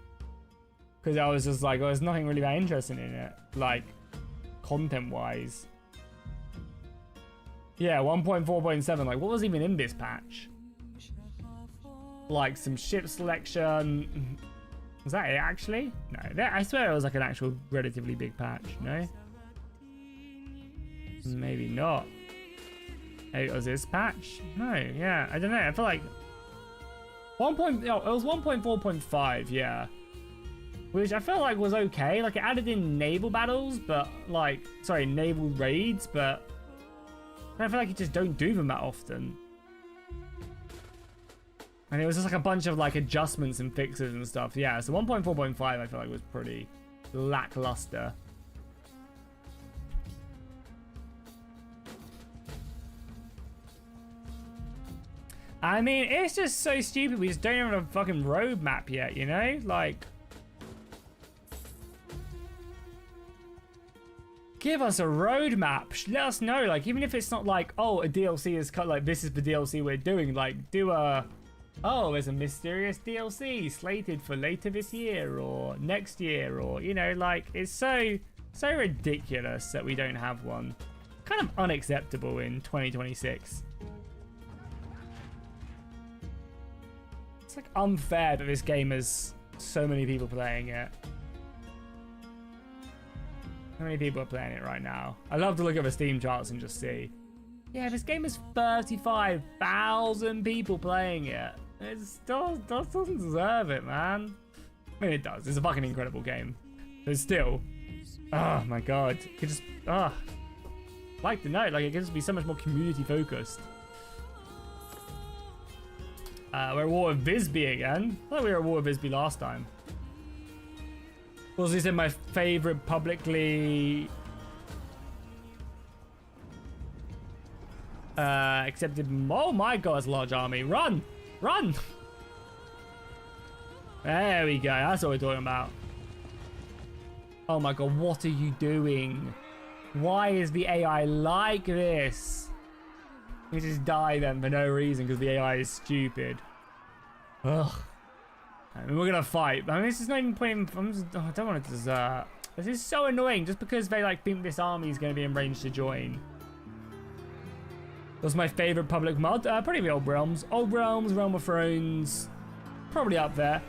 Because I was just like, oh, there's nothing really that interesting in it. Like, content-wise. Yeah, 1.4.7. Like, what was even in this patch? Like, some ship selection. Was that it, actually? No, I swear it was like an actual relatively big patch. No? Maybe not. Hey, was this patch? No, yeah, I don't know. I feel like... it was 1.4.5, yeah. Which I felt like was okay. Like, it added in naval battles, but like, sorry, naval raids, but I feel like you just don't do them that often. And it was just like a bunch of like adjustments and fixes and stuff. Yeah, so 1.4.5 I feel like was pretty lackluster. I mean, it's just so stupid. We just don't have a fucking roadmap yet, you know? Like, give us a roadmap. Let us know. Like, even if it's not like, oh, a DLC is cut. Like, this is the DLC we're doing. Like, do a, oh, there's a mysterious DLC slated for later this year or next year, or you know, like, it's so ridiculous that we don't have one. Kind of unacceptable in 2026. It's like unfair that this game has so many people playing it. How many people are playing it right now? I love to look at the Steam charts and just see. Yeah, this game has 35,000 people playing it. It doesn't deserve it, man. I mean, it does. It's a fucking incredible game. But still, oh my god, it could just like the note, like it could just be so much more community focused. We're at war with Visby again. I thought we were at war with Visby last time. Also, said my favorite publicly accepted. Oh my god, it's a large army. Run! Run! There we go. That's what we're talking about. Oh my god, what are you doing? Why is the AI like this? We just die then for no reason because the AI is stupid. Ugh. I mean, we're gonna fight. I mean, this is not even putting. I don't want to desert. This is so annoying just because they like think this army is going to be in range to join. What's my favorite public mod? Probably the Old Realms. Old Realms, Realm of Thrones, probably up there.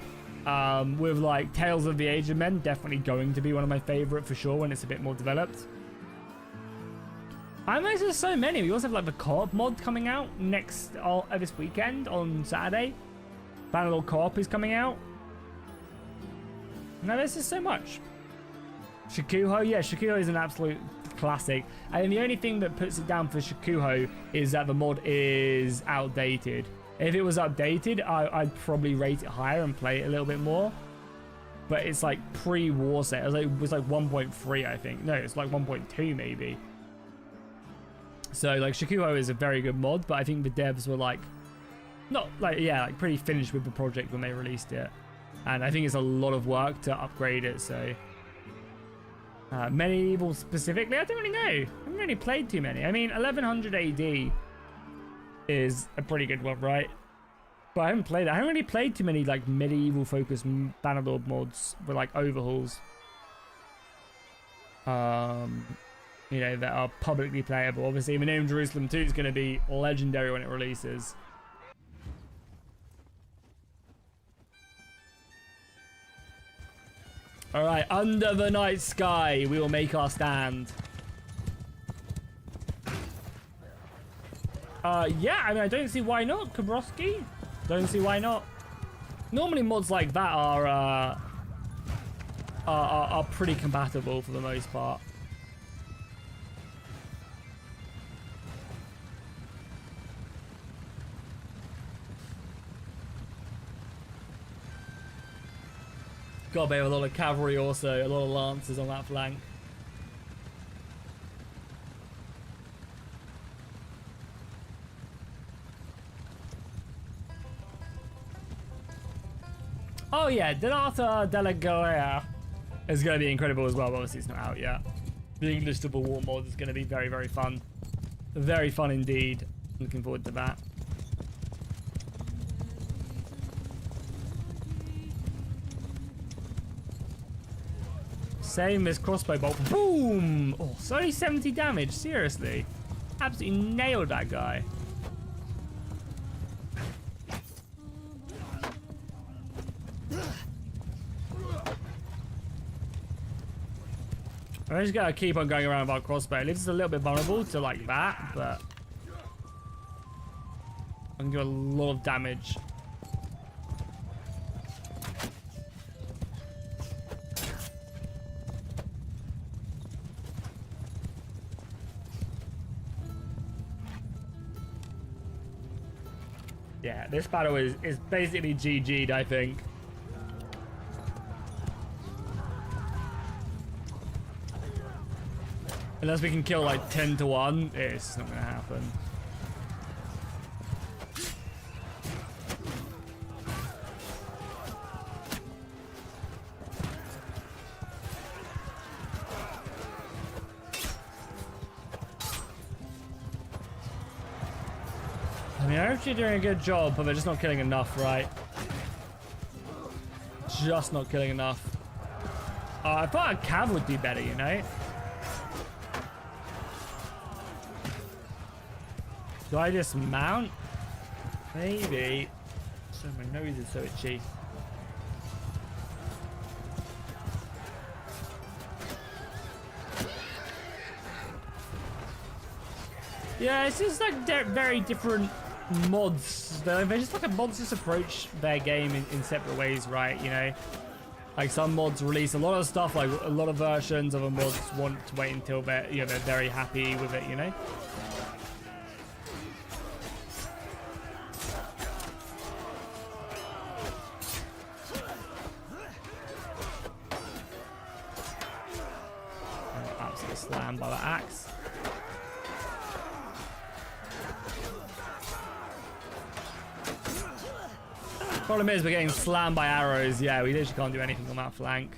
With like Tales of the Age of Men, definitely going to be one of my favorite for sure when it's a bit more developed. I mean, there's just so many. We also have like the co-op mod coming out next this weekend on Saturday. Bannerlord co-op is coming out. No, there's just so much. Shikuho, yeah, Shikuho is an absolute classic. And the only thing that puts it down for Shikuho is that the mod is outdated. If it was updated, I'd probably rate it higher and play it a little bit more. But it's like pre-war set. It was like 1.3, I think. No, it's like 1.2 maybe. So like Shikuho is a very good mod, but I think the devs were like, not like, yeah, like pretty finished with the project when they released it. And I think it's a lot of work to upgrade it, so. Medieval specifically, I don't really know. I haven't really played too many. I mean, 1100 AD is a pretty good one, right? But I haven't played it. I haven't really played too many like medieval focused Bannerlord mods with like overhauls. You know, that are publicly playable. Obviously, the name Jerusalem 2 is going to be legendary when it releases. Alright, under the night sky, we will make our stand. Yeah, I mean, I don't see why not, Kabrowski. Don't see why not. Normally, mods like that are pretty compatible for the most part. God, they have a lot of cavalry also, a lot of lancers on that flank. Oh yeah, Donata Della Galea is going to be incredible as well. Obviously, it's not out yet. The English Civil War mod is going to be very, very fun. Very fun indeed. Looking forward to that. Same as crossbow bolt. Boom! Oh, it's only 70 damage. Seriously. Absolutely nailed that guy. I just gotta keep on going around with our crossbow. It leaves us a little bit vulnerable to like that, but I can do a lot of damage. Yeah, this battle is basically GG'd, I think. Unless we can kill like 10 to 1, it's not gonna happen. I mean, I'm actually doing a good job, but they're just not killing enough, right? Just not killing enough. I thought a cav would do better, you know? Do I just mount? Maybe. So my nose is so itchy. Yeah, it's just like very different mods. They just like a mods just approach their game in separate ways, right? You know, like some mods release a lot of stuff, like a lot of versions of a mods want to wait until they're they're very happy with it, you know. Absolutely slammed by the axe. Problem is, we're getting slammed by arrows. Yeah, we literally can't do anything on that flank.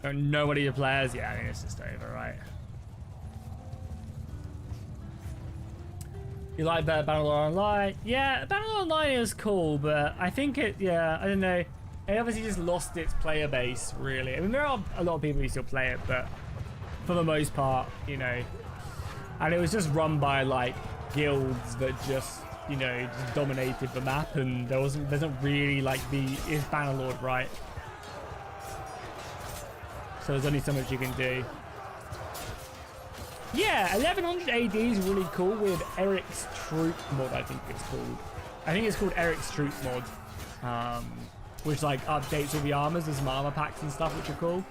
Don't know what are your players. Yeah, I mean, it's just over, right? You like Bannerlord Online? Yeah, Bannerlord Online is cool, but I think I don't know. It obviously just lost its player base, really. I mean, there are a lot of people who still play it, but for the most part, you know. And it was just run by, like, guilds that just just dominated the map, and there's not really like is Bannerlord, right? So there's only so much you can do. Yeah, 1100 AD is really cool with Eric's Troop mod, I think it's called. I think it's called Eric's Troop mod, which like updates all the armors. There's some armor packs and stuff which are cool.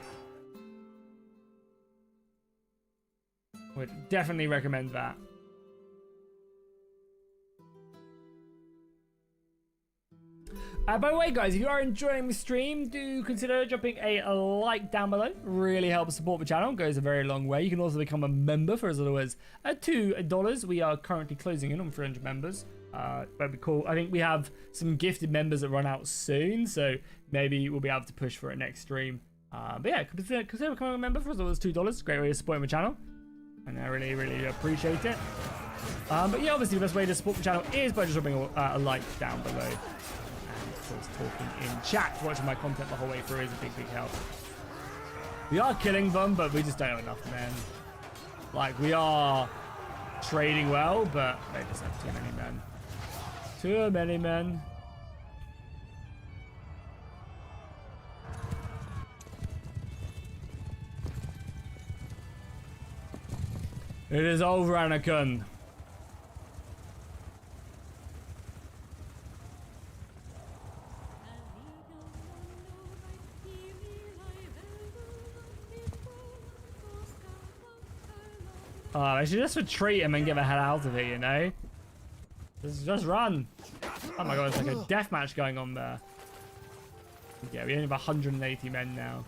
Would definitely recommend that. By the way, guys, if you are enjoying the stream, do consider dropping a like down below. Really helps support the channel. Goes a very long way. You can also become a member for as little as $2. We are currently closing in on 300 members. That'd be cool. I think we have some gifted members that run out soon, so maybe we'll be able to push for it next stream. But yeah, consider becoming a member for as little as $2. Great way to support my channel, and I really, really appreciate it. But yeah, obviously the best way to support the channel is by just dropping a like down below. Talking in chat, watching my content the whole way through is a big help. We are killing them, but we just don't have enough men. Like, we are trading well, but they just have too many men. Too many men. It is over, Anakin. I should just retreat him and get the hell out of here, you know? Just run. Oh my god, it's like a deathmatch going on there. Yeah, we only have 180 men now.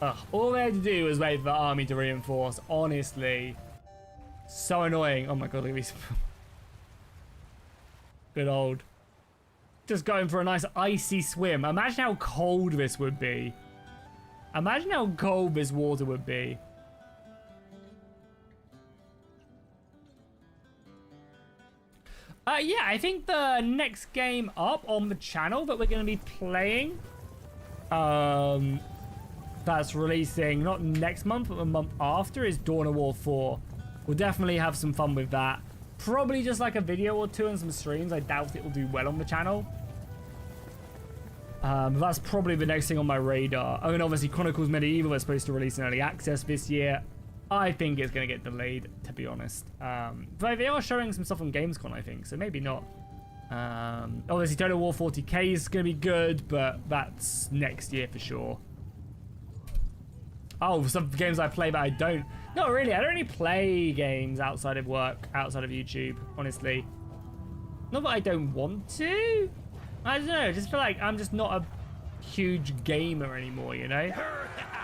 Ugh, all they had to do was wait for the army to reinforce. Honestly. So annoying. Oh my god, look at these. Good old Just going for a nice icy swim. Imagine how cold this would be. Imagine how cold this water would be. Yeah, I think the next game up on the channel that we're going to be playing, that's releasing not next month, but the month after, is Dawn of War 4. We'll definitely have some fun with that. Probably just like a video or two and some streams. I doubt it will do well on the channel. But that's probably the next thing on my radar. I mean, obviously, Chronicles Medieval is supposed to release in early access this year. I think it's going to get delayed, to be honest. But they are showing some stuff on Gamescom, I think, so maybe not. Obviously, Total War 40k is going to be good, but that's next year for sure. Oh, some games I play, but I don't. Not really. I don't really play games outside of work, outside of YouTube, honestly. Not that I don't want to. I don't know. I just feel like I'm just not a huge gamer anymore, you know?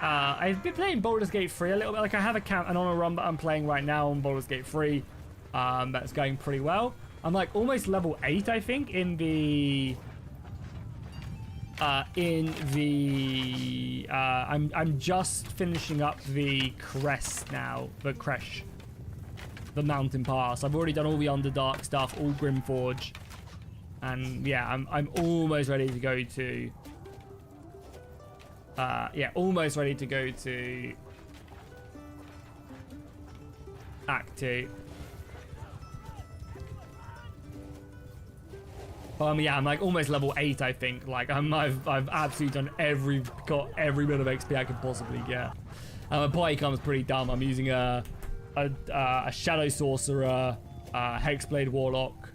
I've been playing Baldur's Gate 3 a little bit. Like, I have an on a run that I'm playing right now on Baldur's Gate 3. That's going pretty well. I'm like almost level 8, I think, in the... I'm just finishing up the crest now. The Cresh. The mountain pass. I've already done all the Underdark stuff, all Grimforge. And yeah, I'm almost ready to go to... yeah, almost ready to go to Act 2. Yeah, I'm like almost level 8, I think. Like I've absolutely done got every bit of XP I could possibly get. My party comes pretty dumb. I'm using a Shadow Sorcerer, Hexblade Warlock,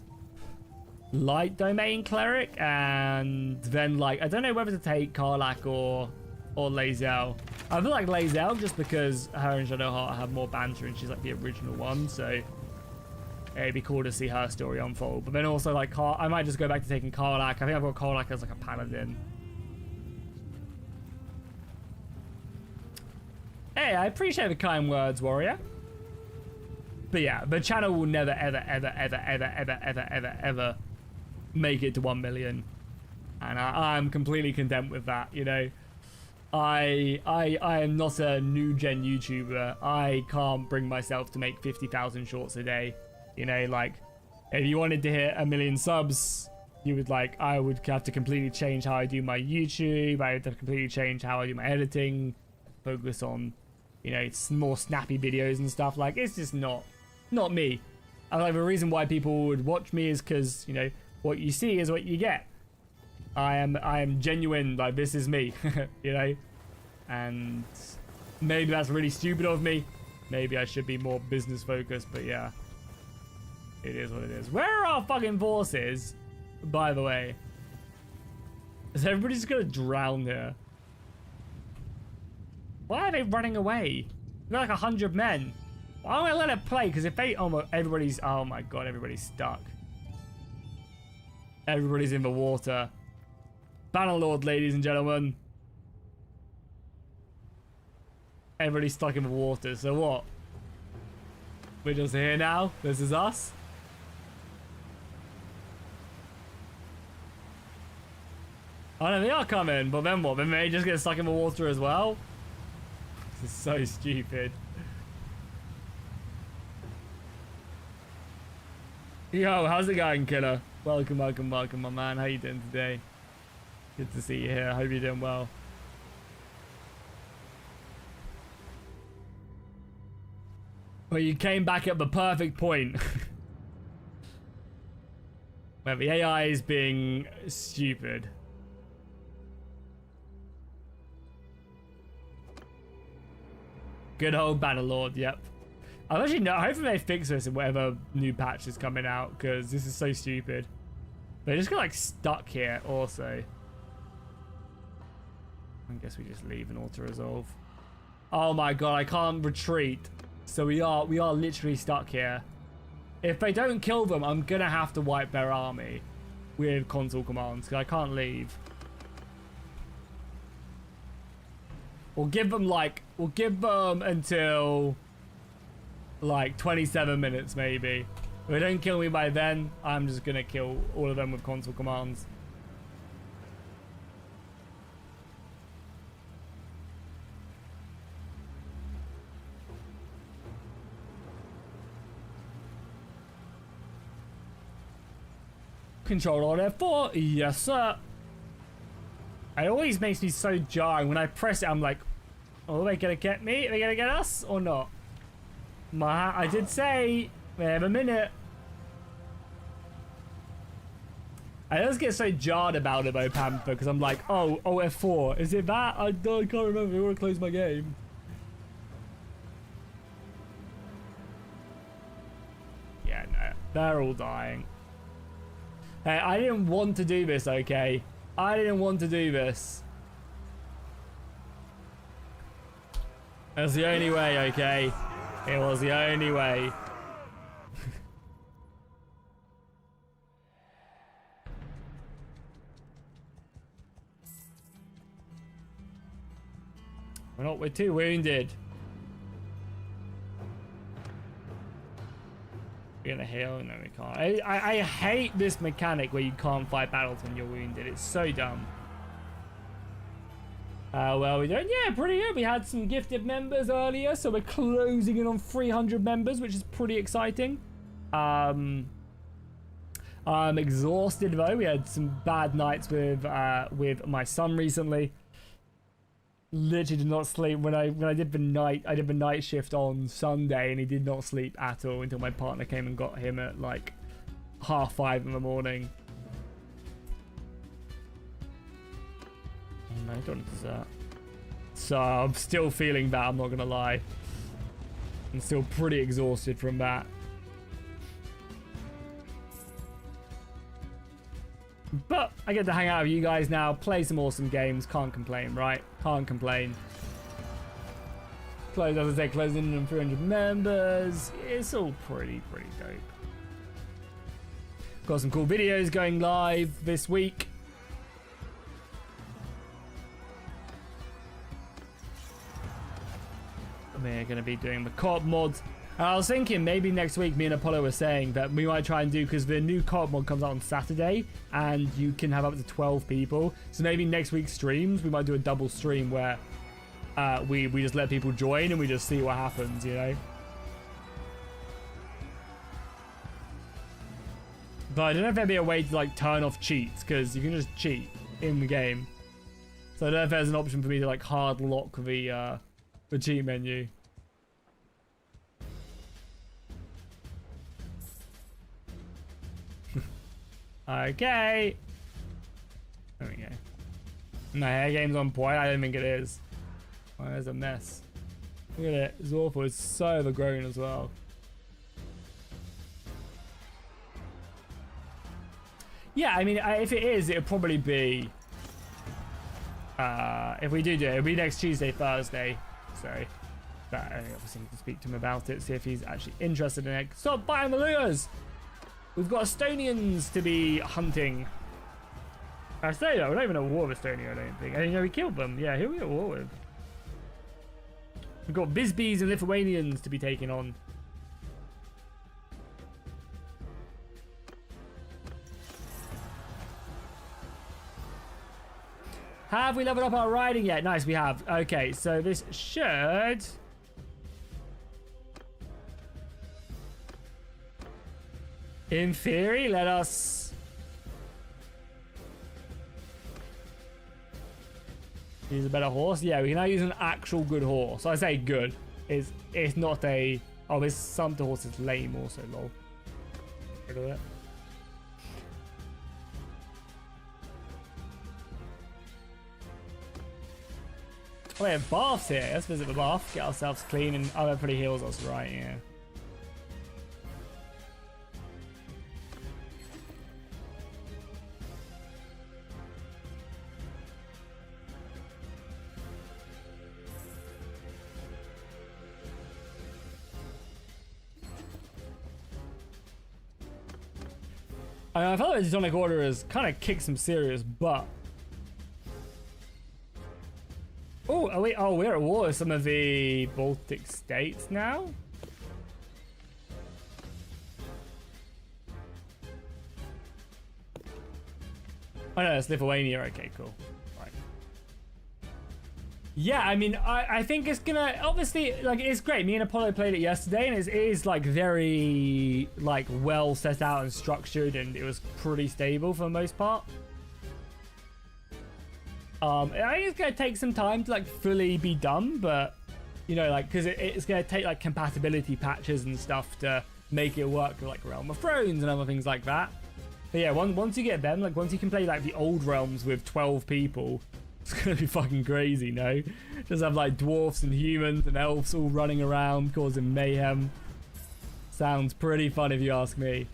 Light Domain Cleric, and then like I don't know whether to take Karlach or Lae'zel. I feel like Lae'zel just because her and Shadowheart have more banter and she's like the original one, so it'd be cool to see her story unfold. But then also like I might just go back to taking Karlach. I think I've got Karlach as like a paladin. Hey, I appreciate the kind words, warrior. But yeah, the channel will never ever make it to 1 million. And I'm completely content with that, you know. I am not a new gen YouTuber. I can't bring myself to make 50,000 shorts a day. You know, like if you wanted to hit 1 million subs, you would like, I would have to completely change how I do my YouTube. I would have to completely change how I do my editing, focus on, you know, more snappy videos and stuff. Like it's just not me. And like the reason why people would watch me is because, you know, what you see is what you get. I am genuine, like this is me, you know? And maybe that's really stupid of me. Maybe I should be more business focused, but yeah. It is what it is. Where are our fucking forces, by the way? Is everybody just gonna drown here? Why are they running away? They're like 100 men. Why don't I let it play? Because if they, oh my god, everybody's stuck. Everybody's in the water. Bannerlord, ladies and gentlemen. Everybody's stuck in the water, so what? We're just here now? This is us? Oh no, they are coming, but then what? Then they just get stuck in the water as well? This is so stupid. Yo, how's it going, killer? Welcome, my man. How you doing today? Good to see you here. Hope you're doing well. Well, you came back at the perfect point. Where the AI is being stupid. Good old Bannerlord, yep. I'm actually not. Hopefully they fix this in whatever new patch is coming out, because this is so stupid. They just got like stuck here also. I guess we just leave and auto-resolve. Oh my god, I can't retreat. So we are literally stuck here. If they don't kill them, I'm gonna have to wipe their army with console commands, because I can't leave. We'll give them until like 27 minutes maybe. If they don't kill me by then, I'm just gonna kill all of them with console commands. Control on F4. Yes, sir. It always makes me so jarring. When I press it, I'm like, oh, are they going to get me? Are they going to get us or not? I did say, we have a minute. I just get so jarred about it, though, Panther, because I'm like, oh, F4. Is it that? I can't remember. I want to close my game. Yeah, no. They're all dying. Hey, I didn't want to do this, okay? I didn't want to do this. That's the only way, okay? It was the only way. We're too wounded. We're gonna heal? No, we can't. I hate this mechanic where you can't fight battles when you're wounded. It's so dumb. Well, we're doing, yeah, pretty good. We had some gifted members earlier, so we're closing in on 300 members, which is pretty exciting. I'm exhausted though. We had some bad nights with my son recently. Literally did not sleep when I did the night shift on Sunday, and he did not sleep at all until my partner came and got him at like 5:30 in the morning. Oh, no, I don't deserve. So I'm still feeling that, I'm not gonna lie. I'm still pretty exhausted from that. But I get to hang out with you guys now, play some awesome games. Can't complain, right? Can't complain. Close, as I said, closing in on 300 members. It's all pretty dope. Got some cool videos going live this week. We're going to be doing the co-op mods. I was thinking maybe next week, me and Apollo were saying that we might try and do, because the new co-op mod comes out on Saturday and you can have up to 12 people. So maybe next week's streams, we might do a double stream where we just let people join and we just see what happens, you know? But I don't know if there'd be a way to like turn off cheats, because you can just cheat in the game. So I don't know if there's an option for me to like hard lock the cheat menu. Okay. There we go. No, hair game's on point. I don't think it is. Oh, there's a mess. Look at it. It's awful. It's so overgrown as well. Yeah, I mean, if it is, it'll probably be... if we do it, it'll be next Tuesday, Thursday. So, but I obviously need to speak to him about it, see if he's actually interested in it. Stop buying the looters! We've got Estonians to be hunting. I say that, we're not even at war with Estonia, I don't think. And, you know, we killed them. Yeah, who are we at war with? We've got Bisbees and Lithuanians to be taken on. Have we leveled up our riding yet? Nice, we have. Okay, so this should... in theory, let us... use a better horse. Yeah, we can now use an actual good horse. I say good. It's not a... oh, this Sumter horse is lame also, lol. Look at that. Oh, we have baths here. Let's visit the bath, get ourselves clean, and oh, that pretty heals us, right? Yeah. I felt like the Teutonic Order has kind of kicked some serious butt. Oh, are we? Oh, we're at war with some of the Baltic states now. Oh no, it's Lithuania. Okay, cool. Right. Yeah, I mean, I think it's gonna, obviously, like, it's great. Me and Apollo played it yesterday, and it is like very like well set out and structured, and it was pretty stable for the most part. I think it's gonna take some time to like fully be done, but you know, like, because it's gonna take like compatibility patches and stuff to make it work with like Realm of Thrones and other things like that. But yeah, once you get them, like once you can play like the old realms with 12 people, it's gonna be fucking crazy, no? Just have like dwarfs and humans and elves all running around causing mayhem. Sounds pretty fun if you ask me.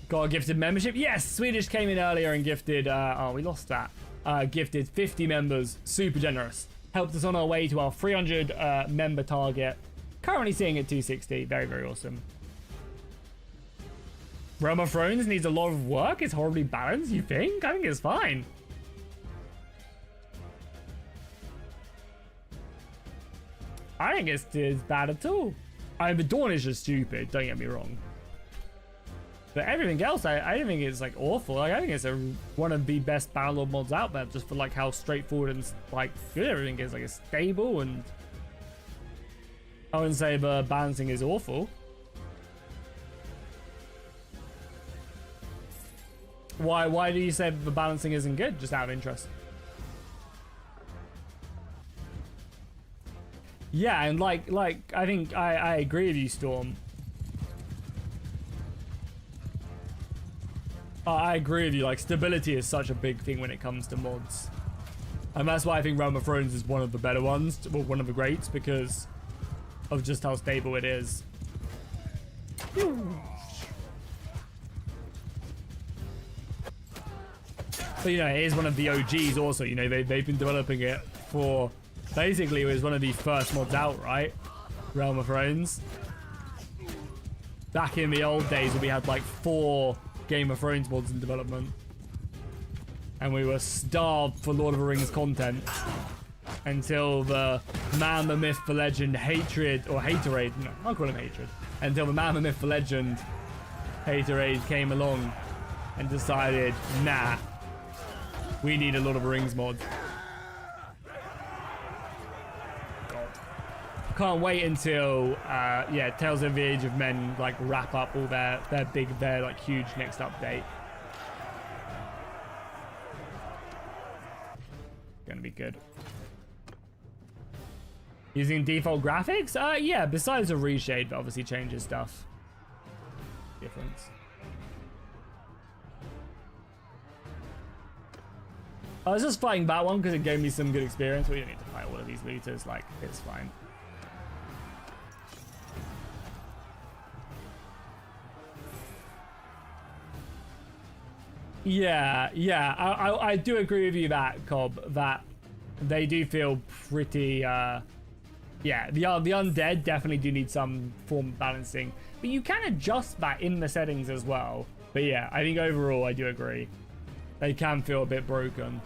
Got a gifted membership. Yes, Swedish came in earlier and gifted, oh, we lost that. Gifted 50 members. Super generous. Helped us on our way to our 300 member target. Currently seeing at 260. Very, very awesome. Realm of Thrones needs a lot of work. It's horribly balanced, you think? I think it's fine. I think it's bad at all. I mean, the Dawn is just stupid, don't get me wrong. But everything else, I don't think it's like awful. Like, I think it's one of the best Bannerlord mods out there, just for like how straightforward and like good everything is. Like, it's stable, and I wouldn't say the balancing is awful. Why do you say the balancing isn't good? Just out of interest. Yeah, and like I think I agree with you, Storm. I agree with you, like, stability is such a big thing when it comes to mods. And that's why I think Realm of Thrones is one of the better ones, well, one of the greats, because of just how stable it is. But, you know, it is one of the OGs also, you know, they've been developing it for, basically it was one of the first mods out, right? Realm of Thrones. Back in the old days when we had like 4 Game of Thrones mods in development, and we were starved for Lord of the Rings content until the man, the myth, the legend, hatred, or haterade, no, I'll call him hatred, until the man, the myth, the legend, haterade came along and decided, nah, we need a Lord of the Rings mod. Can't wait until yeah, Tales of the Age of Men like wrap up all their like huge next update. Gonna be good. Using default graphics? Yeah, besides a reshade that obviously changes stuff. Difference. I was just fighting that one because it gave me some good experience. We don't need to fight all of these looters, like, it's fine. Yeah, I do agree with you that, Cobb, that they do feel pretty, yeah, the undead definitely do need some form of balancing, but you can adjust that in the settings as well. But yeah, I think overall I do agree. They can feel a bit broken,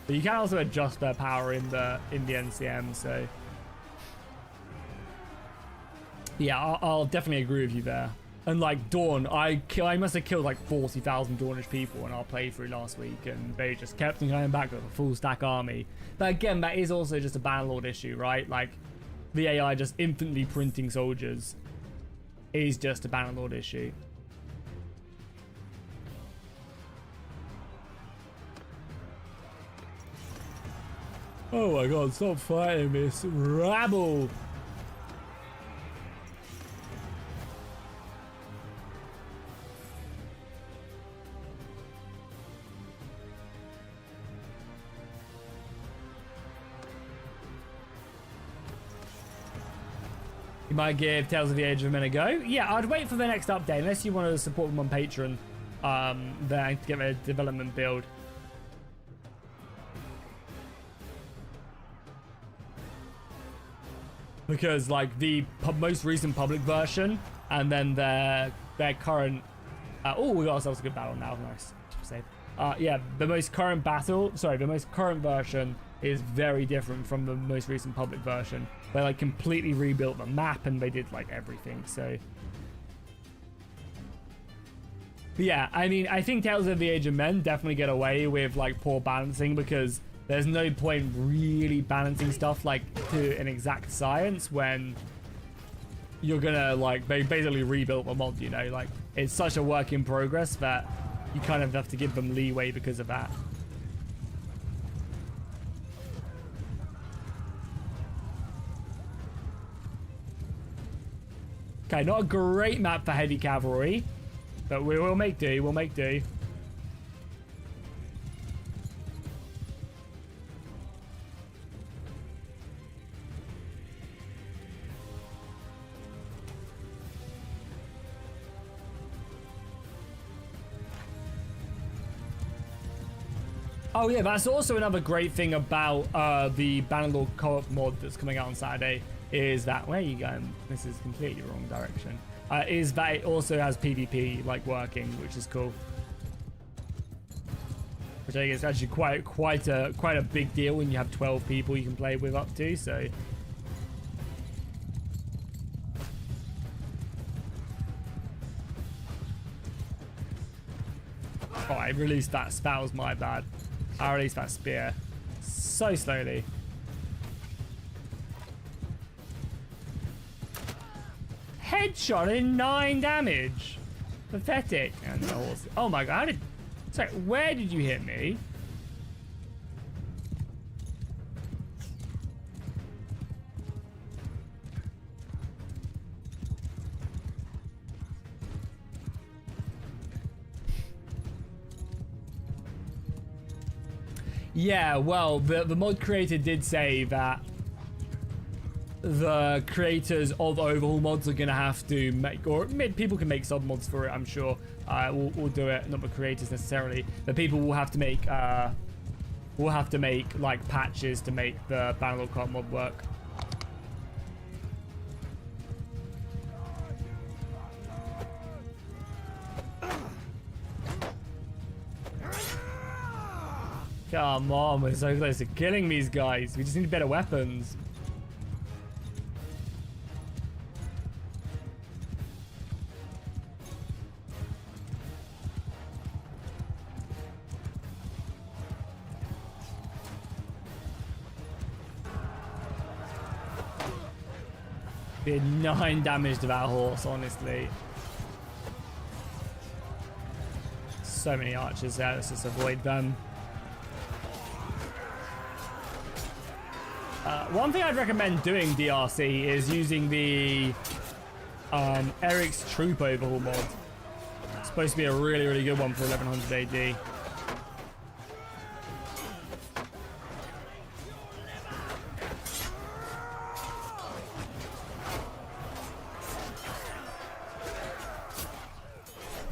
but you can also adjust their power in the NCM, so yeah, I'll definitely agree with you there. And like Dawn, I must have killed like 40,000 Dawnish people in our playthrough last week, and they just kept going back with a full stack army. But again, that is also just a Bannerlord issue, right? Like, the AI just infinitely printing soldiers is just a Bannerlord issue. Oh my god, stop fighting this rabble! You might give Tales of the Age of Men a go. Yeah, I'd wait for the next update, unless you want to support them on Patreon. there to get a development build. Because like the most recent public version and then their current oh, we got ourselves a good battle now. Nice. Save. Yeah, the most current version is very different from the most recent public version. They like completely rebuilt the map and they did like everything. So but yeah, I mean, I think Tales of the Age of Men definitely get away with like poor balancing because there's no point really balancing stuff like to an exact science when you're gonna like they basically rebuilt the mod, you know, like it's such a work in progress that you kind of have to give them leeway because of that. Okay, not a great map for heavy cavalry, but we will make do, we'll make do. Oh yeah, that's also another great thing about the Bannerlord co-op mod that's coming out on Saturday, is that, where are you going? This is completely wrong direction. Is that it also has PvP like working, which is cool. Which I think is actually quite a big deal when you have 12 people you can play with up to, so. Oh, I released that spell, was my bad. I released that spear so slowly. Headshot in 9 damage. Pathetic. And the horse. Oh my god, how did... Sorry, where did you hit me? Yeah, well, the mod creator did say that the creators of overhaul mods are gonna have to make, or people can make sub mods for it, I'm sure. We'll do it, not the creators necessarily, but people will have to make like patches to make the Bannerlord co-op mod work. Come on, we're so close to killing these guys. We just need better weapons. Did 9 damage to that horse, honestly. So many archers there, let's just avoid them. One thing I'd recommend doing DRC is using the Eric's Troop overhaul mod. It's supposed to be a really, really good one for 1100 AD.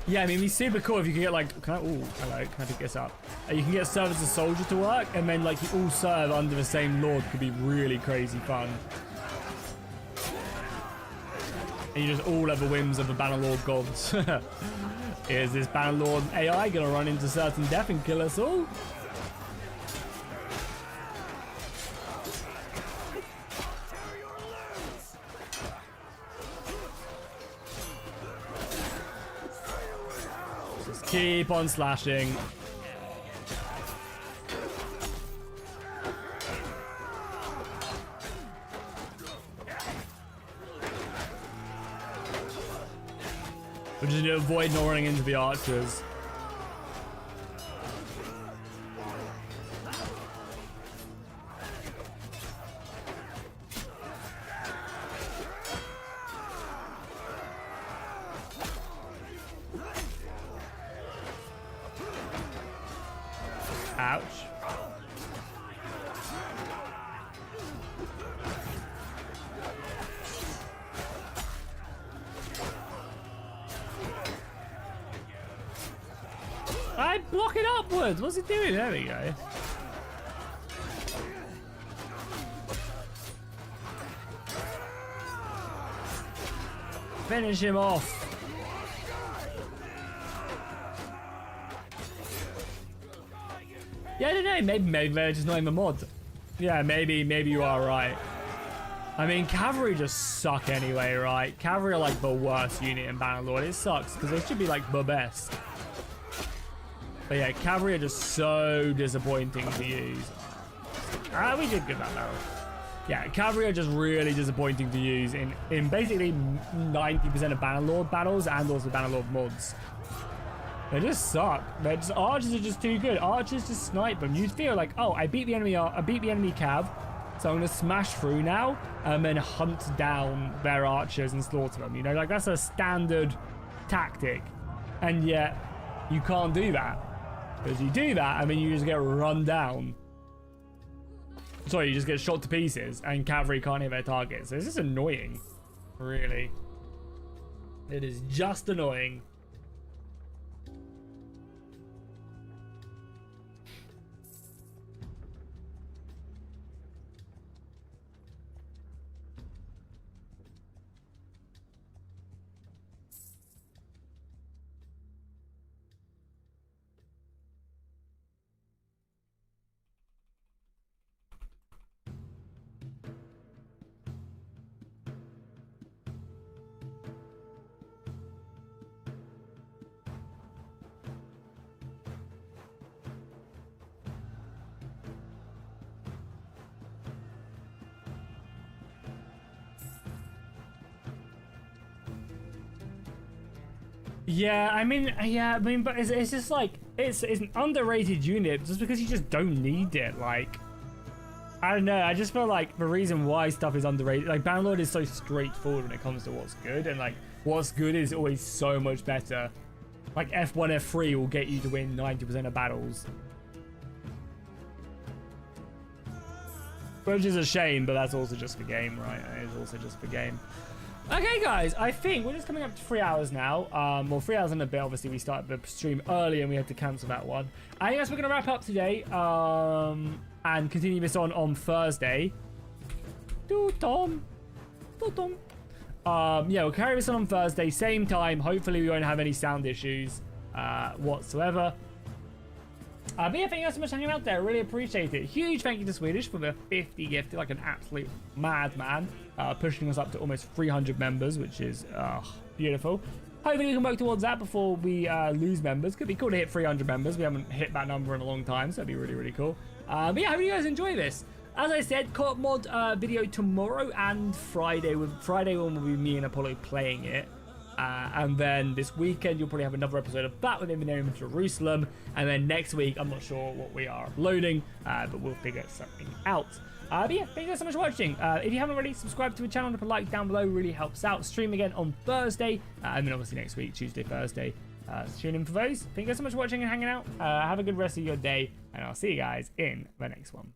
Yeah, I mean, it'd be super cool if you could get like, can I, ooh, hello, can I pick this up? You can get serve as a soldier to work, and then like you all serve under the same lord. Could be really crazy fun. And you just all have the whims of the Bannerlord gods. Is this Bannerlord AI gonna run into certain death and kill us all? Just keep on slashing. We just need to avoid not running into the archers. Ouch. I block it upwards. What's it doing? There we go. Finish him off. Yeah, I don't know. Maybe they're just not in the mod. Yeah, maybe you are right. I mean, cavalry just suck anyway, right? Cavalry are like the worst unit in Bannerlord. It sucks because they should be like the best. But yeah, cavalry are just so disappointing to use. We did good that battle. Yeah, cavalry are just really disappointing to use in basically 90% of Bannerlord battles and also Bannerlord mods. They just suck. Archers are just too good. Archers just snipe them. You feel like, oh, I beat the enemy cav, so I'm gonna smash through now and then hunt down their archers and slaughter them. You know, like that's a standard tactic, and yet you can't do that because you do that and then you just get run down. Sorry, you just get shot to pieces, and cavalry can't hit their targets. So it's just annoying, really. It is just annoying. Yeah, I mean, but it's just like, it's an underrated unit just because you just don't need it. Like, I don't know, I just feel like the reason why stuff is underrated, like Bannerlord is so straightforward when it comes to what's good, and like what's good is always so much better. Like F1, F3 will get you to win 90% of battles. Which is a shame, but that's also just the game, right? It's also just the game. Okay, guys, I think we're just coming up to 3 hours now. Well, 3 hours and a bit. Obviously, we started the stream early and we had to cancel that one. I guess we're going to wrap up today and continue this on Thursday. Yeah, we'll carry this on Thursday, same time. Hopefully, we won't have any sound issues whatsoever. But yeah, thank you guys so much for hanging out there. Really appreciate it. Huge thank you to Swedish for the 50 gift, like an absolute madman, pushing us up to almost 300 members, which is beautiful. Hopefully we can work towards that before we lose members. Could be cool to hit 300 members. We haven't hit that number in a long time, so that'd be really, really cool. But yeah, I hope you guys enjoy this. As I said, co-op mod video tomorrow and Friday. Friday one will be me and Apollo playing it. And then this weekend, you'll probably have another episode of that with Engineering in Jerusalem. And then next week, I'm not sure what we are uploading, but we'll figure something out. But yeah, thank you guys so much for watching. If you haven't already, subscribe to the channel, drop a like down below, really helps out. Stream again on Thursday, and then obviously next week, Tuesday, Thursday. Tune in for those. Thank you guys so much for watching and hanging out. Have a good rest of your day, and I'll see you guys in the next one.